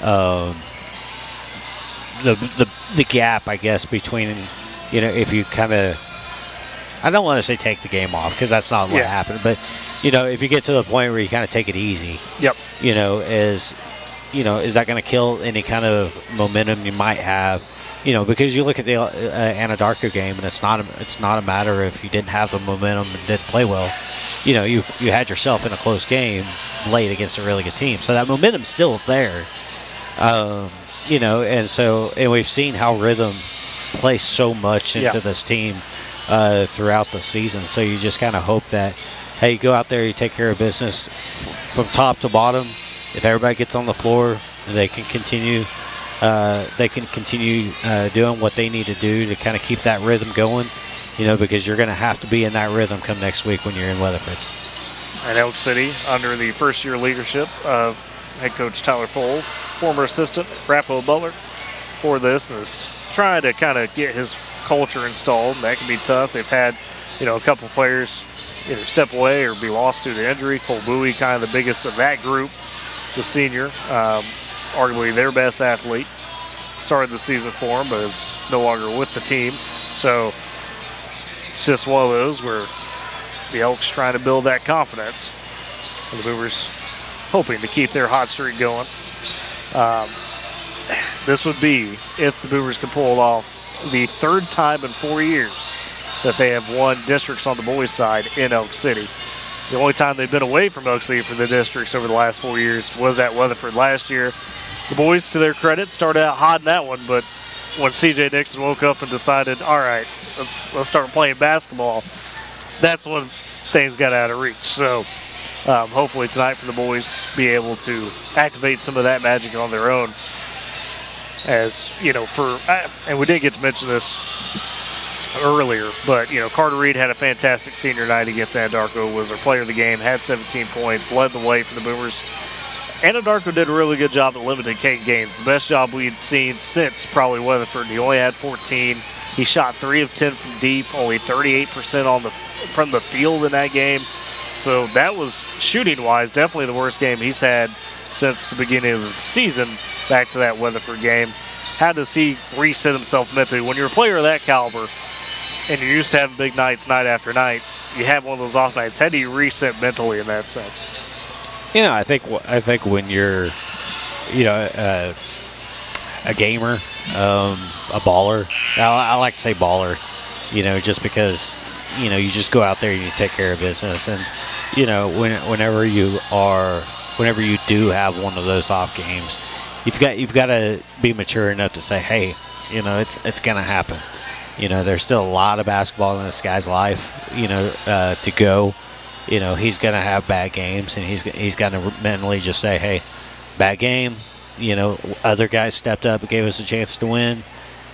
the gap, I guess, between, if you kind of, I don't want to say take the game off because that's not what happened, but, if you get to the point where you kind of take it easy, yep. Is that going to kill any kind of momentum you might have? Because you look at the Anadarko game, and it's not a matter if you didn't have the momentum and didn't play well. you had yourself in a close game late against a really good team. So that momentum's still there. And we've seen how rhythm plays so much into this team throughout the season. So you just kind of hope that, hey, you go out there, you take care of business from top to bottom. If everybody gets on the floor, they can continue. Doing what they need to do to kind of keep that rhythm going. Because you're going to have to be in that rhythm come next week when you're in Weatherford. And Elk City, under the first-year leadership of head coach Tyler Fold, former assistant Rappo Butler, for this, and is trying to kind of get his culture installed. And that can be tough. They've had, a couple players either step away or be lost due to injury. Cole Bowie, kind of the biggest of that group, the senior, arguably their best athlete. Started the season for him, but is no longer with the team. So it's just one of those where the Elks trying to build that confidence. And the Boomers hoping to keep their hot streak going. This would be, if the Boomers can pull it off, the third time in 4 years that they have won districts on the boys' side in Elk City. The only time they've been away from Elk City for the districts over the last 4 years was at Weatherford last year. The boys, to their credit, started out hot in that one, but when C.J. Nixon woke up and decided, all right, let's start playing basketball, that's when things got out of reach. So hopefully tonight for the boys be able to activate some of that magic on their own. As, and we didn't get to mention this earlier, but, Carter Reed had a fantastic senior night against Anadarko, was our player of the game, had 17 points, led the way for the Boomers. Anadarko did a really good job at limiting Caden Gaines, the best job we'd seen since probably Weatherford. He only had 14. He shot 3 of 10 from deep, only 38% from the field in that game. So that was, shooting-wise, definitely the worst game he's had since the beginning of the season, back to that Weatherford game. How does he reset himself mentally? When you're a player of that caliber and you're used to having big nights night after night, you have one of those off nights. How do you reset mentally in that sense? I think when you're, a gamer, a baller. I like to say baller, just because, you just go out there and you take care of business. And, whenever you do have one of those off games, you've got to be mature enough to say, hey, it's going to happen. There's still a lot of basketball in this guy's life, to go. He's going to have bad games, and he's got to mentally just say, hey, bad game. Other guys stepped up and gave us a chance to win.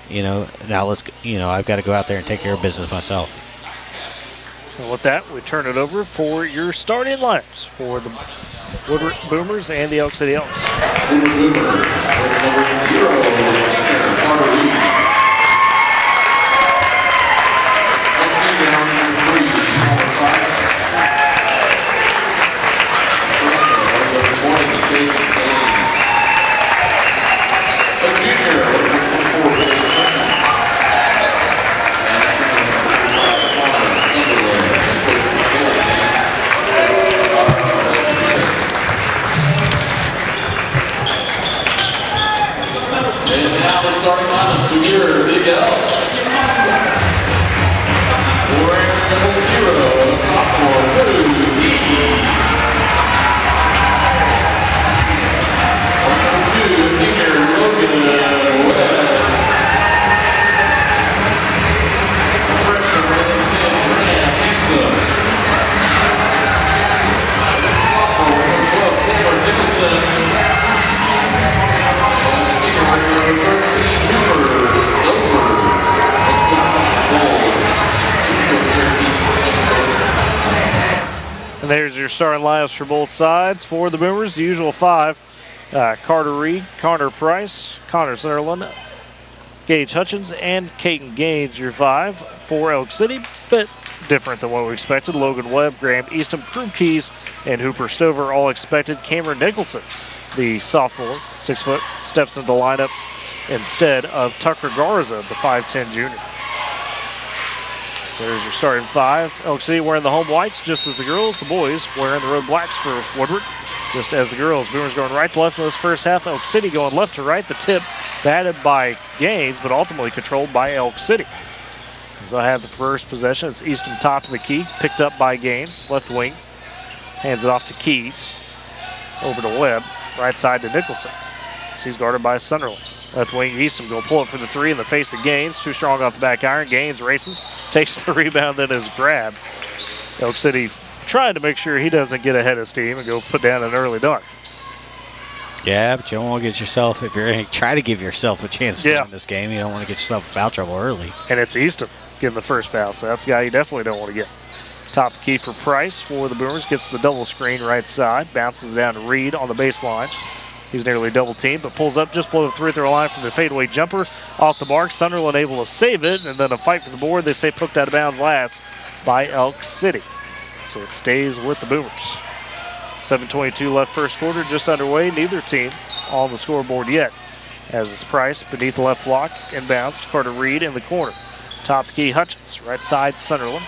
Now let's, I've got to go out there and take care of business myself. And with that, we turn it over for your starting lineups for the Woodward Boomers and the Elk City Elks. Woodward Boomers, number 0, senior Carter Reed. Senior number 3, Palmer Price. Freshman, number 20, Caden Gaines. A junior, number 4, James Hutchins. And senior number 5, Sunderland. And now the starting lineups for your Big Elks. Wearing number 0, sophomore Drew Key. Number 2, senior Logan Webb. Freshman Remington Graham Easton. Sophomore number 12, Taylor Nicholson. And there's your starting lineups for both sides. For the Boomers, the usual 5. Carter Reed, Connor Price, Connor Sunderland, Gage Hutchins, and Caden Gaines, your 5. For Elk City, bit different than what we expected. Logan Webb, Graham Eastham, Crew Keys, and Hooper Stover all expected. Cameron Nicholson, the sophomore, 6 foot, steps into the lineup instead of Tucker Garza, the 5'10 junior. So there's your starting 5. Elk City wearing the home whites just as the girls. The boys wearing the road blacks for Woodward just as the girls. Boomers going right to left in this first half. Elk City going left to right. The tip batted by Gaines, but ultimately controlled by Elk City. So I have the first possession. It's Easton top of the key, picked up by Gaines, left wing. Hands it off to Keys. Over to Webb, right side to Nicholson. So he's guarded by Sunderland. Left wing Easton go pull it for the three in the face of Gaines. Too strong off the back iron. Gaines races, takes the rebound, then is grabbed. Elk City trying to make sure he doesn't get ahead of steam and go put down an early dunk. Yeah, but you don't want to get yourself, if you're going to try to give yourself a chance to Yeah. win this game, you don't want to get yourself in foul trouble early. And it's Easton getting the first foul, so that's the guy you definitely don't want to get. Top key for Price for the Boomers. Gets the double screen right side. Bounces down to Reed on the baseline. He's nearly double teamed, but pulls up just below the free throw line for the fadeaway jumper. Off the mark, Sunderland able to save it, and then a fight for the board. They say poked out of bounds last by Elk City. So it stays with the Boomers. 7:22 left first quarter, just underway. Neither team on the scoreboard yet. As it's Price beneath the left block, inbounds to Carter Reed in the corner. Top key Hutchins, right side Sunderland.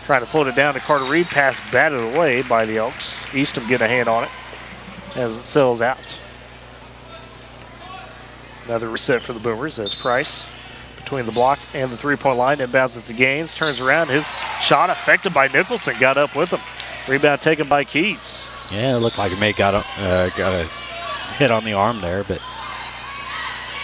Trying to float it down to Carter Reed. Pass batted away by the Elks. Easton get a hand on it as it sails out. Another reset for the Boomers as Price between the block and the three-point line. Inbounds it to Gaines. Turns around. His shot affected by Nicholson. Got up with him. Rebound taken by Keys. Yeah, it looked like it may got a hit on the arm there, but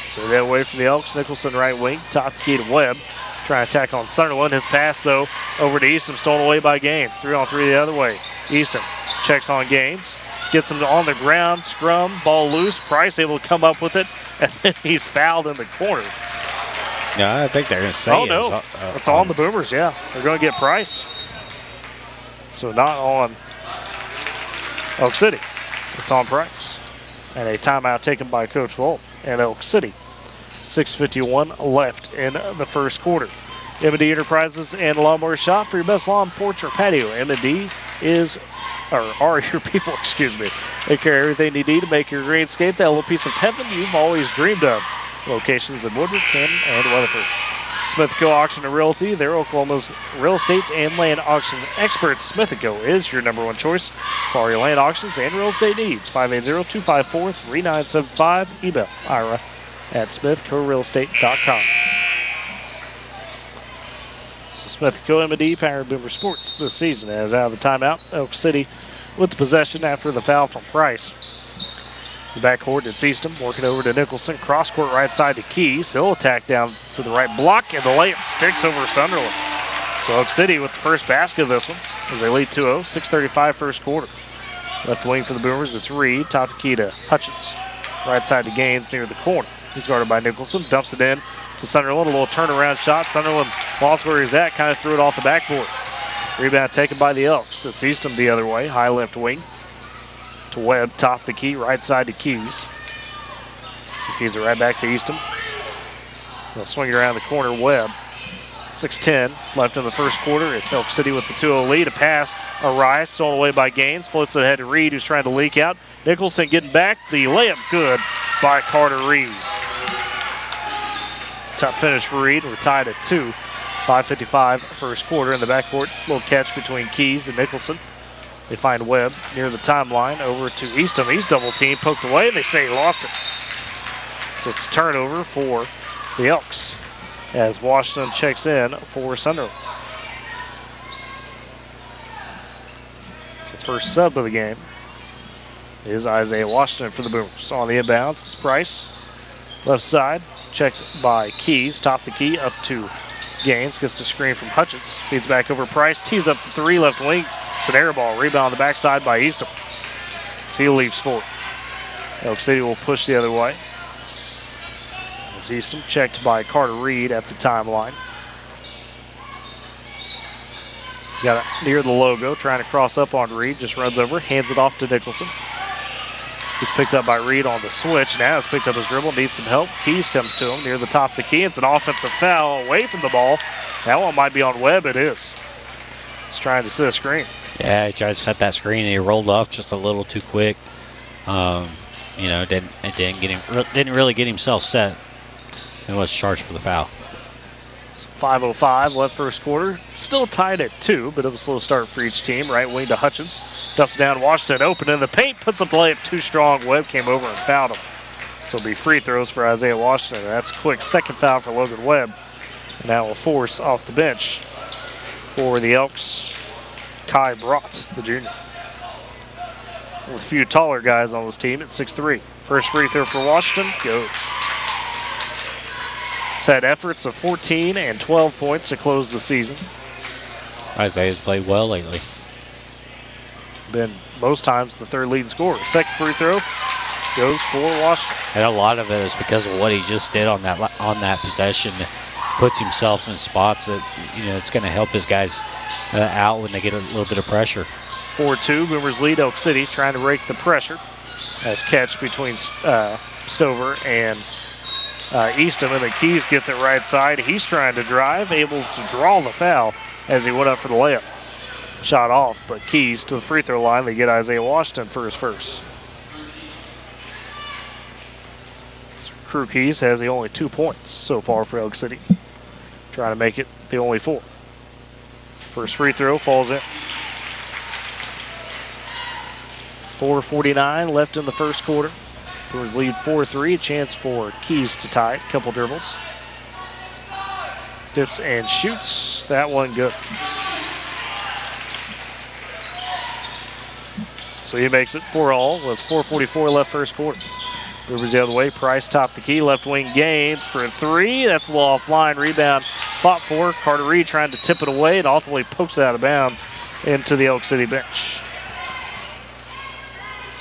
So that away from the Elks. Nicholson right wing. Top key to Webb. Trying to attack on Sunderland. His pass, though, over to Easton. Stolen away by Gaines. 3-on-3 the other way. Easton checks on Gaines. Gets him on the ground. Scrum. Ball loose. Price able to come up with it. And then he's fouled in the corner. yeah, I think they're going to say Oh, no. It's on the Boomers, yeah. They're going to get Price. So not on Elk City. It's on Price. And a timeout taken by Coach Wolf and Elk City. 6:51 left in the first quarter. M&D Enterprises and Lawnmower Shop for your best lawn, porch, or patio. M&D are your people, excuse me. They carry everything you need to make your greenscape that little piece of heaven you've always dreamed of. Locations in Woodward, Canton, and Weatherford. Smith & Co. Auction and Realty. They're Oklahoma's real estate and land auction experts. Smith & Co. is your number one choice for all your land auctions and real estate needs. 580-254-3975. Email Ira at smithcorealestate.com. So Smith & Co. M&D powered Boomer Sports this season as out of the timeout. Elk City with the possession after the foul from Price. The backcourt, it's Easton working over to Nicholson. Cross court right side to Keys. He'll attack down to the right block, and the layup sticks over Sunderland. So Elk City with the first basket of this one as they lead 2-0. 6:35 first quarter. Left wing for the Boomers, it's Reed. Top key to Hutchins. Right side to Gaines near the corner. He's guarded by Nicholson. Dumps it in to Sunderland. A little turnaround shot. Sunderland lost where he's at. Kind of threw it off the backboard. Rebound taken by the Elks. It's Easton the other way. High left wing to Webb. Top the key. Right side to Keys. So he feeds it right back to Easton. They'll swing it around the corner. Webb. 6:10 left in the first quarter. It's Elk City with the 2-0 lead. A pass awry. Stolen away by Gaines. Floats it ahead to Reed, who's trying to leak out. Nicholson getting back. The layup good by Carter Reed. Tough finish for Reed. We're tied at 2. 5:55 first quarter in the backcourt. Little catch between Keys and Nicholson. They find Webb near the timeline. Over to Easton. He's double teamed, poked away. They say he lost it. So it's a turnover for the Elks as Washington checks in for Sunderland. So the first sub of the game is Isaiah Washington for the Boomers. On the inbounds, it's Price. Left side, checked by Keys. Top the key, up to Gaines. Gets the screen from Hutchins. Feeds back over Price. Tees up the three, left wing. It's an air ball. Rebound on the backside by Easton. So he leaps forward. Elk City will push the other way. As Easton checked by Carter Reed at the timeline. He's got it near the logo, trying to cross up on Reed. Just runs over, hands it off to Nicholson. He's picked up by Reed on the switch. Now he's picked up his dribble, needs some help. Keys comes to him near the top of the key. It's an offensive foul away from the ball. That one might be on Webb. It is. He's trying to set a screen. Yeah, he tried to set that screen and he rolled off just a little too quick. Didn't really get himself set and was charged for the foul. So 5:05 left first quarter. Still tied at 2, but it was a slow start for each team. Right wing to Hutchins. Dumps down Washington open in the paint. Puts up the layup too strong. Webb came over and fouled him. So it'll be free throws for Isaiah Washington. That's a quick second foul for Logan Webb. And that will force off the bench for the Elks, Kai Brott, the junior. With a few taller guys on this team at 6'3". First free throw for Washington goes. He's had efforts of 14 and 12 points to close the season. Isaiah's played well lately. Been most times the third leading scorer. Second free throw goes for Washington. And a lot of it is because of what he just did on that possession. Puts himself in spots that, it's going to help his guys out when they get a little bit of pressure. 4-2, Boomers lead Elk City, trying to break the pressure. As catch between Stover and Eastham, and then Keys gets it right side. He's trying to drive, able to draw the foul as he went up for the layup. Shot off, but Keys to the free throw line. They get Isaiah Washington for his first. Crew Keys has the only 2 points so far for Elk City. Trying to make it the only 4. First free throw falls in. 4:49 left in the first quarter. Brewers lead 4-3. A chance for Keys to tie it. Couple dribbles. Dips and shoots. That one good. So he makes it 4-all with 4:44 left first quarter. Brewers the other way. Price top the key. Left wing Gaines for a 3. That's a little offline. Rebound fought for. Carter Reed trying to tip it away and ultimately pokes it out of bounds into the Elk City bench.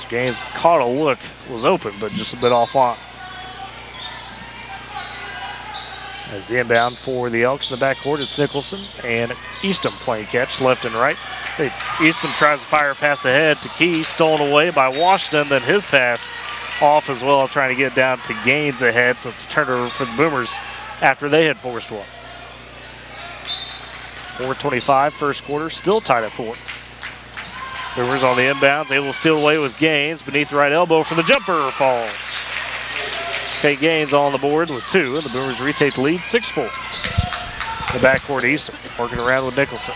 So Gaines caught a look. Was open, but just a bit offline. As the inbound for the Elks in the backcourt, it's Nicholson and Eastham playing catch left and right. Eastham tries to fire a pass ahead to Key, stolen away by Washington. Then his pass off as well, trying to get down to Gaines ahead. So it's a turnover for the Boomers after they had forced one. 4:25 first quarter, still tied at 4. Boomers on the inbounds, able to steal away with Gaines. Beneath the right elbow for the jumper, falls. Okay, Gaines on the board with 2, and the Boomers retake the lead 6-4. The backcourt Eastham working around with Nicholson,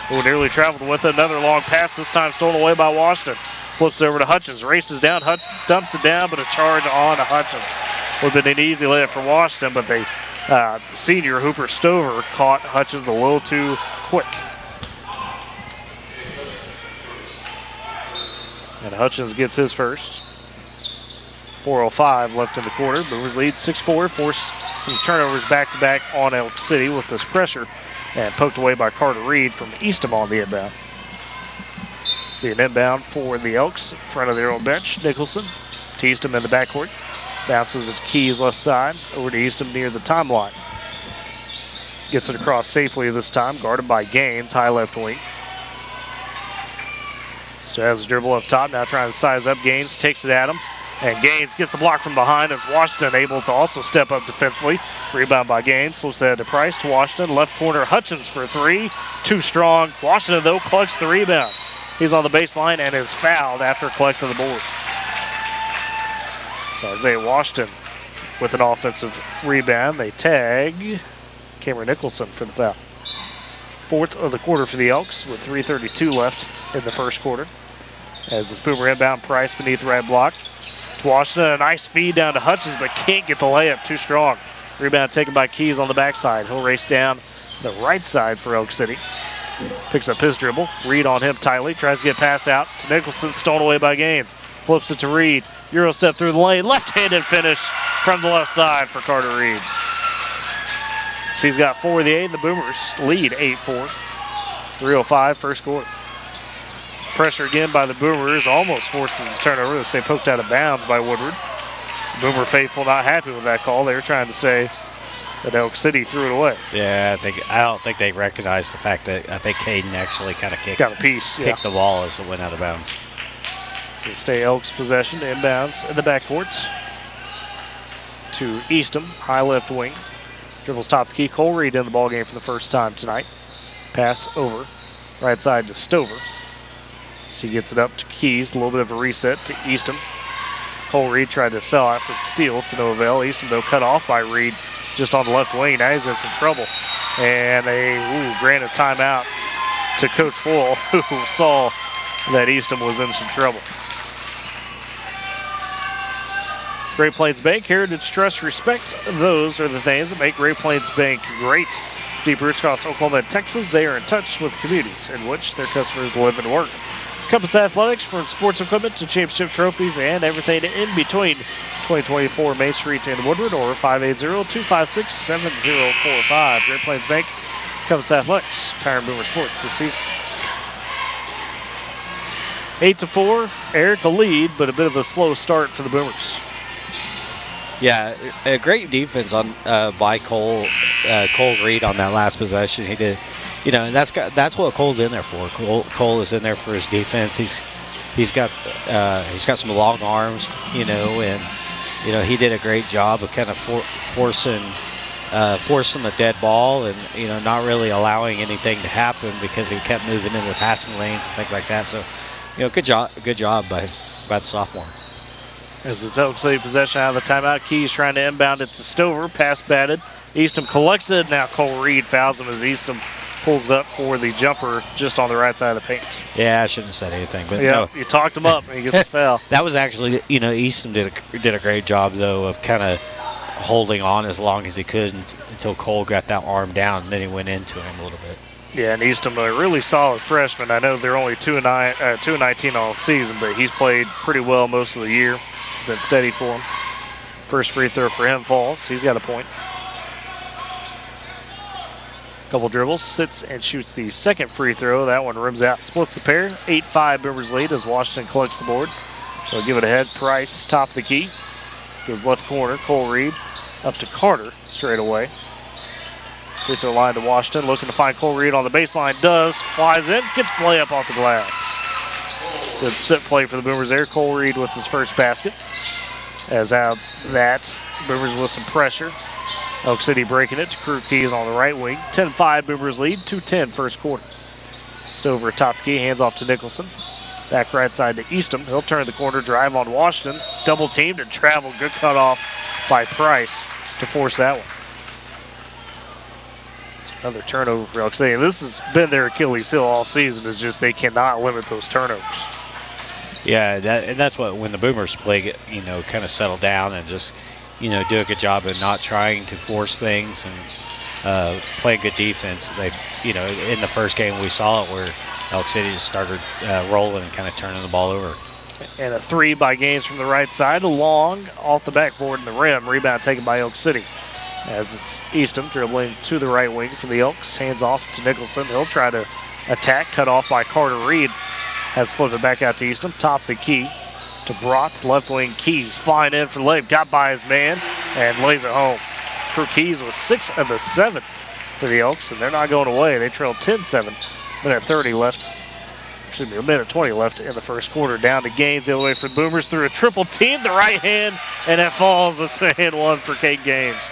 who nearly traveled with it. Another long pass, this time stolen away by Washington. Flips it over to Hutchins, races down, dumps it down, but a charge on to Hutchins. Would have been an easy layup for Washington, but the senior Hooper Stover caught Hutchins a little too quick. And Hutchins gets his first. 4:05 left in the quarter. Boomers lead 6-4. Force some turnovers back-to-back on Elk City with this pressure. And poked away by Carter Reed from Eastham on the inbound. Be an inbound for the Elks in front of their own bench. Nicholson to Eastham in the backcourt. Bounces it to Keys left side. Over to Eastham near the timeline. Gets it across safely this time. Guarded by Gaines, high left wing. Still has a dribble up top. Now trying to size up Gaines. Takes it at him. And Gaines gets the block from behind as Washington able to also step up defensively. Rebound by Gaines. Flips ahead to Price to Washington. Left corner Hutchins for 3. Too strong. Washington, though, collects the rebound. He's on the baseline and is fouled after collecting the board. So Isaiah Washington with an offensive rebound. They tag Cameron Nicholson for the foul. 4th of the quarter for the Elks with 3:32 left in the first quarter. As this Boomer inbound, Price beneath the right block. To Washington, a nice feed down to Hutchins, but can't get the layup, too strong. Rebound taken by Keys on the backside. He'll race down the right side for Elk City. Picks up his dribble. Reed on him tightly. Tries to get pass out to Nicholson. Stolen away by Gaines. Flips it to Reed. Euro step through the lane. Left-handed finish from the left side for Carter Reed. So he's got 4 of the 8, and the Boomers lead 8-4. 3:05 first quarter. Pressure again by the Boomers. Almost forces his turnover. They say poked out of bounds by Woodward. Boomer faithful not happy with that call. They were trying to say that Elk City threw it away. Yeah, I don't think they recognized the fact that I think Caden actually kind of kicked the ball as it went out of bounds. So stay Elks possession, inbounds in the backcourt to Eastham, high left wing. Dribbles top the key. Cole Reed in the ballgame for the first time tonight. Pass over, right side to Stover. She gets it up to Keys, a little bit of a reset to Eastham. Cole Reed tried to sell out for steal to no avail. Eastham, though, cut off by Reed just on the left wing. Now he's in some trouble. And they granted timeout to Coach Foyle, who saw that Eastham was in some trouble. Great Plains Bank, Heritage Trust, respect. Those are the things that make Great Plains Bank great. Deep roots across Oklahoma and Texas, they are in touch with communities in which their customers live and work. Compass Athletics, from sports equipment to championship trophies and everything in between. 2024 Main Street in Woodward, or 580-256-7045. Great Plains Bank, Compass Athletics, Power and Boomer Sports this season. 8-4, Eric a lead, but a bit of a slow start for the Boomers. Yeah, a great defense on by Cole Reed on that last possession. He did, and that's what Cole's in there for. Cole is in there for his defense. He's got some long arms, and he did a great job of kind of forcing the dead ball and not really allowing anything to happen because he kept moving into the passing lanes and things like that. So, good job by the sophomore. As it's Elk City possession out of the timeout, Keys trying to inbound it to Stover. Pass batted. Eastham collects it. Now Cole Reed fouls him as Eastham pulls up for the jumper just on the right side of the paint. Yeah, I shouldn't have said anything. But yeah, no. You talked him up and he gets the foul. That was actually, Eastham did a great job, though, of kind of holding on as long as he could until Cole got that arm down, and then he went into him a little bit. Yeah, and Eastham, a really solid freshman. I know they're only 2-19 all season, but he's played pretty well most of the year. It's been steady for him. First free throw for him falls. He's got a point. Couple dribbles, sits and shoots the second free throw. That one rims out, splits the pair. 8-5 Boomers lead as Washington collects the board. They'll give it ahead. Price, top of the key. Goes left corner. Cole Reed up to Carter straight away. Free throw line to Washington. Looking to find Cole Reed on the baseline. Does. Flies in. Gets the layup off the glass. Good sit play for the Boomers there. Cole Reed with his first basket. As out that, Boomers with some pressure. Elk City breaking it to Crew Keys on the right wing. 10-5 Boomers lead. 2:10 first quarter. Stover atop the key. Hands off to Nicholson. Back right side to Eastham. He'll turn the corner, drive on Washington. Double teamed and traveled. Good cut off by Price to force that one. Another turnover for Elk City. And this has been their Achilles heel all season. It's just they cannot limit those turnovers. Yeah, that's what when the Boomers play, kind of settle down and just, do a good job of not trying to force things and play good defense. They, in the first game we saw it where Elk City just started rolling and kind of turning the ball over. And a three by Gaines from the right side, long off the backboard and the rim. Rebound taken by Elk City. As it's Eastham dribbling to the right wing for the Elks. Hands off to Nicholson. He'll try to attack, cut off by Carter Reed. Has flipped it back out to Eastham. Top the key to Brott. Left wing Keys. Flying in for the layup. Got by his man and lays it home. Crew Keys was 6 of the 7 for the Elks, and they're not going away. They trailed 10-7. Minute 30 left. Excuse me, a minute 20 left in the first quarter. Down to Gaines the other way for the Boomers through a triple team. The right hand, and it falls. It's a hand one for Kate Gaines.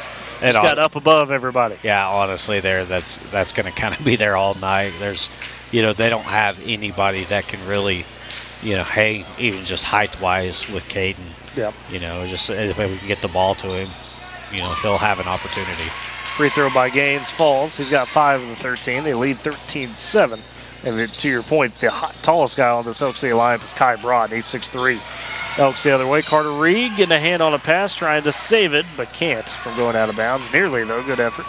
Just got up above everybody. Yeah, honestly, that's going to kind of be there all night. There's, they don't have anybody that can really, hang even just height-wise with Caden. Yeah. Just if we can get the ball to him, he'll have an opportunity. Free throw by Gaines falls. He's got 5 of the 13. They lead 13-7. And to your point, the tallest guy on this Elk City lineup is Kai Broad. He's 6'3". Elks the other way. Carter Reed getting a hand on a pass, trying to save it, but can't from going out of bounds. Nearly, though. Good effort.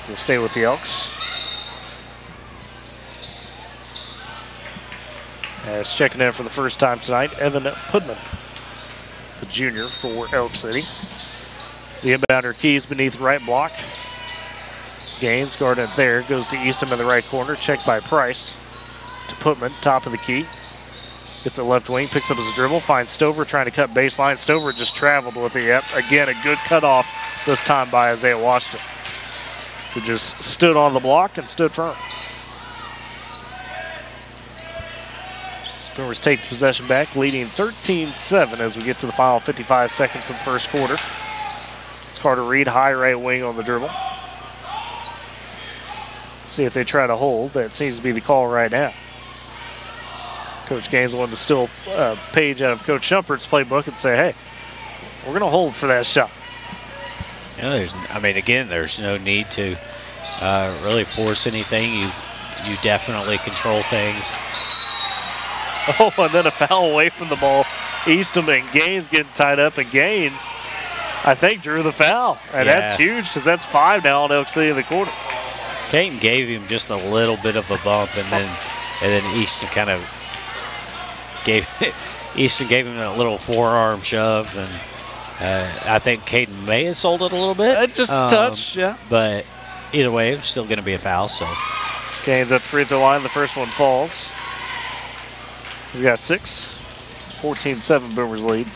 He'll stay with the Elks. As checking in for the first time tonight, Evan Putman, the junior for Elk City. The inbounder Keys beneath right block. Gaines guarding it there. Goes to Eastham in the right corner. Checked by Price. To Putman, top of the key. Gets it left wing, picks up his dribble, finds Stover trying to cut baseline. Stover just traveled with it. Yep, again, a good cutoff this time by Isaiah Washington, who just stood on the block and stood firm. Boomers take the possession back, leading 13-7 as we get to the final 55 seconds of the first quarter. It's Carter Reed, high right wing on the dribble. See if they try to hold. That seems to be the call right now. Coach Gaines wanted to steal a page out of Coach Shumpert's playbook and say, hey, we're going to hold for that shot. Again, there's no need to really force anything. You definitely control things. Oh, and then a foul away from the ball Eastham and Gaines getting tied up, and Gaines, I think, drew the foul. And that's huge because that's 5 now on Elk City in the quarter. Caton gave him just a little bit of a bump, and then Easton kind of gave him a little forearm shove, and I think Caton may have sold it a little bit. Just a touch, yeah. But either way, it's still going to be a foul. So Gaines at the free throw line. The first one falls. He's got 6. 14-7 Boomers lead.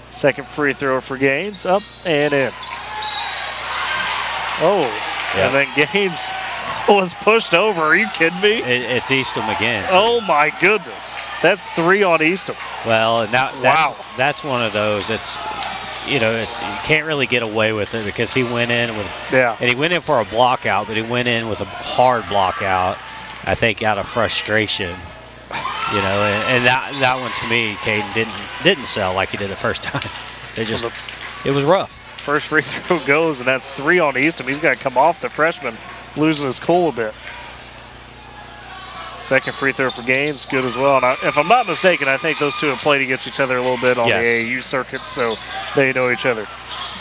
Second free throw for Gaines. Up and in. Oh, and then Gaines was pushed over. Are you kidding me? It's Eastham again. Oh, my goodness. That's 3 on Eastham. Well, and that's one of those. It's, you can't really get away with it because he went in with, and he went in for a block out, but he went in with a hard block out, I think out of frustration. And that one to me, Caden didn't sell like he did the first time. It was rough. First free throw goes, and that's 3 on Eastham. He's got to come off the freshman, losing his cool a bit. Second free throw for Gaines, good as well. And if I'm not mistaken, I think those two have played against each other a little bit on the AAU circuit, so they know each other.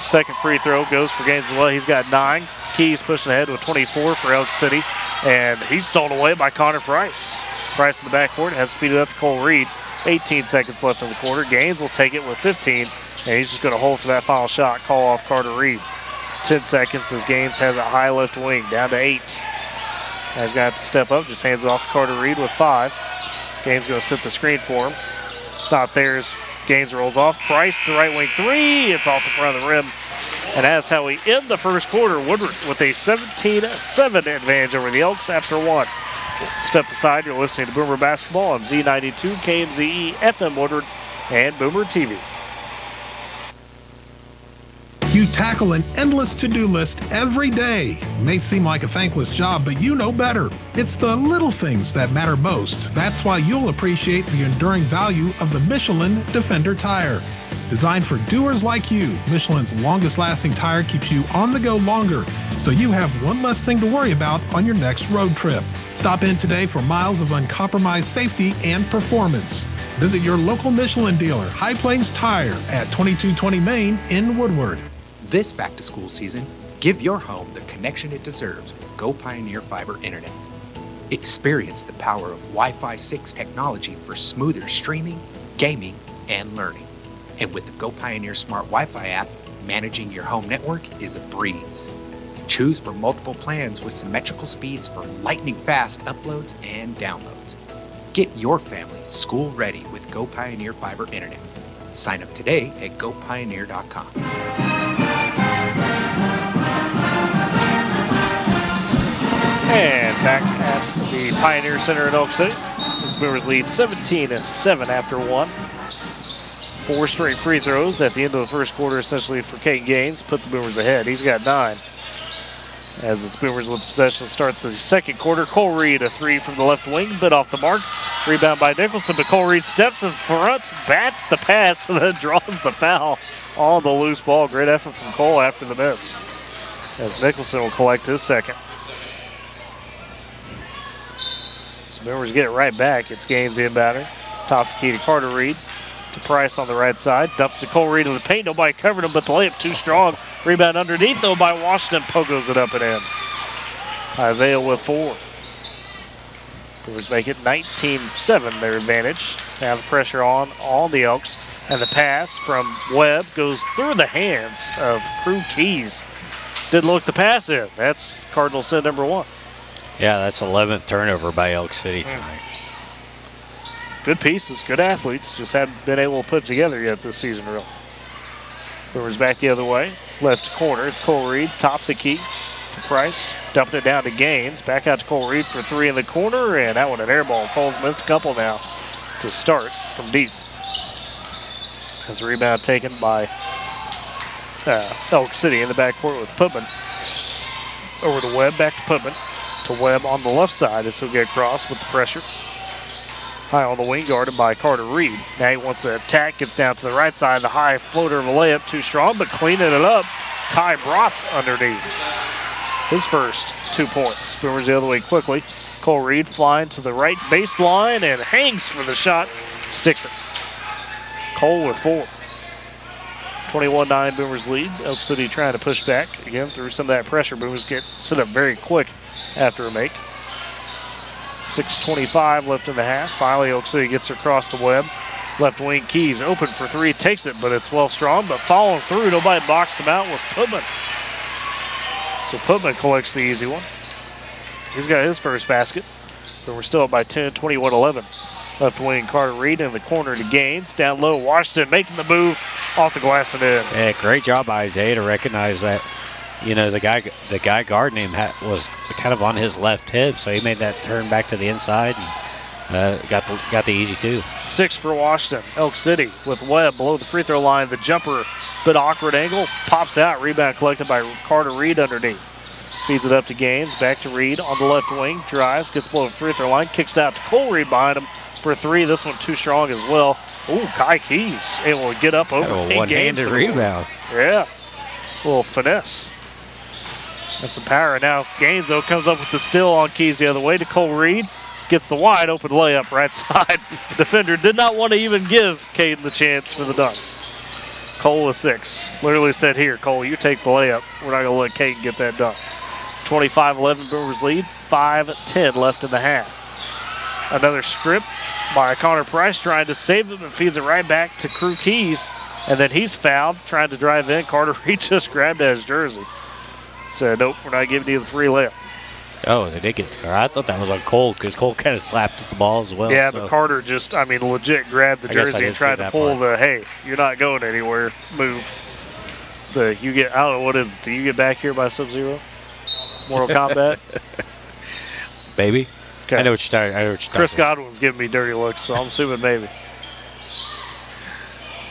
Second free throw goes for Gaines as well. He's got 9. Keys pushing ahead with 24 for Elk City, and he's stolen away by Connor Price. Price in the backcourt has feed it up to Cole Reed. 18 seconds left in the quarter. Gaines will take it with 15, and he's just going to hold for that final shot. Call off Carter Reed. 10 seconds as Gaines has a high left wing, down to 8. Now he's going to have to step up, just hands it off to Carter Reed with 5. Gaines going to set the screen for him. It's not theirs. Gaines rolls off. Price, the right wing 3. It's off the front of the rim. And that's how we end the first quarter. Woodward with a 17-7 advantage over the Elks after 1. Step aside, you're listening to Boomer Basketball on Z92, KMZE, FM Woodward, and Boomer TV. You tackle an endless to-do list every day. It may seem like a thankless job, but you know better. It's the little things that matter most. That's why you'll appreciate the enduring value of the Michelin Defender tire. Designed for doers like you, Michelin's longest-lasting tire keeps you on the go longer, so you have one less thing to worry about on your next road trip. Stop in today for miles of uncompromised safety and performance. Visit your local Michelin dealer, High Plains Tire, at 2220 Main in Woodward. This back-to-school season, give your home the connection it deserves with Go Pioneer Fiber Internet. Experience the power of Wi-Fi 6 technology for smoother streaming, gaming, and learning. And with the Go Pioneer Smart Wi-Fi app, managing your home network is a breeze. Choose from multiple plans with symmetrical speeds for lightning-fast uploads and downloads. Get your family school-ready with Go Pioneer Fiber Internet. Sign up today at gopioneer.com. And back at the Pioneer Center at Elk City. The Boomers lead 17-7 after 1. 4 straight free throws at the end of the first quarter, essentially for Caden Gaines, put the Boomers ahead. He's got 9. As it's Boomers with possession to start the second quarter. Cole Reed, a 3 from the left wing, bit off the mark. Rebound by Nicholson, but Cole Reed steps in front, bats the pass, and then draws the foul on the loose ball. Great effort from Cole after the miss, as Nicholson will collect his second. So Boomers get it right back. It's Gaines inbounder. Top the key to Carter Reed. To Price on the right side. Dumps to Cole Reed in the paint. Nobody covered him, but the layup too strong. Rebound underneath, though, by Washington. Pogos it up and in. Isaiah with 4. Boomers make it 19-7, their advantage. Now the pressure on the Elks. And the pass from Webb goes through the hands of Crew Keys. Didn't look the pass in. That's Cardinal set number 1. Yeah, that's 11th turnover by Elk City tonight. Good pieces, good athletes, just haven't been able to put it together yet this season, real. Boomers back the other way, left corner, it's Cole Reed, top the key to Price, dumping it down to Gaines, back out to Cole Reed for 3 in the corner, and that one an air ball. Cole's missed a couple now to start from deep. As a rebound taken by Elk City in the backcourt with Putman. Over to Webb, back to Putman. To Webb on the left side as he'll get across with the pressure. High on the wing, guarded by Carter Reed. Now he wants to attack, gets down to the right side. The high floater of a layup, too strong, but cleaning it up. Kai Brott underneath. His first 2 points. Boomers the other way quickly. Cole Reed flying to the right baseline and hangs for the shot. Sticks it. Cole with 4. 21-9 Boomers lead. Elk City trying to push back. Again, through some of that pressure. Boomers get set up very quick after a make. 6:25 left in the half. Finally, Elk City gets across to Webb. Left wing Keys open for 3. Takes it, but it's well strong. But following through, nobody boxed him out, was Putman. So Putman collects the easy one. He's got his first basket. But we're still up by 10, 21-11. Left wing Carter Reed in the corner to Gaines. Down low, Washington making the move off the glass and in. Yeah, great job by Isaiah to recognize that. You know, the guy guarding him was kind of on his left hip, so he made that turn back to the inside and got the easy 2. 6 for Washington. Elk City with Webb below the free throw line. The jumper, bit awkward angle, pops out. Rebound collected by Carter Reed underneath. Feeds it up to Gaines. Back to Reed on the left wing. Drives, gets below the free throw line. Kicks it out to Cole Reed behind him for 3. This one too strong as well. Ooh, Kai Keys able to get up over a one-handed rebound. Yeah, a little finesse. That's some power. Now Gaines, though, comes up with the steal on Keys the other way to Cole Reed. Gets the wide open layup right side. The defender did not want to even give Caden the chance for the dunk. Cole with 6. Literally said, here, Cole, you take the layup. We're not going to let Caden get that dunk. 25-11 Boomers lead. 5:10 left in the half. Another strip by Connor Price trying to save it, but feeds it right back to Crew Keys. And then he's fouled, trying to drive in. Carter Reed just grabbed at his jersey. Said, nope, we're not giving you the free layup. Oh, they did get the car. I thought that was on Cole because Cole kind of slapped at the ball as well. Yeah, so. But Carter just, legit grabbed the jersey and tried to pull the, hey, you're not going anywhere move. I don't know, what is it? Do you get back here by Sub-Zero? Mortal Kombat? Baby? Okay. I know what you're talking Chris Godwin's giving me dirty looks, so I'm assuming maybe.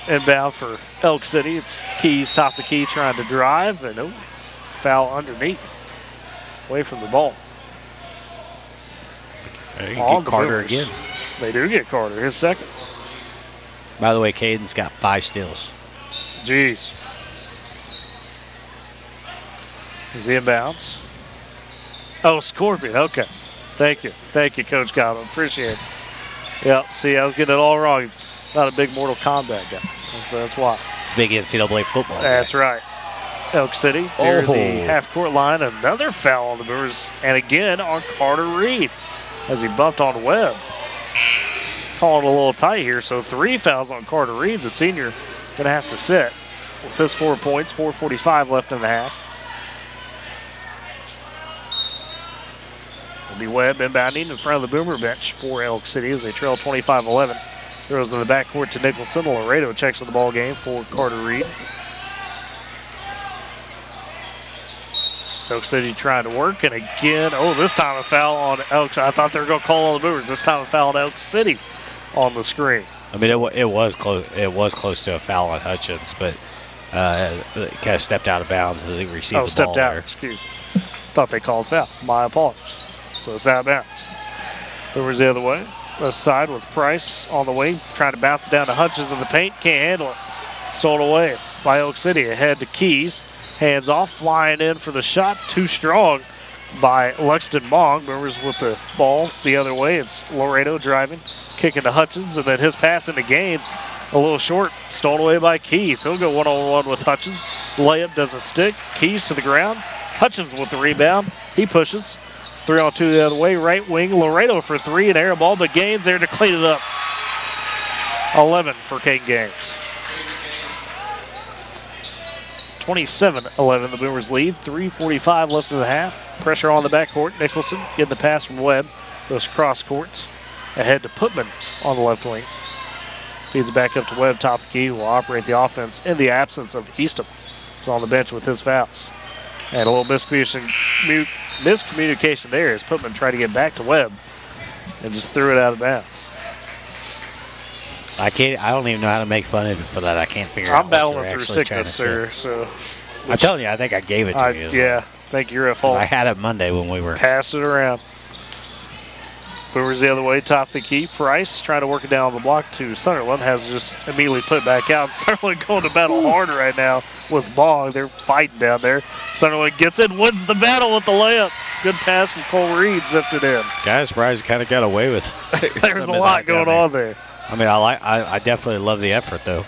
Inbound for Elk City. It's Keys, top of the key, trying to drive, and foul underneath, away from the ball. They get Carter again. They do get Carter, his second. By the way, Caden's got 5 steals. Jeez. He's inbounds. Oh, Scorpion, okay. Thank you, Coach Godwin, appreciate it. Yep, see, I was getting it all wrong. Not a big Mortal Kombat guy, so that's why. It's big NCAA football. That's right. Elk City near the half-court line. Another foul on the Brewers, and again on Carter Reed as he bumped on Webb. Calling a little tight here, so 3 fouls on Carter Reed. The senior going to have to sit with his 4 points, 4:45 left in the half. It'll be Webb inbounding in front of the Boomer bench for Elk City as they trail 25-11. Throws in the backcourt to Nicholson. Laredo checks on the ball game for Carter Reed. Elk City trying to work, and again, this time a foul on Elk. I thought they were going to call on the Boomers. This time a foul on Elk City on the screen. I mean, it was close. It was close to a foul on Hutchins, but it kind of stepped out of bounds as he received the ball. Stepped out. There. Excuse me. Thought they called foul. My apologies. So it's out of bounds. Boomers the other way. Left side with Price on the wing, trying to bounce it down to Hutchins in the paint. Can't handle it. Stolen away by Elk City. Ahead to Keys. Hands off, flying in for the shot. Too strong by Lexington Mong. Boomers with the ball the other way. It's Laredo driving, kicking to Hutchins, and then his pass into Gaines. A little short, stolen away by Keys. He'll go one-on-one with Hutchins. Layup doesn't stick. Keys to the ground. Hutchins with the rebound. He pushes. 3-on-2 the other way. Right wing, Laredo for 3, and air ball, but Gaines there to clean it up. 11 for Caden Gaines. 27-11, the Boomers lead. 3:45 left in the half. Pressure on the backcourt. Nicholson getting the pass from Webb. Those cross courts. Ahead to Putman on the left wing. Feeds it back up to Webb, top of the key, who will operate the offense in the absence of Eastham. He's on the bench with his fouls. And a little miscommunication there as Putman tried to get back to Webb and just threw it out of bounds. I don't even know how to make fun of it for that. I can't figure out. I'm battling through sickness there, so. I'm telling you, I think I gave it to you. Yeah, I think you're at fault. I had it Monday when we were. Pass it around. Boomers the other way, top of the key. Price trying to work it down on the block to Sunderland. Has just immediately put it back out. Sunderland going to battle hard right now with Bong. They're fighting down there. Sunderland gets it, wins the battle with the layup. Good pass from Cole Reed, zipped it in. Guys, surprised kind of got away with it. There's a lot going on there. I mean, I definitely love the effort, though.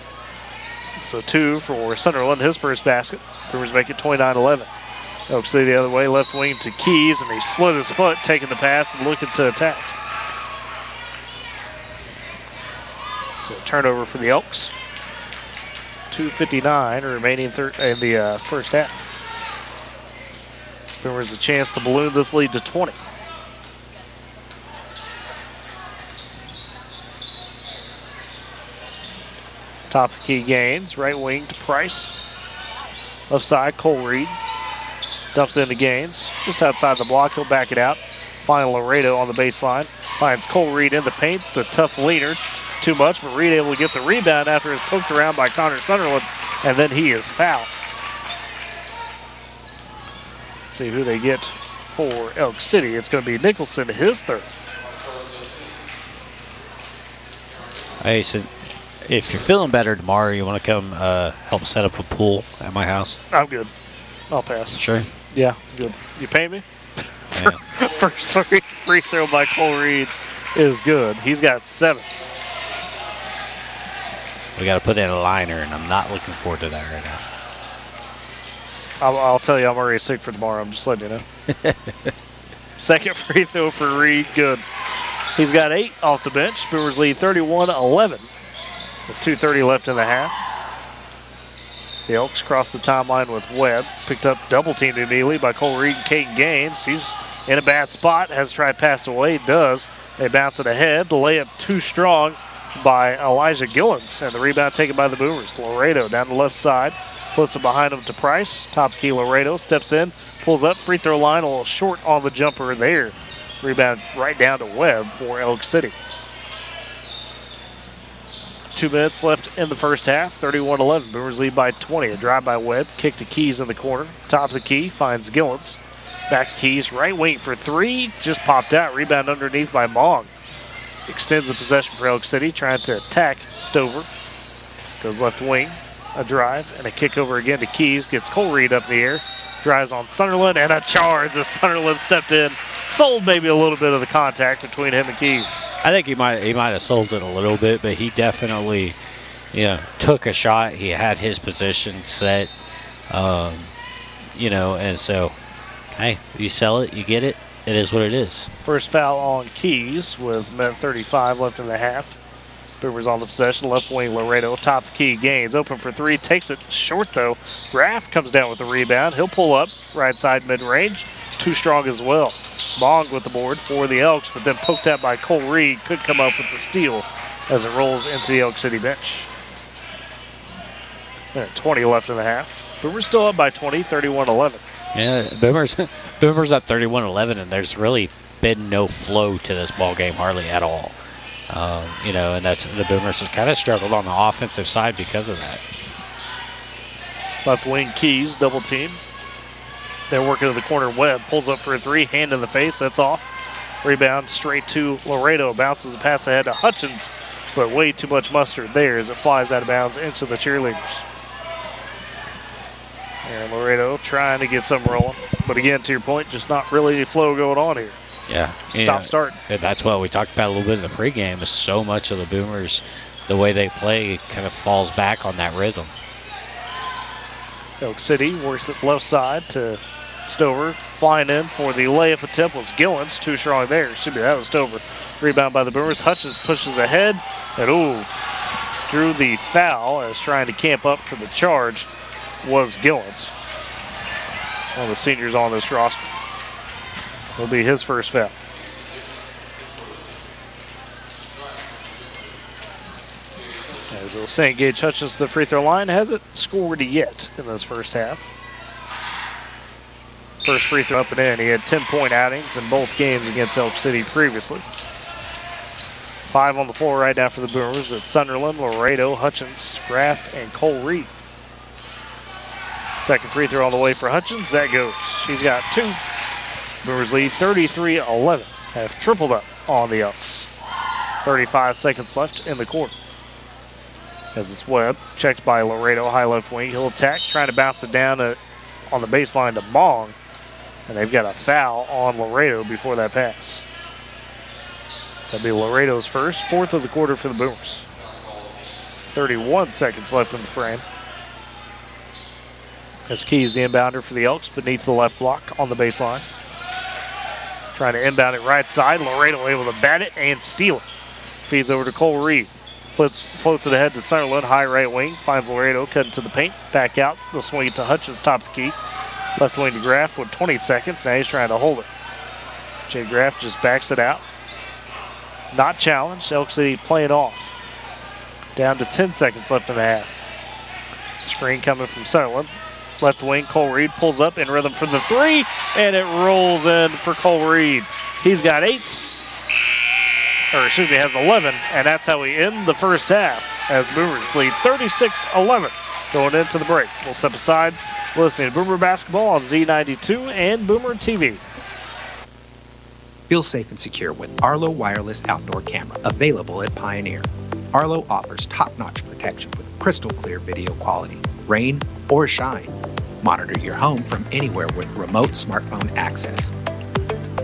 So 2 for Sunderland, his first basket. Brewers make it 29-11. Oak City the other way, left wing to Keys, and he slid his foot, taking the pass and looking to attack. So turnover for the Elks. 2:59 remaining in the first half. Brewers a chance to balloon this lead to 20. Top of key Gaines, right wing to Price. Left side, Cole Reed. Dumps into Gaines, just outside the block. He'll back it out. Find Laredo on the baseline. Finds Cole Reed in the paint. The tough leaner. Too much, but Reed able to get the rebound after it's poked around by Connor Sunderland, and then he is fouled. See who they get for Elk City. It's going to be Nicholson, his third. Hey, so if you're feeling better tomorrow, you want to come help set up a pool at my house? I'm good. I'll pass. Sure. Yeah, good. You pay me? Yeah. First free throw by Cole Reed is good. He's got 7. We got to put in a liner, and I'm not looking forward to that right now. I'll tell you, I'm already sick for tomorrow. I'm just letting you know. Second free throw for Reed, good. He's got 8 off the bench. Brewers lead 31-11. With 2:30 left in the half. The Elks cross the timeline with Webb. Picked up double teamed immediately by Cole Reed and Caden Gaines. He's in a bad spot. Has tried to pass away. Does. They bounce it ahead. The layup too strong by Elijah Gillens. And the rebound taken by the Boomers. Laredo down the left side. Flips it behind him to Price. Top key Laredo. Steps in. Pulls up. Free throw line. A little short on the jumper there. Rebound right down to Webb for Elk City. 2 minutes left in the first half. 31-11. Boomers lead by 20. A drive by Webb. Kick to Keys in the corner. Top of the key. Finds Gillens. Back to Keys. Right wing for 3. Just popped out. Rebound underneath by Mong. Extends the possession for Elk City. Trying to attack Stover. Goes left wing. A drive. And a kick over again to Keys. Gets Cole Reed up in the air. Drives on Sunderland. And a charge as Sunderland stepped in. Sold maybe a little bit of the contact between him and Keys. I think he might have sold it a little bit, but he definitely, took a shot. He had his position set, and so, hey, you sell it, you get it. It is what it is. First foul on Keys with 1:35 left in the half. Boomers on the possession. Left wing Laredo. Top key Gaines. Open for 3. Takes it short though. Graff comes down with the rebound. He'll pull up. Right side mid-range. Too strong as well. Mong with the board for the Elks, but then poked out by Cole Reed. Could come up with the steal as it rolls into the Elk City bench. 20 left in the half. Boomers still up by 20, 31-11. Yeah, Boomers up 31-11, and there's really been no flow to this ball game hardly at all. And that's the Boomers have kind of struggled on the offensive side because of that. Left wing Keys, double team. They're working to the corner. Webb pulls up for a 3, hand in the face, that's off. Rebound straight to Laredo, bounces the pass ahead to Hutchins, but way too much mustard there as it flies out of bounds into the cheerleaders. And Laredo trying to get something rolling, but again, to your point, just not really any flow going on here. Yeah. Start. That's what we talked about a little bit in the pregame, is so much of the Boomers, the way they play, kind of falls back on that rhythm. Elk City works it left side to Stover. Flying in for the layup attempt was Gillens. Too strong there. That was Stover. Rebound by the Boomers. Hutchins pushes ahead. And drew the foul as trying to camp up for the charge was Gillens. One of the seniors on this roster. Will be his first foul. As I was saying, Gage Hutchins to the free throw line hasn't scored yet in this first half. First free throw up and in. He had 10-point outings in both games against Elk City previously. 5 on the floor right now for the Boomers. It's Sunderland, Laredo, Hutchins, Graff, and Cole Reed. Second free throw on the way for Hutchins. That goes. He's got 2. Boomers lead 33-11. Have tripled up on the Elks. 35 seconds left in the quarter. As it's Webb, checked by Laredo, high left wing. He'll attack, trying to bounce it down on the baseline to Mong. And they've got a foul on Laredo before that pass. That'd be Laredo's first, fourth of the quarter for the Boomers. 31 seconds left in the frame. As Keys the inbounder for the Elks beneath the left block on the baseline. Trying to inbound it right side. Laredo able to bat it and steal it. Feeds over to Cole Reed. Floats it ahead to Sunderland, high right wing. Finds Laredo, cutting to the paint. Back out. They'll swing it to Hutchins, top of the key. Left wing to Graff with 20 seconds. Now he's trying to hold it. Jay Graff just backs it out. Not challenged. Elk City playing off. Down to 10 seconds left in the half. Screen coming from Sunderland. Left wing, Cole Reed pulls up in rhythm for the three, and it rolls in for Cole Reed. He's got 8, or excuse me, has 11, and that's how we end the first half as Boomers lead 36-11 going into the break. We'll step aside, listening to Boomer Basketball on Z92 and Boomer TV. Feel safe and secure with Arlo Wireless Outdoor Camera, available at Pioneer. Arlo offers top-notch protection with crystal clear video quality, rain or shine. Monitor your home from anywhere with remote smartphone access,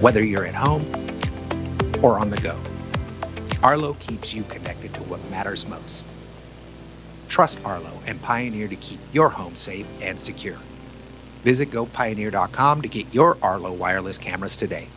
whether you're at home or on the go. Arlo keeps you connected to what matters most. Trust Arlo and Pioneer to keep your home safe and secure. Visit GoPioneer.com to get your Arlo wireless cameras today.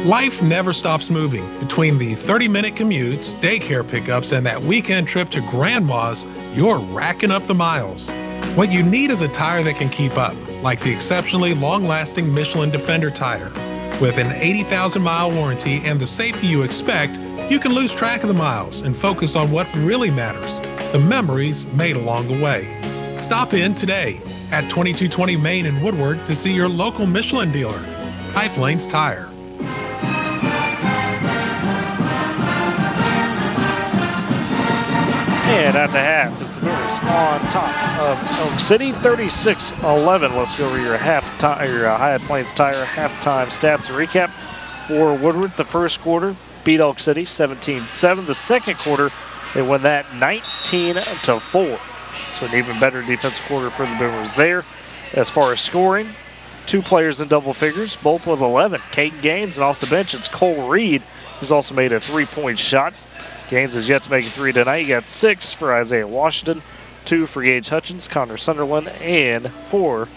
Life never stops moving. Between the 30-minute commutes, daycare pickups, and that weekend trip to Grandma's, you're racking up the miles. What you need is a tire that can keep up, like the exceptionally long-lasting Michelin Defender tire. With an 80,000-mile warranty and the safety you expect, you can lose track of the miles and focus on what really matters, the memories made along the way. Stop in today at 2220 Main in Woodward to see your local Michelin dealer, High Plains Tire. And at the half, it's the Boomers on top of Elk City, 36-11. Let's go over your High Plains Tire halftime stats and recap. For Woodward, the first quarter beat Elk City 17-7. The second quarter, they won that 19-4. So an even better defensive quarter for the Boomers there. As far as scoring, 2 players in double figures, both with 11. Caden Gaines, and off the bench, it's Cole Reed, who's also made a 3-point shot. Gaines is yet to make a 3 tonight. He got 6 for Isaiah Washington, 2 for Gage Hutchins, Connor Sunderland, and 4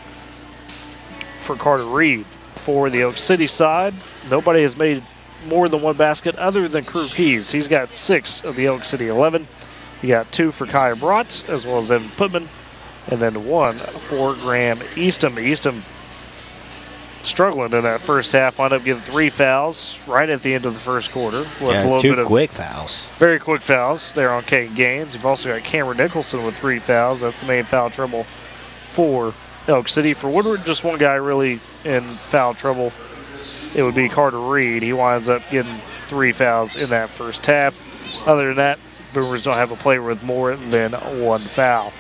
for Carter Reed. For the Oak City side, nobody has made more than 1 basket other than Crew Keys. He's got 6 of the Oak City 11. He got 2 for Kai Brott, as well as Evan Putman, and then 1 for Graham Eastham. Eastham struggling in that first half, wound up getting 3 fouls right at the end of the first quarter. With a little 2 bit of quick fouls. Very quick fouls there on Caden Gaines. You've also got Cameron Nicholson with 3 fouls. That's the main foul trouble for Elk City. For Woodward, just one guy really in foul trouble. It would be Carter Reed. He winds up getting 3 fouls in that first half. Other than that, Boomers don't have a player with more than 1 foul.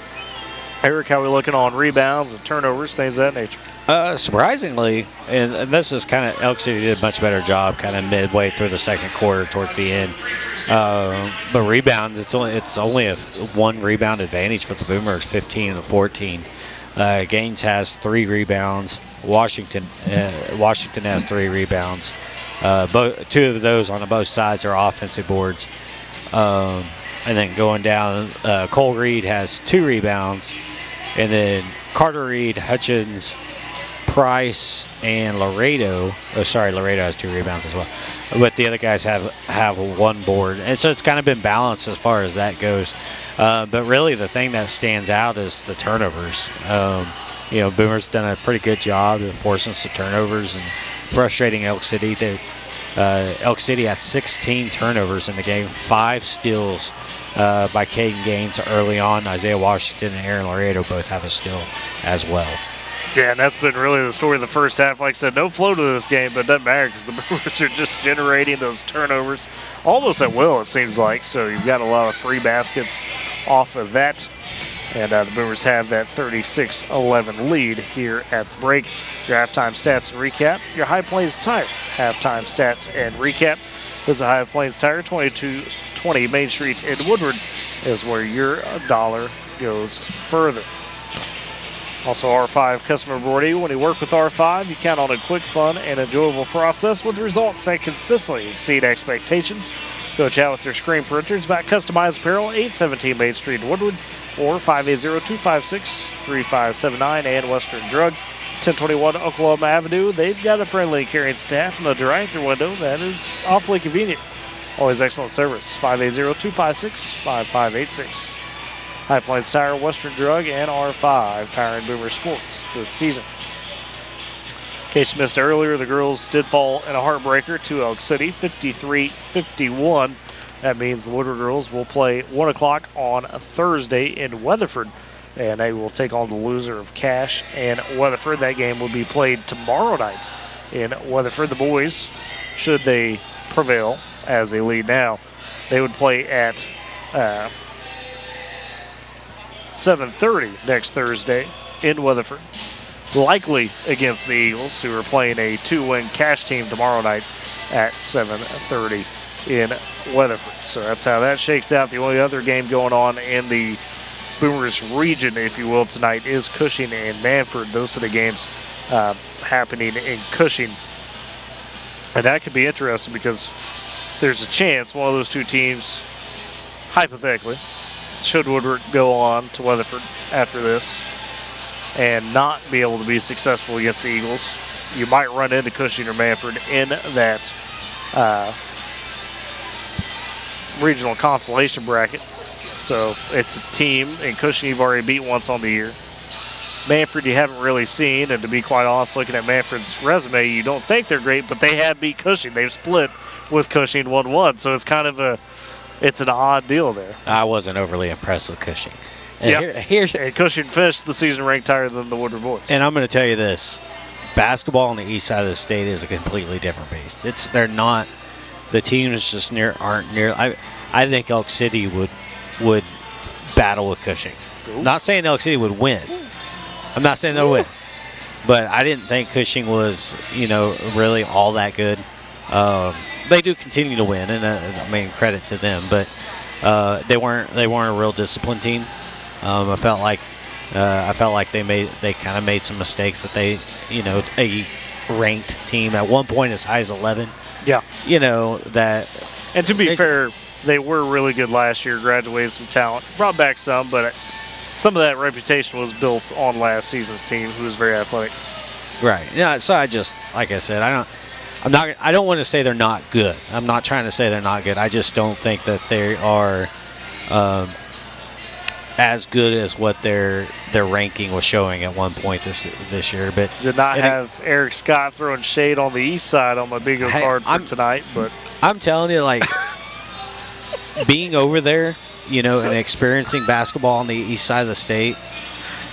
Eric, how are we looking on rebounds and turnovers, things of that nature? Surprisingly, and this is kind of, Elk City did a much better job kind of midway through the second quarter towards the end. But rebounds, it's only a 1 rebound advantage for the Boomers, 15-14. Gaines has 3 rebounds. Washington has 3 rebounds. 2 of those on both sides are offensive boards. And then going down, Cole Reed has 2 rebounds. And then Carter Reed, Hutchins, Price, and Laredo. Oh, sorry, Laredo has 2 rebounds as well. But the other guys have 1 board. And so it's kind of been balanced as far as that goes. But really the thing that stands out is the turnovers. Boomers done a pretty good job of forcing some turnovers and frustrating Elk City. Elk City has 16 turnovers in the game, 5 steals by Caden Gaines early on. Isaiah Washington and Aaron Laredo both have a steal as well. Yeah, and that's been really the story of the first half. Like I said, no flow to this game, but it doesn't matter because the Boomers are just generating those turnovers almost at will, it seems like. So you've got a lot of free baskets off of that. And the Boomers have that 36-11 lead here at the break. Your halftime stats and recap. Your High Plains Tire halftime stats and recap. Visit High Plains Tire, 2220 Main Street in Woodward is where your dollar goes further. Also, R5 customer rewarding. When you work with R5, you count on a quick, fun, and enjoyable process with results that consistently exceed expectations. Go chat with your screen printers about customized apparel, 817 Main Street in Woodward, or 580-256-3579, and Western Drug, 1021 Oklahoma Avenue. They've got a friendly caring staff in the drive-thru window that is awfully convenient. Always excellent service, 580-256-5586. High Plains Tire, Western Drug, and R5 powering Boomer Sports this season. In case you missed earlier, the girls did fall in a heartbreaker to Elk City, 53-51. That means the Woodward girls will play 1 o'clock on Thursday in Weatherford, and they will take on the loser of Cache and Weatherford. That game will be played tomorrow night in Weatherford. The boys, should they prevail as they lead now, they would play at 7:30 next Thursday in Weatherford, likely against the Eagles, who are playing a 2-win Cache team tomorrow night at 7:30 in Weatherford. So that's how that shakes out. The only other game going on in the Boomers region, if you will, tonight is Cushing and Manford. Those are the games happening in Cushing. And that could be interesting because there's a chance one of those two teams, hypothetically, should Woodward go on to Weatherford after this and not be able to be successful against the Eagles, you might run into Cushing or Manford in that regional consolation bracket. So it's a team, and Cushing you've already beat once on the year. Manford you haven't really seen, and to be quite honest, looking at Manford's resume, you don't think they're great, but they have beat Cushing. They've split with Cushing 1-1, so it's kind of it's an odd deal there. I wasn't overly impressed with Cushing. And and Cushing finished the season ranked higher than the Woodward boys. And I'm going to tell you this. Basketball on the east side of the state is a completely different beast. They're not, the teams just aren't near. I think Elk City would battle with Cushing. Ooh. Not saying Elk City would win. I'm not saying they'll win. But I didn't think Cushing was, really all that good. They do continue to win, and I mean, credit to them. But they weren't a real disciplined team. I felt like they kind of made some mistakes that they, a ranked team at one point as high as 11. Yeah. That. And to be fair, they were really good last year, graduated some talent, brought back some, but some of that reputation was built on last season's team, who was very athletic. Right. Yeah. So I just, like I said, I don't want to say they're not good. I'm not trying to say they're not good. I just don't think that they are as good as what their ranking was showing at one point this year. But did not have Eric Scott throwing shade on the east side on my bingo card for tonight. But I'm telling you, like, being over there, and experiencing basketball on the east side of the state,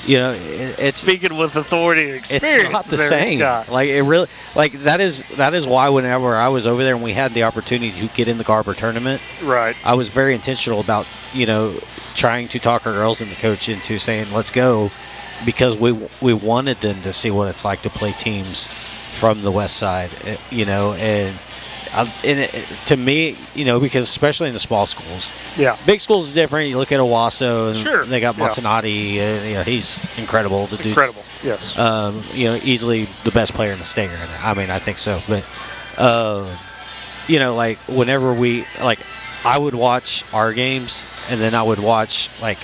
it's speaking with authority and experience. It's not the same. Like, it really, like, that is why whenever I was over there and we had the opportunity to get in the Garber tournament, right, I was very intentional about trying to talk our girls and the coach into saying let's go, because we wanted them to see what it's like to play teams from the west side, and to me, because especially in the small schools, big schools is different. You look at Owasso, and sure, they got Montanati. He's incredible. The dude's yes. Easily the best player in the state right now. I mean, I think so. But like whenever I would watch our games, and then I would watch I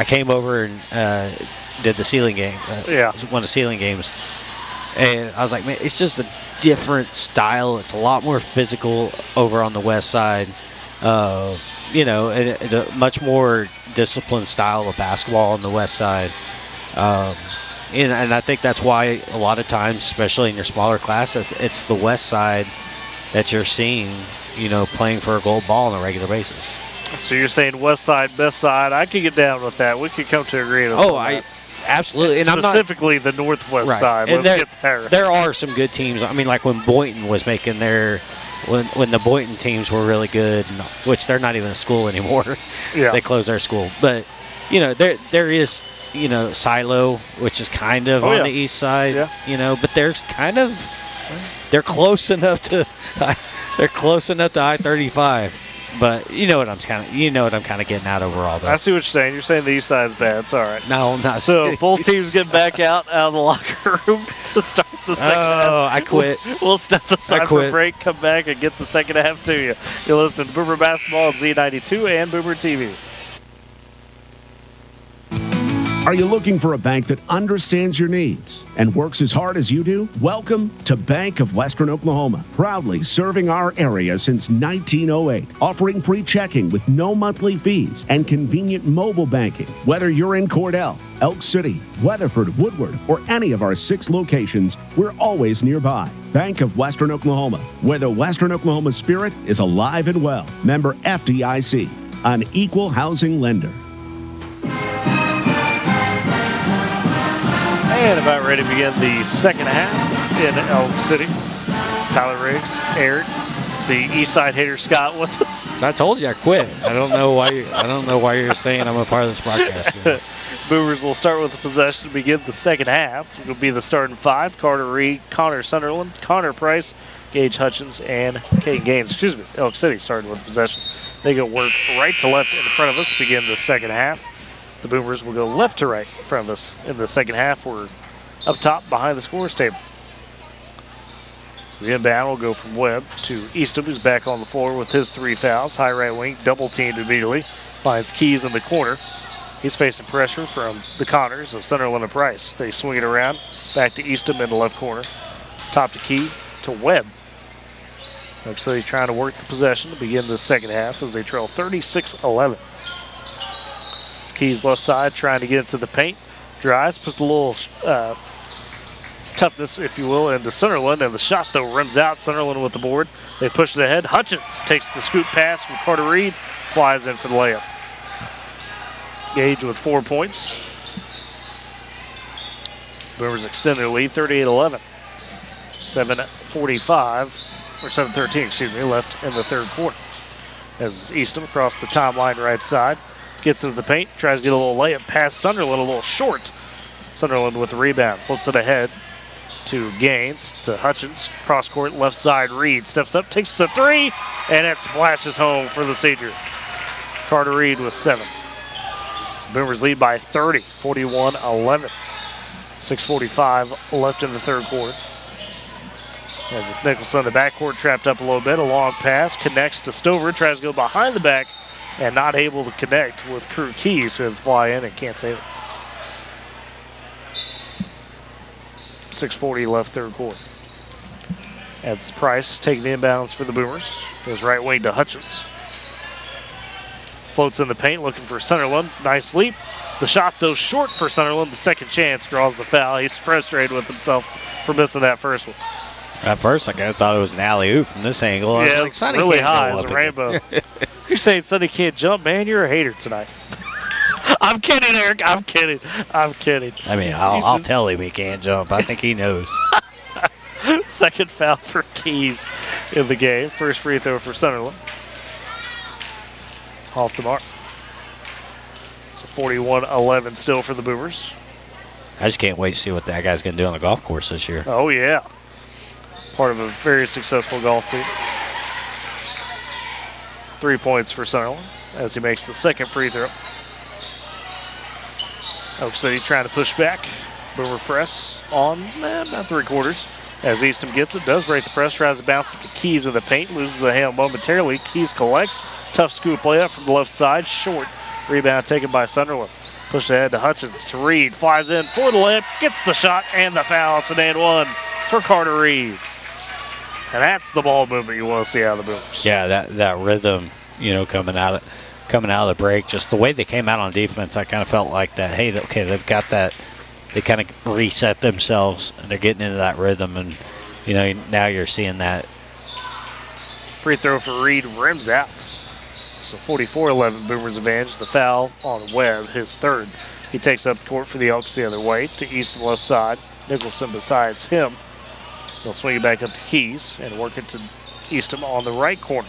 came over and did the ceiling game. One of the ceiling games, and I was like, man, it's just a different style. It's a lot more physical over on the west side. It's a much more disciplined style of basketball on the west side. And I think that's why a lot of times, especially in your smaller classes, it's the west side that you're seeing, playing for a gold ball on a regular basis. So you're saying west side, best side. I could get down with that. We could come to agreement. Absolutely. And specifically the northwest side. And Let's get there. There are some good teams. I mean, like when Boynton was making when the Boynton teams were really good, which they're not even a school anymore. Yeah. They closed their school. But, there is, Silo, which is kind of on the east side, but they're close enough to I-35. But you know what I'm kind of getting at overall. Though. I see what you're saying. You're saying the east side's bad. It's all right. No, I'm not. So both teams get back out of the locker room to start the second half. Oh, I quit. We'll step aside for break, come back, and get the second half to you. You're listening to Boomer Basketball on Z92 and Boomer TV. Are you looking for a bank that understands your needs and works as hard as you do? Welcome to Bank of Western Oklahoma, proudly serving our area since 1908, offering free checking with no monthly fees and convenient mobile banking. Whether you're in Cordell, Elk City, Weatherford, Woodward, or any of our 6 locations, we're always nearby. Bank of Western Oklahoma, where the Western Oklahoma spirit is alive and well. Member FDIC, an equal housing lender. And about ready to begin the second half in Elk City. Tyler Riggs, Eric, the East Side hater Scott with us. I told you I quit. I don't know why you're saying I'm a part of this broadcast. Boomers will start with the possession to begin the second half. It'll be the starting 5: Carter Reed, Connor Sunderland, Connor Price, Gage Hutchins, and Kate Gaines. Excuse me, Elk City starting with possession. They go work right to left in front of us to begin the second half. The Boomers will go left to right in front of us in the second half. We're up top behind the scores table. So the inbound will go from Webb to Eastham, who's back on the floor with his 3 fouls. High right wing, double teamed immediately. Finds Keys in the corner. He's facing pressure from the Connors of Sunderland and Price. They swing it around, back to Eastham in the left corner. Top to Key to Webb. So he's trying to work the possession to begin the second half as they trail 36-11. Keys left side trying to get into the paint. Drives, puts a little toughness, if you will, into Sunderland. And the shot, though, rims out. Sunderland with the board. They push it ahead. Hutchins takes the scoop pass from Carter Reed. Flies in for the layup. Gage with 4 points. Boomers extend their lead, 38-11. 7:13, excuse me, left in the third quarter. As Eastham across the timeline right side. Gets into the paint, tries to get a little layup past Sunderland, a little short. Sunderland with the rebound, flips it ahead to Gaines, to Hutchins. Cross court, left side, Reed steps up, takes the 3, and it splashes home for the senior. Carter Reed with 7. Boomers lead by 30, 41-11. 6:45 left in the third quarter. As it's Nicholson in the backcourt, trapped up a little bit. A long pass, connects to Stover, tries to go behind the back, and not able to connect with Crew Keys, who has to fly in and can't save it. 6:40 left third quarter. That's Price taking the inbounds for the Boomers. Goes right wing to Hutchins. Floats in the paint, looking for Sunderland. Nice leap. The shot, though, short for Sunderland. The second chance draws the foul. He's frustrated with himself for missing that first one. At first, I kind of thought it was an alley-oop from this angle. I was like, it's really high as a rainbow. You're saying Sonny can't jump, man? You're a hater tonight. I'm kidding, Eric. I'm kidding. I'm kidding. I mean, I'll tell him he can't jump. I think he knows. Second foul for Keys in the game. First free throw for Sunderland. Off the mark. So 41-11 still for the Boomers. I just can't wait to see what that guy's going to do on the golf course this year. Oh, yeah. Part of a very successful golf team. 3 points for Sunderland as he makes the second free throw. Elk City trying to push back. Boomer press on about 3/4. As Eastham gets it, does break the press, tries to bounce it to Keys in the paint, loses the handle momentarily. Keys collects. Tough scoop layup from the left side. Short. Rebound taken by Sunderland. Push ahead to Hutchins to Reed. Flies in for the layup, gets the shot and the foul. It's an and 1 for Carter Reed. And that's the ball movement you want to see out of the Boomers. Yeah, that rhythm, coming out of the break, just the way they came out on defense, I kind of felt like that. Hey, okay, they've got that. They kind of reset themselves and they're getting into that rhythm, and now you're seeing that. Free throw for Reed rims out. So 44-11 Boomers advantage. The foul on Webb, his third. He takes up the court for the Elks the other way to Eastham left side. Nicholson besides him. They'll swing it back up to Keys and work it to Eastham on the right corner.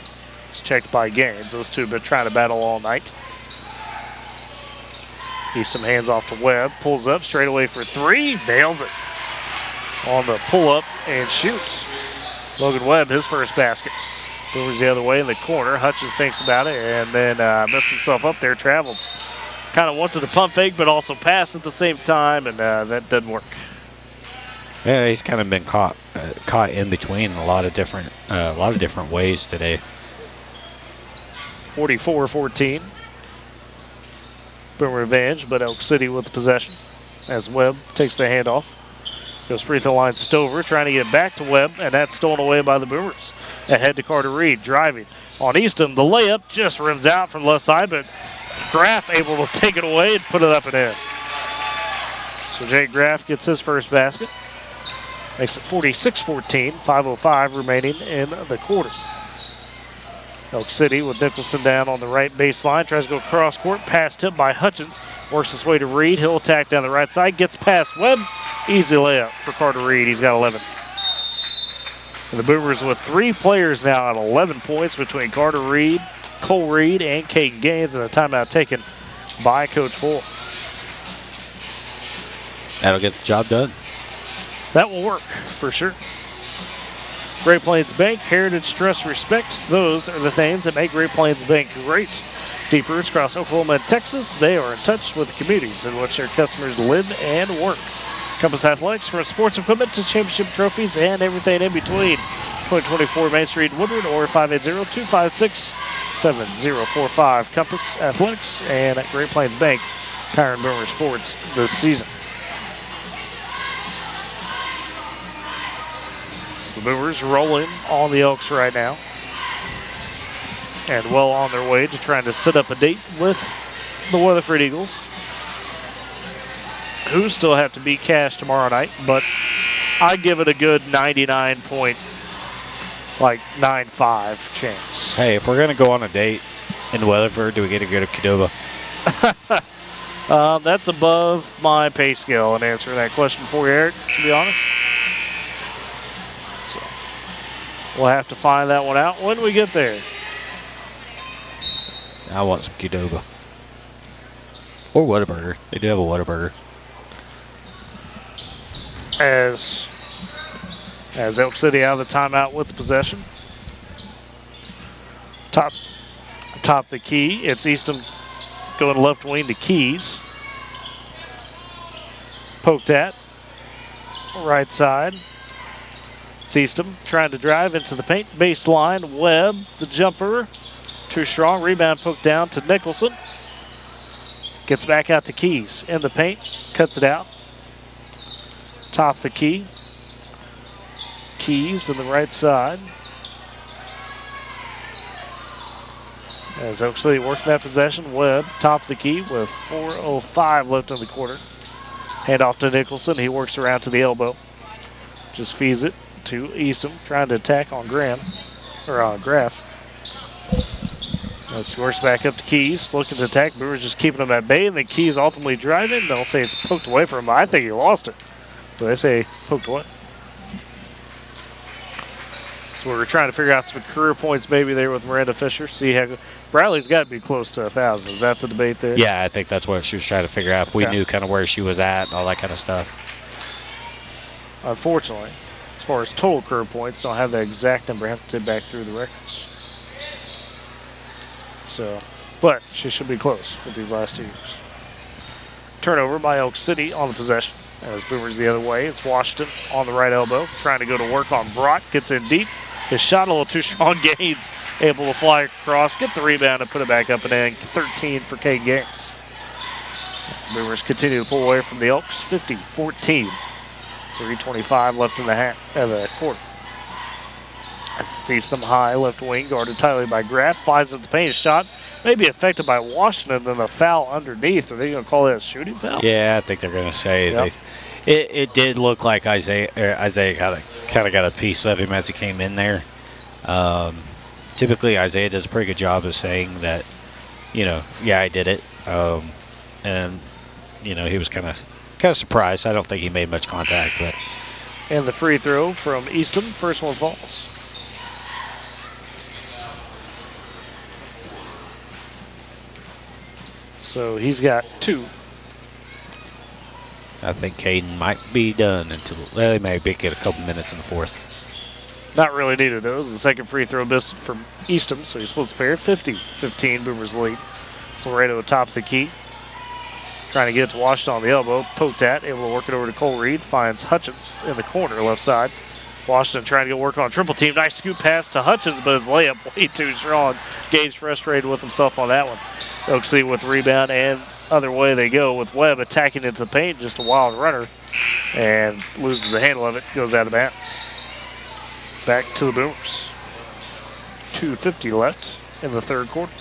It's checked by Gaines. Those two have been trying to battle all night. Eastham hands off to Webb. Pulls up straight away for 3. Nails it. On the pull-up and shoots. Logan Webb, his first basket. Boomers the other way in the corner. Hutchins thinks about it and then missed himself up there. Traveled. Kind of wanted to pump fake, but also pass at the same time, and that didn't work. Yeah, he's kind of been caught in between a lot of different ways today. 44-14. Boomer advantage, but Elk City with the possession as Webb takes the handoff. Goes free throw line Stover, trying to get back to Webb, and that's stolen away by the Boomers. Ahead to Carter Reed, driving on Easton. The layup just rims out from the left side, but Graff able to take it away and put it up and in. So Jake Graff gets his first basket. Makes it 46-14, 5:05 remaining in the quarter. Elk City with Nicholson down on the right baseline. Tries to go cross court. Pass tipped by Hutchins. Works his way to Reed. He'll attack down the right side. Gets past Webb. Easy layup for Carter Reed. He's got 11. And the Boomers with 3 players now at 11 points between Carter Reed, Cole Reed, and Caden Gaines, and a timeout taken by Coach Full. That'll get the job done. That will work for sure. Great Plains Bank, heritage, trust, respect. Those are the things that make Great Plains Bank great. Deep roots across Oklahoma and Texas, they are in touch with communities in which their customers live and work. Compass Athletics, from sports equipment to championship trophies and everything in between. 2024 Main Street, Woodward, or 580-256-7045. Compass Athletics and at Great Plains Bank, Kyron Boomer Sports this season. So the Boomers rolling on the Elks right now. And well on their way to trying to set up a date with the Weatherford Eagles, who still have to beat Cash tomorrow night, but I give it a good 99.95 chance. Hey, if we're going to go on a date in Weatherford, do we get to go to Qdoba? That's above my pay scale in answering that question for you, Eric, to be honest. So we'll have to find that one out when we get there. I want some Qdoba. Or Whataburger. They do have a Whataburger. As Elk City out of the timeout with the possession. Top the key. It's Easton going left wing to Keys. Poked at. Right side. It's Easton trying to drive into the paint. Baseline. Webb, the jumper. Too strong. Rebound poked down to Nicholson. Gets back out to Keys in the paint. Cuts it out. Top the key. Keys on the right side. As Oak City working that possession, Webb top the key with 4:05 left in the quarter. Hand off to Nicholson. He works around to the elbow. Just feeds it to Easton, trying to attack on Graff. Let's works back up to Keys, looking to attack. Brewers just keeping him at bay, and then Keys ultimately driving. They'll say it's poked away from him. I think he lost it. So they say poked away. So we're trying to figure out some career points maybe there with Miranda Fisher. See how Bradley's got to be close to 1,000. Is that the debate there? Yeah, I think that's what she was trying to figure out. If we knew kind of where she was at and all that kind of stuff. Unfortunately, as far as total career points, don't have the exact number. Have to dig back through the records. So, but she should be close with these last 2 years. Turnover by Elk City on the possession. As Boomers the other way, it's Washington on the right elbow, trying to go to work on Brock. Gets in deep. His shot a little too strong. Gaines able to fly across, get the rebound, and put it back up and in. 13 for Caden Gaines. As the Boomers continue to pull away from the Elks, 50-14. 3:25 left in the quarter. That's Easton high, left wing, guarded tightly by Graff. Flies at the paint. Shot may be affected by Washington, then the foul underneath. Are they going to call that a shooting foul? Yeah, I think they're going to say. It did look like Isaiah kind of got a piece of him as he came in there. Typically, Isaiah does a pretty good job of saying that, I did it. And, he was kind of surprised. I don't think he made much contact. But. And the free throw from Easton, first one falls. So he's got 2. I think Caden might be done until they may get a couple minutes in the fourth. Not really needed those. The second free throw missed from Eastham, so he splits the pair. 50-15, Boomers lead. It's Laredo atop the key. Trying to get it to Washington on the elbow. Poked at, able to work it over to Cole Reed. Finds Hutchins in the corner, left side. Washington trying to get work on a triple team. Nice scoop pass to Hutchins, but his layup way too strong. Gage frustrated with himself on that one. Oak City with rebound, and other way they go with Webb attacking into the paint. Just a wild runner, and loses the handle of it. Goes out of bounds. Back to the Boomers. 2:50 left in the third quarter.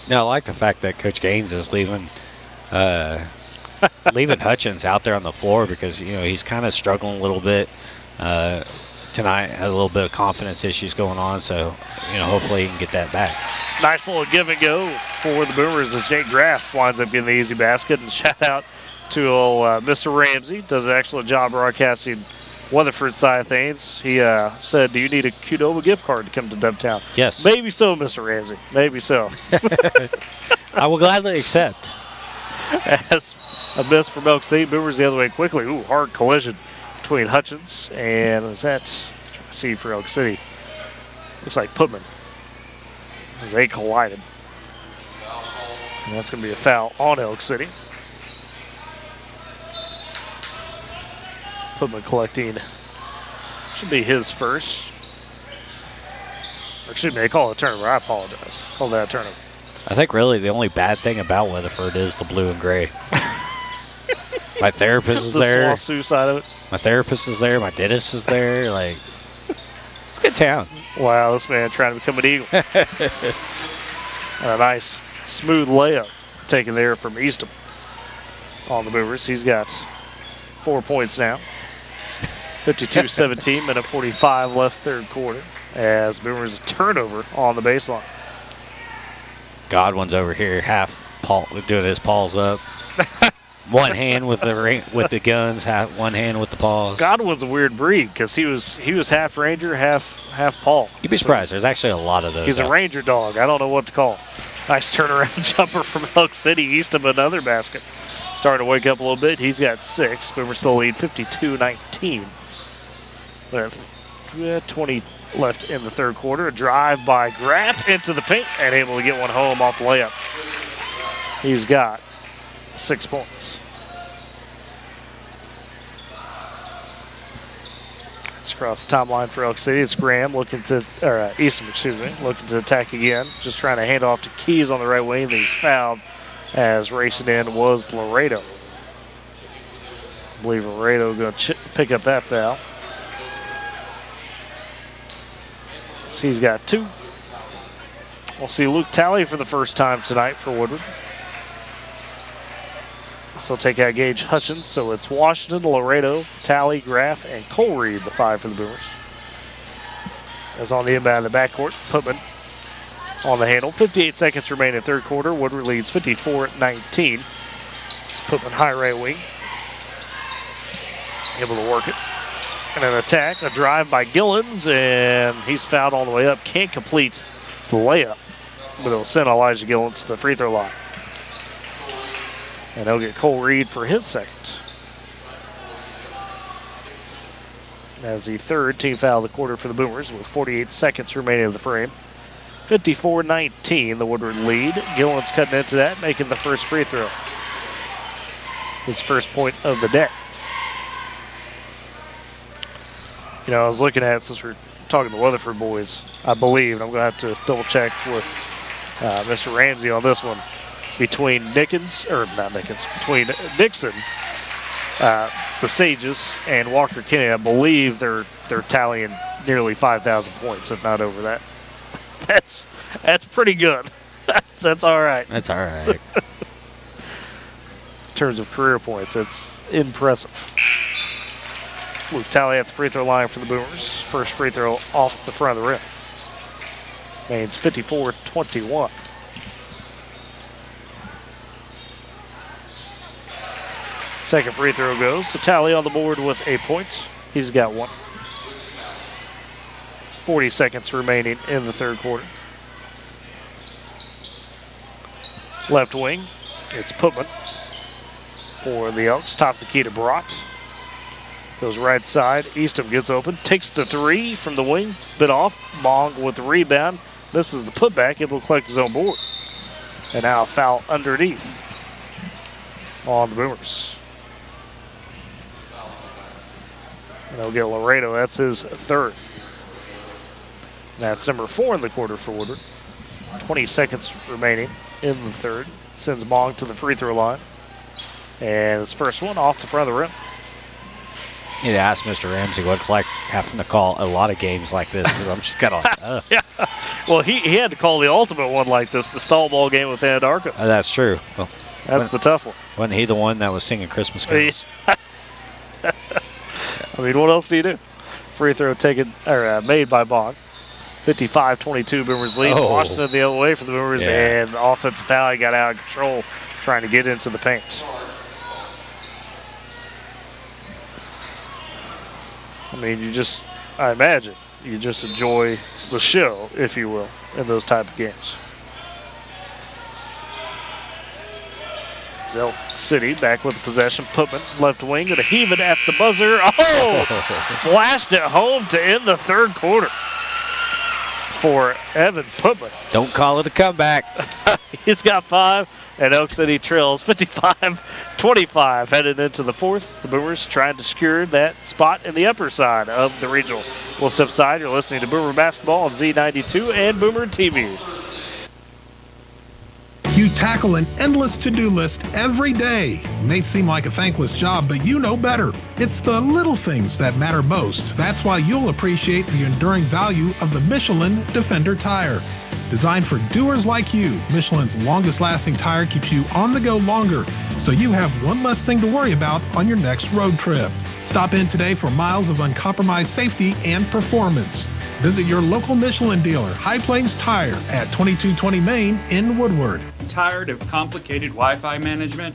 Now, I like the fact that Coach Gaines is leaving leaving Hutchins out there on the floor because, you know, he's kind of struggling a little bit tonight. Has a little bit of confidence issues going on, so, you know, hopefully he can get that back. Nice little give and go for the Boomers as Jake Graff winds up getting the easy basket. And shout out to Mr. Ramsey. Does an excellent job broadcasting Weatherford side of things. He said, do you need a Qdoba gift card to come to Dubtown? Yes. Maybe so, Mr. Ramsey. Maybe so. I will gladly accept. As a miss from Elk City. Boomers the other way quickly. Ooh, hard collision between Hutchins and is that, trying to see for Elk City. Looks like Putman as they collided. And that's going to be a foul on Elk City. Putman collecting. Should be his first. Or excuse me, they call it a turnover. I apologize. Call that a turnover. I think really the only bad thing about Weatherford is the blue and gray. My therapist is there. The Swassoo side of it. My therapist is there. My dentist is there. Like, it's a good town. Wow, this man trying to become an Eagle. And a nice smooth layup taken there from Eastham on the Boomers. He's got 4 points now. 52-17, minute 45 left third quarter. As Boomers a turnover on the baseline. Godwin's over here, half Paul doing his paws up. One hand with the guns, one hand with the paws. Godwin's a weird breed because he was half Ranger, half Paul. You'd be surprised. There's actually a lot of those. He's a Ranger dog. I don't know what to call him. Nice turnaround jumper from Elk City, east of another basket. Starting to wake up a little bit. He's got 6. Boomers still lead 52-19. With 20 left in the third quarter. A drive by Graff into the paint and able to get one home off the layup. He's got 6 points. It's across the timeline for Elk City. It's Graham looking to, or Eastham, excuse me, looking to attack again. Just trying to hand off to Keys on the right wing. He's fouled as racing in was Laredo. I believe Laredo going to pick up that foul. So he's got 2. We'll see Luke Talley for the first time tonight for Woodward. So he'll take out Gage Hutchins. So it's Washington, Laredo, Talley, Graff, and Cole Reed, the 5 for the Boomers. As on the inbound in the backcourt, Putman on the handle. 58 seconds remain in third quarter. Woodward leads 54-19. Putman high right wing. Able to work it. And an attack, a drive by Gillens, and he's fouled all the way up. Can't complete the layup, but it'll send Elijah Gillens to the free throw line. And he'll get Cole Reed for his second. As the third team foul of the quarter for the Boomers with 48 seconds remaining in the frame. 54-19, the Woodward lead. Gillens cutting into that, making the first free throw. His first point of the day. You know, I was looking at, since we're talking to Weatherford boys, I believe, and I'm going to have to double check with Mr. Ramsey on this one, between between Nixon, the Sages, and Walker Kinney, I believe they're tallying nearly 5,000 points, if not over that. That's pretty good. That's all right. That's all right. In terms of career points, it's impressive. Luke Talley at the free throw line for the Boomers. First free throw off the front of the rim. Means 54-21. Second free throw goes. So Talley on the board with 8 points. He's got 1. 40 seconds remaining in the third quarter. Left wing, it's Putman for the Elks. Top of the key to Brought. Goes right side. Eastham gets open. Takes the three from the wing. Bit off. Mong with the rebound. Misses the putback. Able to collect his own board. And now a foul underneath on the Boomers. And they'll get Laredo. That's his third. And that's number 4 in the quarter for Woodward. 20 seconds remaining in the third. Sends Mong to the free throw line. And his first one off the front of the rim. You'd ask Mr. Ramsey what it's like having to call a lot of games like this, because I'm just kind of like, ugh. Yeah. Well, he had to call the ultimate one like this, the stall ball game with Anadarko. That's true. Well, that's the tough one. Wasn't he the one that was singing Christmas carols? I mean, what else do you do? Free throw taken or made by Mong. 55-22 Boomers lead. Oh. Washington the other way for the Boomers, Yeah. and the offensive foul. He got out of control trying to get into the paint. I mean, I imagine, you just enjoy the show, if you will, in those type of games. Zell City back with the possession. Putman, left wing, going to heave it at the buzzer. Oh! Splashed it home to end the third quarter for Evan Putman. Don't call it a comeback. He's got 5, and Elk City trails 55-25 headed into the fourth. The Boomers trying to secure that spot in the upper side of the regional. We'll step aside. You're listening to Boomer Basketball on Z92 and Boomer TV. You tackle an endless to-do list every day. It may seem like a thankless job, but you know better. It's the little things that matter most. That's why you'll appreciate the enduring value of the Michelin Defender tire. Designed for doers like you, Michelin's longest-lasting tire keeps you on the go longer, so you have one less thing to worry about on your next road trip. Stop in today for miles of uncompromised safety and performance. Visit your local Michelin dealer, High Plains Tire, at 2220 Main in Woodward. Tired of complicated Wi-Fi management?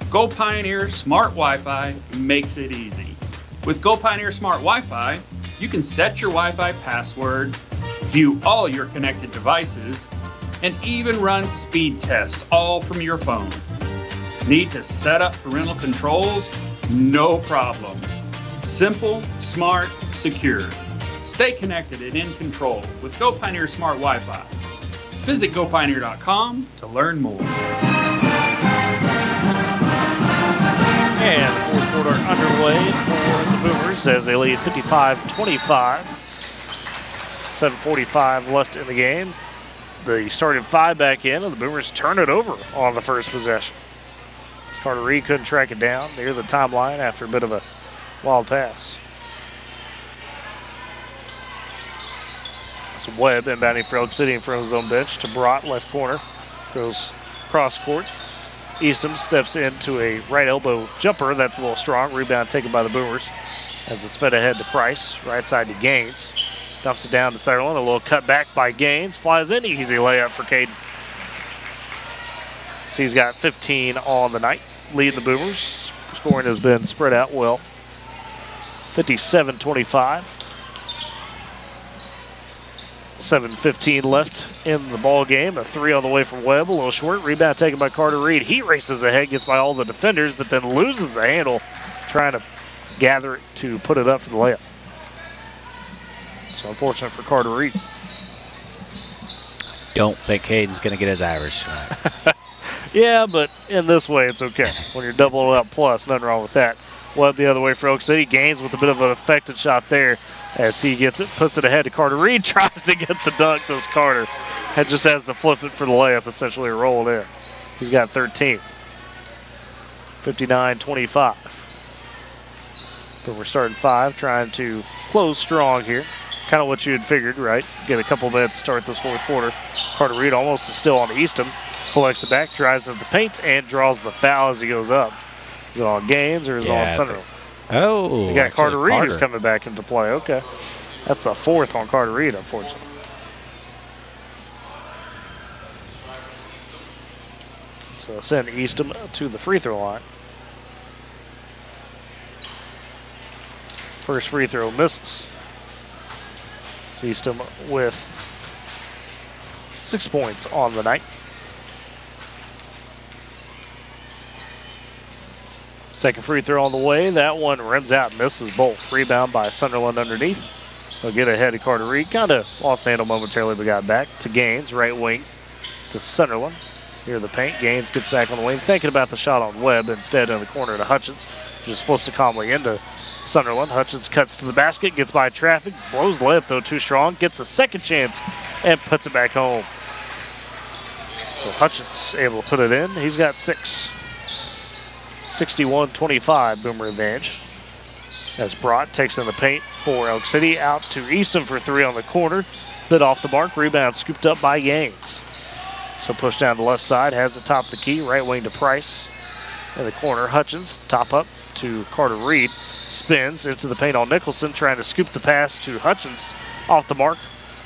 Go Pioneer Smart Wi-Fi makes it easy. With Go Pioneer Smart Wi-Fi, you can set your Wi-Fi password, view all your connected devices, and even run speed tests all from your phone. Need to set up parental controls? No problem. Simple, smart, secure. Stay connected and in control with Go Pioneer Smart Wi-Fi. Visit GoPioneer.com to learn more. And the fourth quarter underway for the Boomers as they lead 55-25. 7:45 left in the game. The starting 5 back in, and the Boomers turn it over on the first possession. Carter Reed couldn't track it down near the timeline after a bit of a wild pass. It's Webb inbounding for Elk City in front of his own bench to Brott, left corner. Goes cross court. Eastham steps into a right elbow jumper. That's a little strong. Rebound taken by the Boomers as it's fed ahead to Price. Right side to Gaines. Dumps it down to Sutherland. A little cut back by Gaines. Flies in. Easy layup for Caden. So he's got 15 on the night. Leading the Boomers. Scoring has been spread out well. 57-25. 7:15 left in the ball game. A 3 on the way from Webb. A little short. Rebound taken by Carter Reed. He races ahead, gets by all the defenders, but then loses the handle trying to gather it to put it up for the layup. So unfortunate for Carter Reed. Don't think Hayden's going to get his average tonight. Yeah, but in this way, it's okay. When you're doubling up plus, nothing wrong with that. Webb the other way for Oak City. Gaines with a bit of an affected shot there as he gets it, puts it ahead to Carter Reed, tries to get the dunk, does Carter. And just has to flip it for the layup, essentially roll it in. He's got 13. 59-25. But we're starting 5, trying to close strong here. Kind of what you had figured, right? Get a couple minutes to start this fourth quarter. Carter Reed almost is still on Eastham. Collects it back, drives to the paint, and draws the foul as he goes up. Is it on Gaines or is it on Sunderland? Oh, We got Carter Reed Carter. who's coming back into play. Okay. That's a 4th on Carter Reed, unfortunately. So send Eastham to the free throw line. First free throw misses. It's Eastham with 6 points on the night. Second free throw on the way. That one rims out, misses both. Rebound by Sunderland underneath. They'll get ahead of Carter Reed. Kind of lost the handle momentarily, but got back to Gaines, right wing to Sunderland. Near the paint, Gaines gets back on the wing, thinking about the shot on Webb. Instead, in the corner to Hutchins. Just flips it calmly into Sunderland. Hutchins cuts to the basket, gets by traffic, blows the layup though too strong, gets a second chance, and puts it back home. So Hutchins able to put it in. He's got 6. 61-25, Boomer advantage. As Brott takes in the paint for Elk City, out to Easton for 3 on the corner. Bit off the mark, rebound scooped up by Gaines. So push down the left side, has it top the key, right wing to Price. In the corner, Hutchins, top up to Carter Reed. Spins into the paint on Nicholson, trying to scoop the pass to Hutchins, off the mark,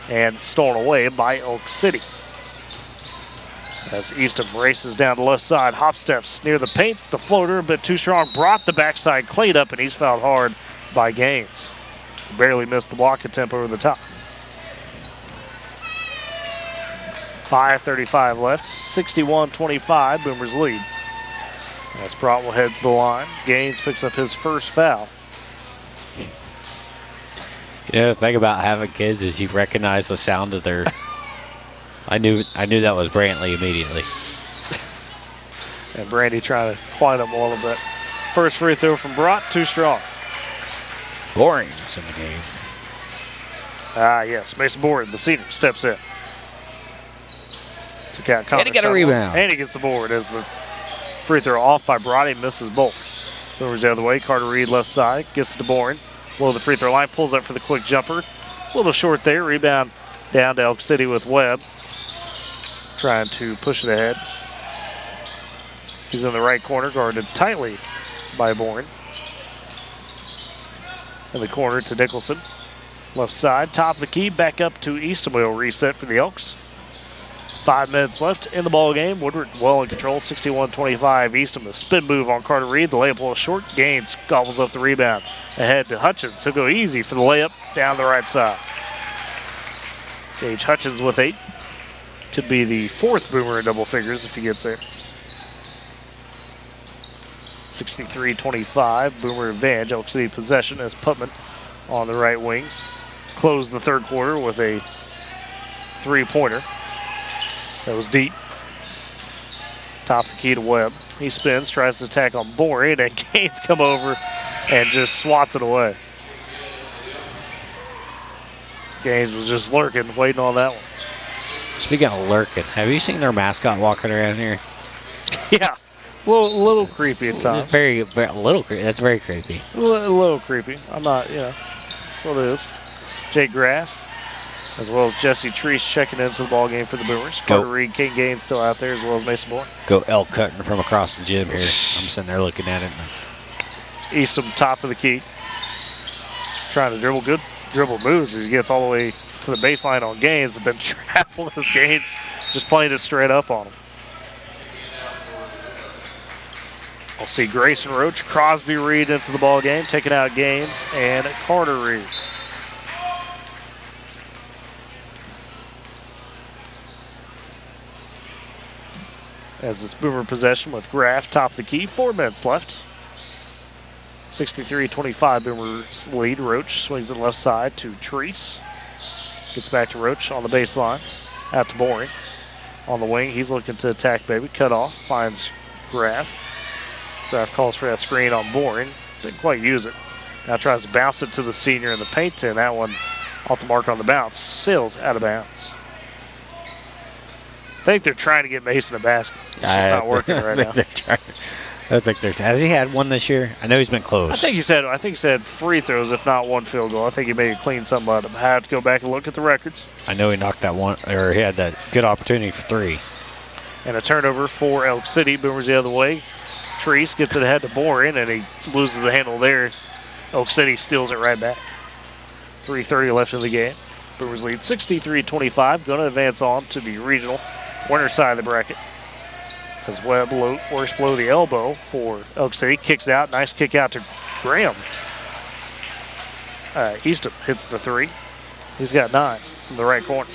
and stolen away by Elk City. As Easton races down the left side, hop steps near the paint, the floater a bit too strong, brought the backside cleat up, and he's fouled hard by Gaines. Barely missed the block attempt over the top. 5:35 left, 61-25, Boomers lead. As Brott will head to the line, Gaines picks up his first foul. You know, the thing about having kids is you recognize the sound of their. I knew that was Brantley immediately. And Brandy trying to quiet him a little bit. First free throw from Brott, too strong. Boring's in the game. Yes, Mason Board, the senior, steps in. Took out Connor And he got a Shuttle, rebound. And he gets the board as the free throw off by Brott. He misses both. Moves the other way. Carter Reed left side, gets to Boring. Below the free throw line, pulls up for the quick jumper. A little short there. Rebound down to Elk City with Webb. Trying to push it ahead. He's in the right corner, guarded tightly by Bourne. In the corner to Nicholson. Left side, top of the key, back up to Easton. Will reset for the Elks. 5 minutes left in the ball game. Woodward well in control, 61-25. Easton, a spin move on Carter Reed. The layup a little short. Gaines gobbles up the rebound. Ahead to Hutchins. He'll go easy for the layup down the right side. Gage Hutchins with 8. Could be the 4th Boomer in double figures if he gets there. 63-25, Boomer advantage. Elk City possession as Putman on the right wing. Closed the third quarter with a 3-pointer. That was deep. Top the key to Webb. He spins, tries to attack on Boring, and Gaines come over and just swats it away. Gaines was just lurking, waiting on that one. Speaking of lurking, have you seen their mascot walking around here? Yeah, a little creepy at times. Very little creepy. That's very creepy. A little creepy. I'm not, that's what it is. Jake Graff, as well as Jesse Treese checking into the ball game for the Boomers. Carter Reed, King Gaines still out there, as well as Mason Bourne. Go elk cutting from across the gym here. I'm sitting there looking at it. Easton, top of the key. Trying to dribble, good dribble moves as he gets all the way to the baseline on Gaines, but then traveled as Gaines just playing it straight up on him. We'll see Grayson Roach, Crosby Reed into the ball game, taking out Gaines and Carter Reed. As this Boomer possession with Graff, top of the key, 4 minutes left. 63-25, Boomers lead. Roach swings it left side to Treese. Gets back to Roach on the baseline. Out to Boring. On the wing, he's looking to attack, baby. Cut off, finds Graff. Graff calls for that screen on Boring. Didn't quite use it. Now tries to bounce it to the senior in the paint, and that one off the mark on the bounce. Sails out of bounds. I think they're trying to get Mason a basket. It's just not working right now. I think they're. Has he had one this year? I know he's been close. I think he said free throws, if not one field goal. I think he may have cleaned something up. I have to go back and look at the records. I know he knocked that one, or he had that good opportunity for 3. And a turnover for Elk City. Boomers the other way. Treese gets it ahead to Boring, and he loses the handle there. Elk City steals it right back. 3:30 left in the game. Boomers lead 63-25. Going to advance on to the regional winner side of the bracket. As Webb works below the elbow for Elk City. Kicks out. Nice kick out to Graham. Easton hits the 3. He's got 9 from the right corner.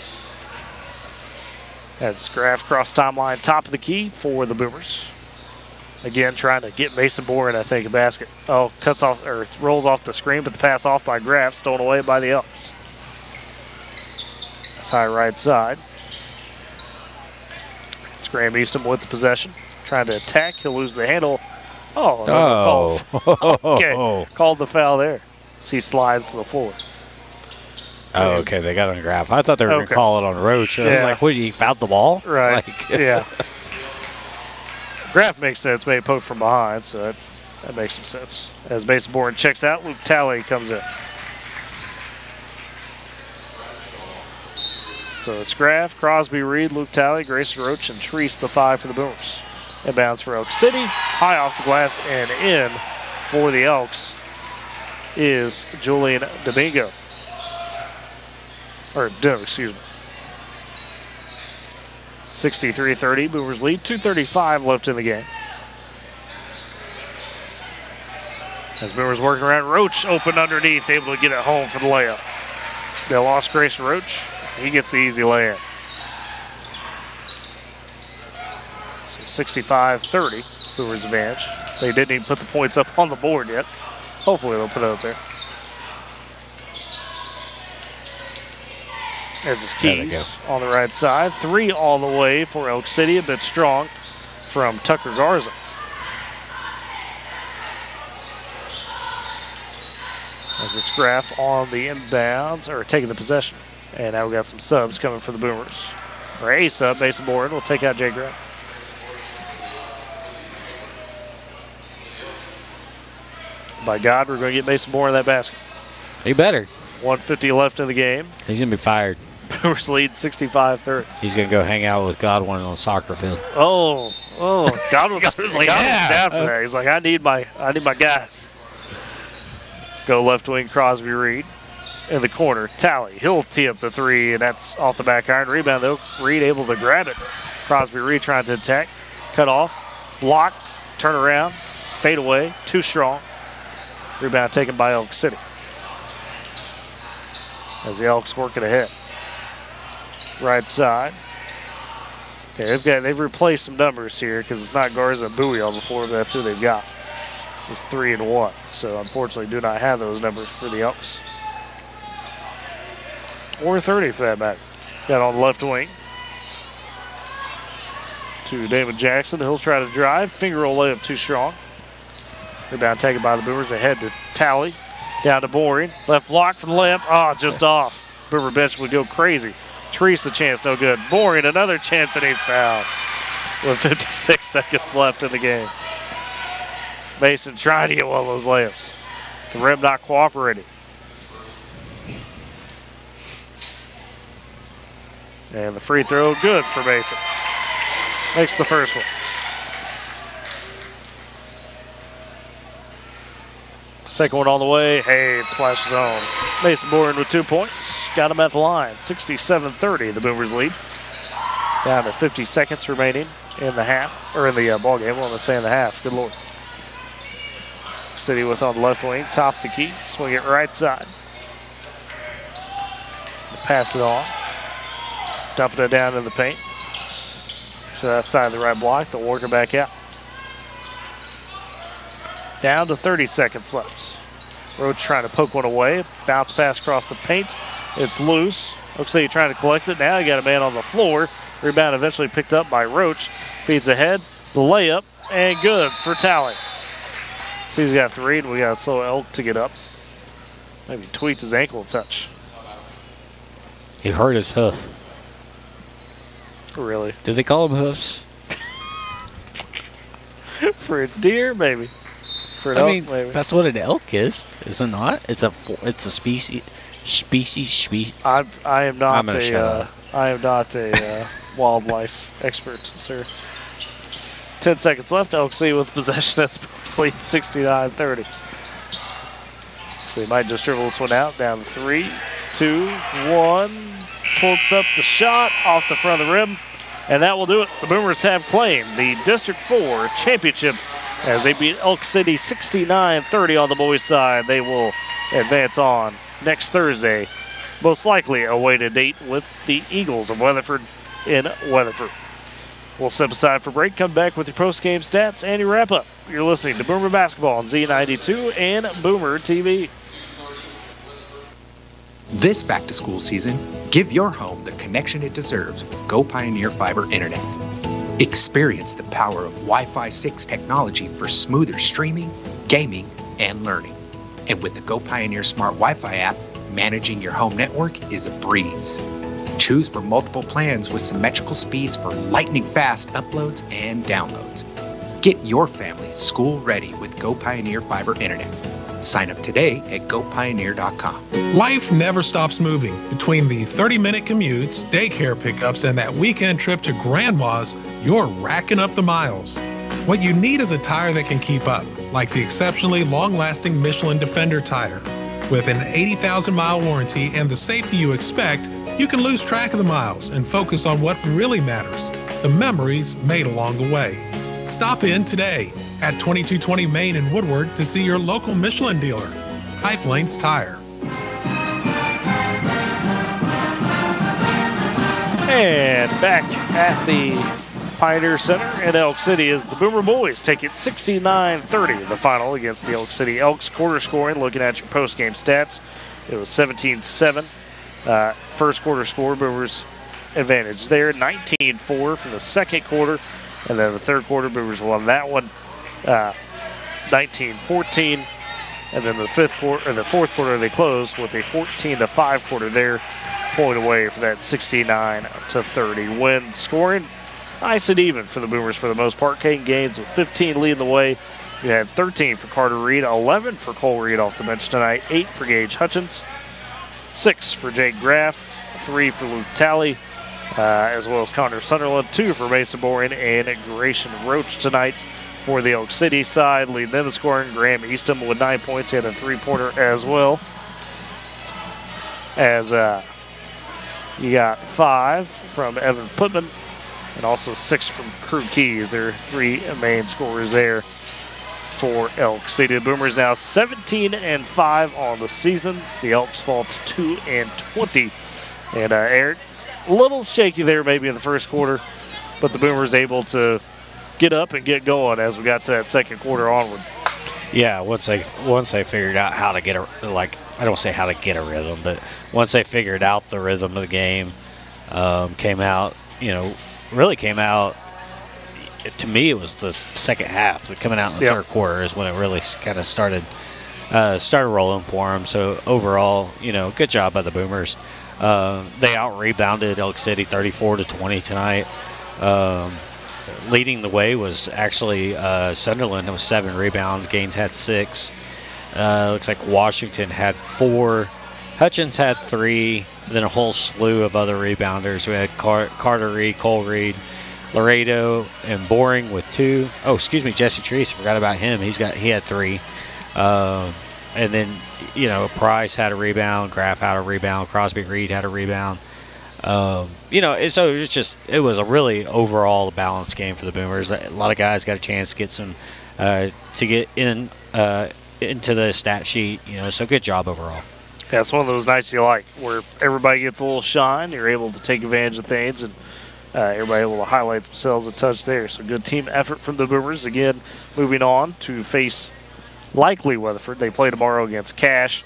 That's Graff cross timeline, top of the key for the Boomers. Again, trying to get Mason Boren, I think, a basket. Oh, cuts off or rolls off the screen, but the pass off by Graff, stolen away by the Elks. That's high right side. It's Graham Easton with the possession, trying to attack. He'll lose the handle. Oh, okay, called the foul there. As he slides to the floor. Oh, okay, they got on Graff. I thought they were going to call it on Roach. I was like, what, he fouled the ball? Right, Like, yeah. Graff makes sense, made poke from behind, so that makes some sense. As Mason Boren checks out, Luke Talley comes in. So it's Graff, Crosby, Reed, Luke Talley, Grayson Roach, and Treese, the 5 for the Boomers. Inbounds for Elk City, high off the glass and in for the Elks is Julian Domingo. Or, no, excuse me. 63-30, Boomers lead. 2:35 left in the game. As Boomers working around, Roach open underneath, able to get it home for the layup. They lost Grayson Roach. He gets the easy lay-in. So 65-30, Boomers advantage. They didn't even put the points up on the board yet. Hopefully they'll put it up there. As is Keys on the right side. 3 all the way for Elk City, a bit strong from Tucker Garza. As it's Graff on the inbounds, or taking the possession. And now we got some subs coming for the Boomers. Or a sub, Mason Boren will take out Jay Graff. By God, we're going to get Mason Boren in that basket. He better. 150 left in the game. He's going to be fired. Boomers lead 65-30. He's going to go hang out with Godwin on the soccer field. Oh, Godwin's like, down for that. He's like, I need my guys. Go left wing, Crosby, Reed. In the corner, Talley. He'll tee up the 3, and that's off the back iron. Rebound, though. Reed able to grab it. Crosby, Reed trying to attack. Cut off. Block. Turn around. Fade away. Too strong. Rebound taken by Elk City. As the Elks working ahead. Right side. Okay, they've replaced some numbers here because it's not Garza and Bowie on the floor, but that's who they've got. It's 3 and 1. So unfortunately do not have those numbers for the Elks. Or 30 for that matter. Got on the left wing. To David Jackson. He'll try to drive. Finger roll layup too strong. Rebound taken by the Boomers. Ahead to Talley. Down to Boring. Left block for the layup. Oh, just off. Boomer bench would go crazy. Treese the chance, no good. Boring, another chance, and he's fouled. With 56 seconds left in the game. Mason trying to get one of those layups. The rim not cooperating. And the free throw, good for Mason. Makes the first one. Second one on the way. Hey, it splashes home. Mason Boren with 2 points. Got him at the line. 67-30, the Boomers lead. Down to 50 seconds remaining in the half, or in the ball game. I want to say in the half. Good Lord. City with on the left wing. Top the key. Swing it right side. Pass it on. Dumping it down in the paint. So that side of the right block. They'll work it back out. Down to 30 seconds left. Roach trying to poke one away. Bounce pass across the paint. It's loose. Looks like he's trying to collect it. Now you got a man on the floor. Rebound eventually picked up by Roach. Feeds ahead. The layup. And good for Talley. So he's got 3, and we got a slow Elk to get up. Maybe tweaked his ankle a touch. He hurt his hoof. Really? Did they call him hoofs? For a deer, maybe. For an elk, maybe. That's what an elk is it not? It's a species. I am not a wildlife expert, sir. 10 seconds left. Elk City with possession. That's lead 69-30. So they might just dribble this one out. Down 3, 2, 1. Pulls up the shot off the front of the rim. And that will do it. The Boomers have claimed the District 4 championship as they beat Elk City 69-30 on the boys' side. They will advance on next Thursday, most likely await a date with the Eagles of Weatherford in Weatherford. We'll step aside for break, come back with your post-game stats and your wrap-up. You're listening to Boomer Basketball on Z92 and Boomer TV. This back-to-school season, give your home the connection it deserves with Go Pioneer Fiber Internet. Experience the power of Wi-Fi 6 technology for smoother streaming, gaming, and learning. And with the Go Pioneer Smart Wi-Fi app, managing your home network is a breeze. Choose from multiple plans with symmetrical speeds for lightning-fast uploads and downloads. Get your family school-ready with Go Pioneer Fiber Internet. Sign up today at gopioneer.com. Life never stops moving. Between the 30-minute commutes, daycare pickups, and that weekend trip to Grandma's, you're racking up the miles. What you need is a tire that can keep up, like the exceptionally long-lasting Michelin Defender tire. With an 80,000-mile warranty and the safety you expect, you can lose track of the miles and focus on what really matters, the memories made along the way. Stop in today at 2220 Main in Woodward to see your local Michelin dealer, High Plains Tire. And back at the Pioneer Center in Elk City as the Boomer Boys take it 69-30, the final against the Elk City Elks. Quarter scoring, looking at your post-game stats, it was 17-7. First quarter score, Boomers advantage there, 19-4 for the second quarter. And then the third quarter, Boomers won that one, 19-14. And then the fourth quarter, they closed with a 14-5 quarter there, pulling away for that 69-30 win. Scoring nice and even for the Boomers for the most part. Caden Gaines with 15 leading the way. You had 13 for Carter Reed, 11 for Cole Reed off the bench tonight, 8 for Gage Hutchins, 6 for Jake Graff, 3 for Luke Talley, as well as Connor Sunderland, 2 for Mason Boring and Grayson Roach tonight for the Elk City side. Leading them in scoring, Graham Eastham with 9 points. He had a three-pointer as well. As you got 5 from Evan Putman and also 6 from Crew Keys. There are 3 main scorers there for Elk City. The Boomers now 17-5 on the season. The Elks fall to 2-20. And Eric, a little shaky there maybe in the first quarter, but the Boomers able to get up and get going as we got to that second quarter onward. Yeah, once they figured out how to get I don't say how to get a rhythm, but once they figured out the rhythm of the game, really came out. To me, it was the second half. But coming out in the third quarter is when it really kind of started rolling for them. So overall, good job by the Boomers. They out-rebounded Elk City 34-20 tonight. Leading the way was actually Sunderland with 7 rebounds. Gaines had 6. Looks like Washington had 4. Hutchins had 3. Then a whole slew of other rebounders. We had Carter Reed, Cole Reed, Laredo, and Boring with 2. Oh, excuse me, Jesse Treese. I forgot about him. He had 3. And then, Price had a rebound. Graff had a rebound. Crosby Reed had a rebound. So it was a really overall balanced game for the Boomers. A lot of guys got a chance to get to get in into the stat sheet. So good job overall. Yeah, it's one of those nights you like where everybody gets a little shine. You're able to take advantage of things, and everybody able to highlight themselves a touch there. So good team effort from the Boomers. Again, moving on to face likely Weatherford. They play tomorrow against Cache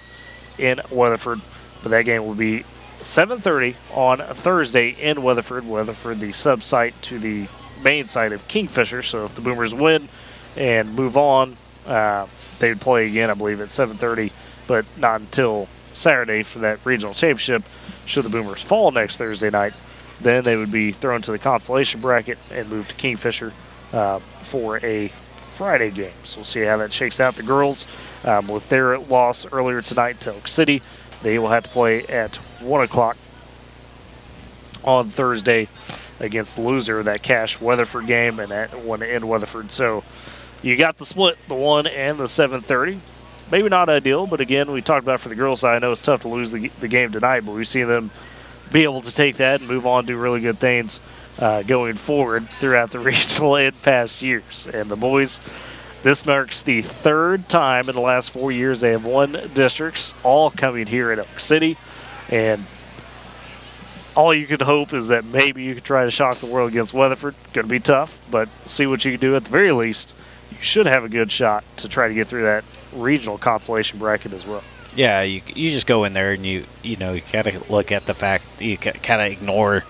in Weatherford, but that game will be 7:30 on Thursday in Weatherford. Weatherford, the sub-site to the main site of Kingfisher. So if the Boomers win and move on, they would play again, I believe, at 7:30, but not until Saturday for that regional championship. Should the Boomers fall next Thursday night, then they would be thrown to the consolation bracket and move to Kingfisher for a Friday game. So we'll see how that shakes out. The girls, with their loss earlier tonight to Elk City, they will have to play at 1 o'clock on Thursday against the loser of that Cache Weatherford game, and that one in Weatherford. So you got the split, the 1 and the 7:30. Maybe not ideal, but again, we talked about for the girls' side. I know it's tough to lose the game tonight, but we see them be able to take that and move on, do really good things going forward throughout the regional and past years. And the boys, this marks the 3rd time in the last 4 years they have won districts, all coming here at Elk City. And all you could hope is that maybe you could try to shock the world against Weatherford. Going to be tough, but see what you can do. At the very least, you should have a good shot to try to get through that regional consolation bracket as well. Yeah, you just go in there and you got to look at the fact you kind of ignore,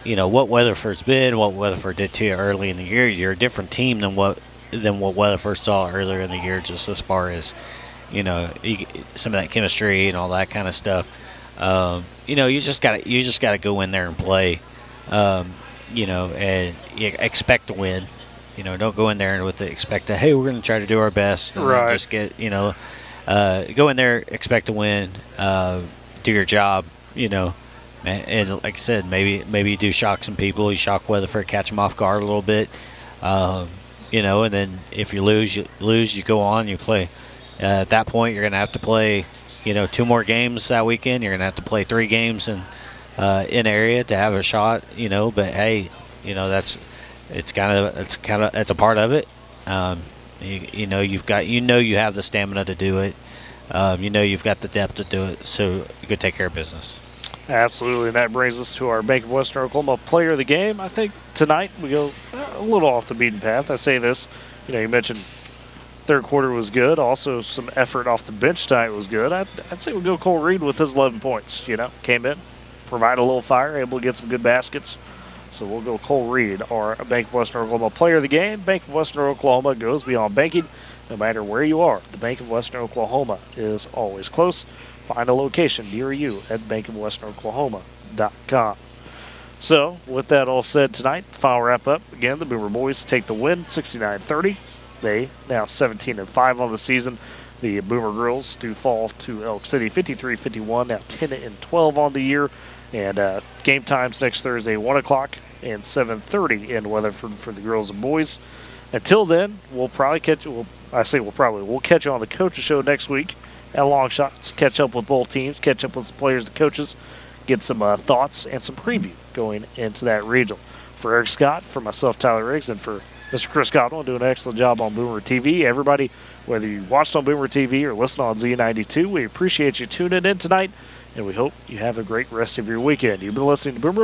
what Weatherford's been, what Weatherford did to you early in the year. You're a different team than what Weatherford saw earlier in the year, just as far as some of that chemistry and all that kind of stuff. You just got to go in there and play, and you expect to win. Don't go in there and expect to, hey, we're going to try to do our best and right. just get, go in there, expect to win, do your job, and like I said, maybe you do shock some people. You shock Weatherford, catch them off guard a little bit, and then if you lose, you go on, you play. At that point, you're going to have to play, 2 more games that weekend. You're going to have to play 3 games in area to have a shot, But hey, that's a part of it. You have the stamina to do it. You've got the depth to do it. So you could take care of business. Absolutely, and that brings us to our Bank of Western Oklahoma player of the game. I think tonight we go a little off the beaten path. I say this, you mentioned third quarter was good. Also, some effort off the bench tonight was good. I'd say we'll go Cole Reed with his 11 points. Came in, provided a little fire, able to get some good baskets. So we'll go Cole Reed, our Bank of Western Oklahoma player of the game. Bank of Western Oklahoma goes beyond banking. No matter where you are, the Bank of Western Oklahoma is always close. Find a location near you at bankofwesternoklahoma.com. So, with that all said tonight, the final wrap-up. Again, the Boomer boys take the win, 69-30. They now 17-5 on the season. The Boomer girls do fall to Elk City, 53-51, now 10-12 on the year. And game times next Thursday, 1 o'clock and 7:30 in Weatherford for the girls and boys. Until then, we'll probably catch you. We'll catch you on the Coaches Show next week at Long Shots. Catch up with both teams, catch up with some players and coaches, get some thoughts and some preview going into that regional. For Eric Scott, for myself, Tyler Riggs, and for Mr. Chris Godwin, doing an excellent job on Boomer TV. Everybody, whether you watched on Boomer TV or listened on Z92, we appreciate you tuning in tonight, and we hope you have a great rest of your weekend. You've been listening to Boomer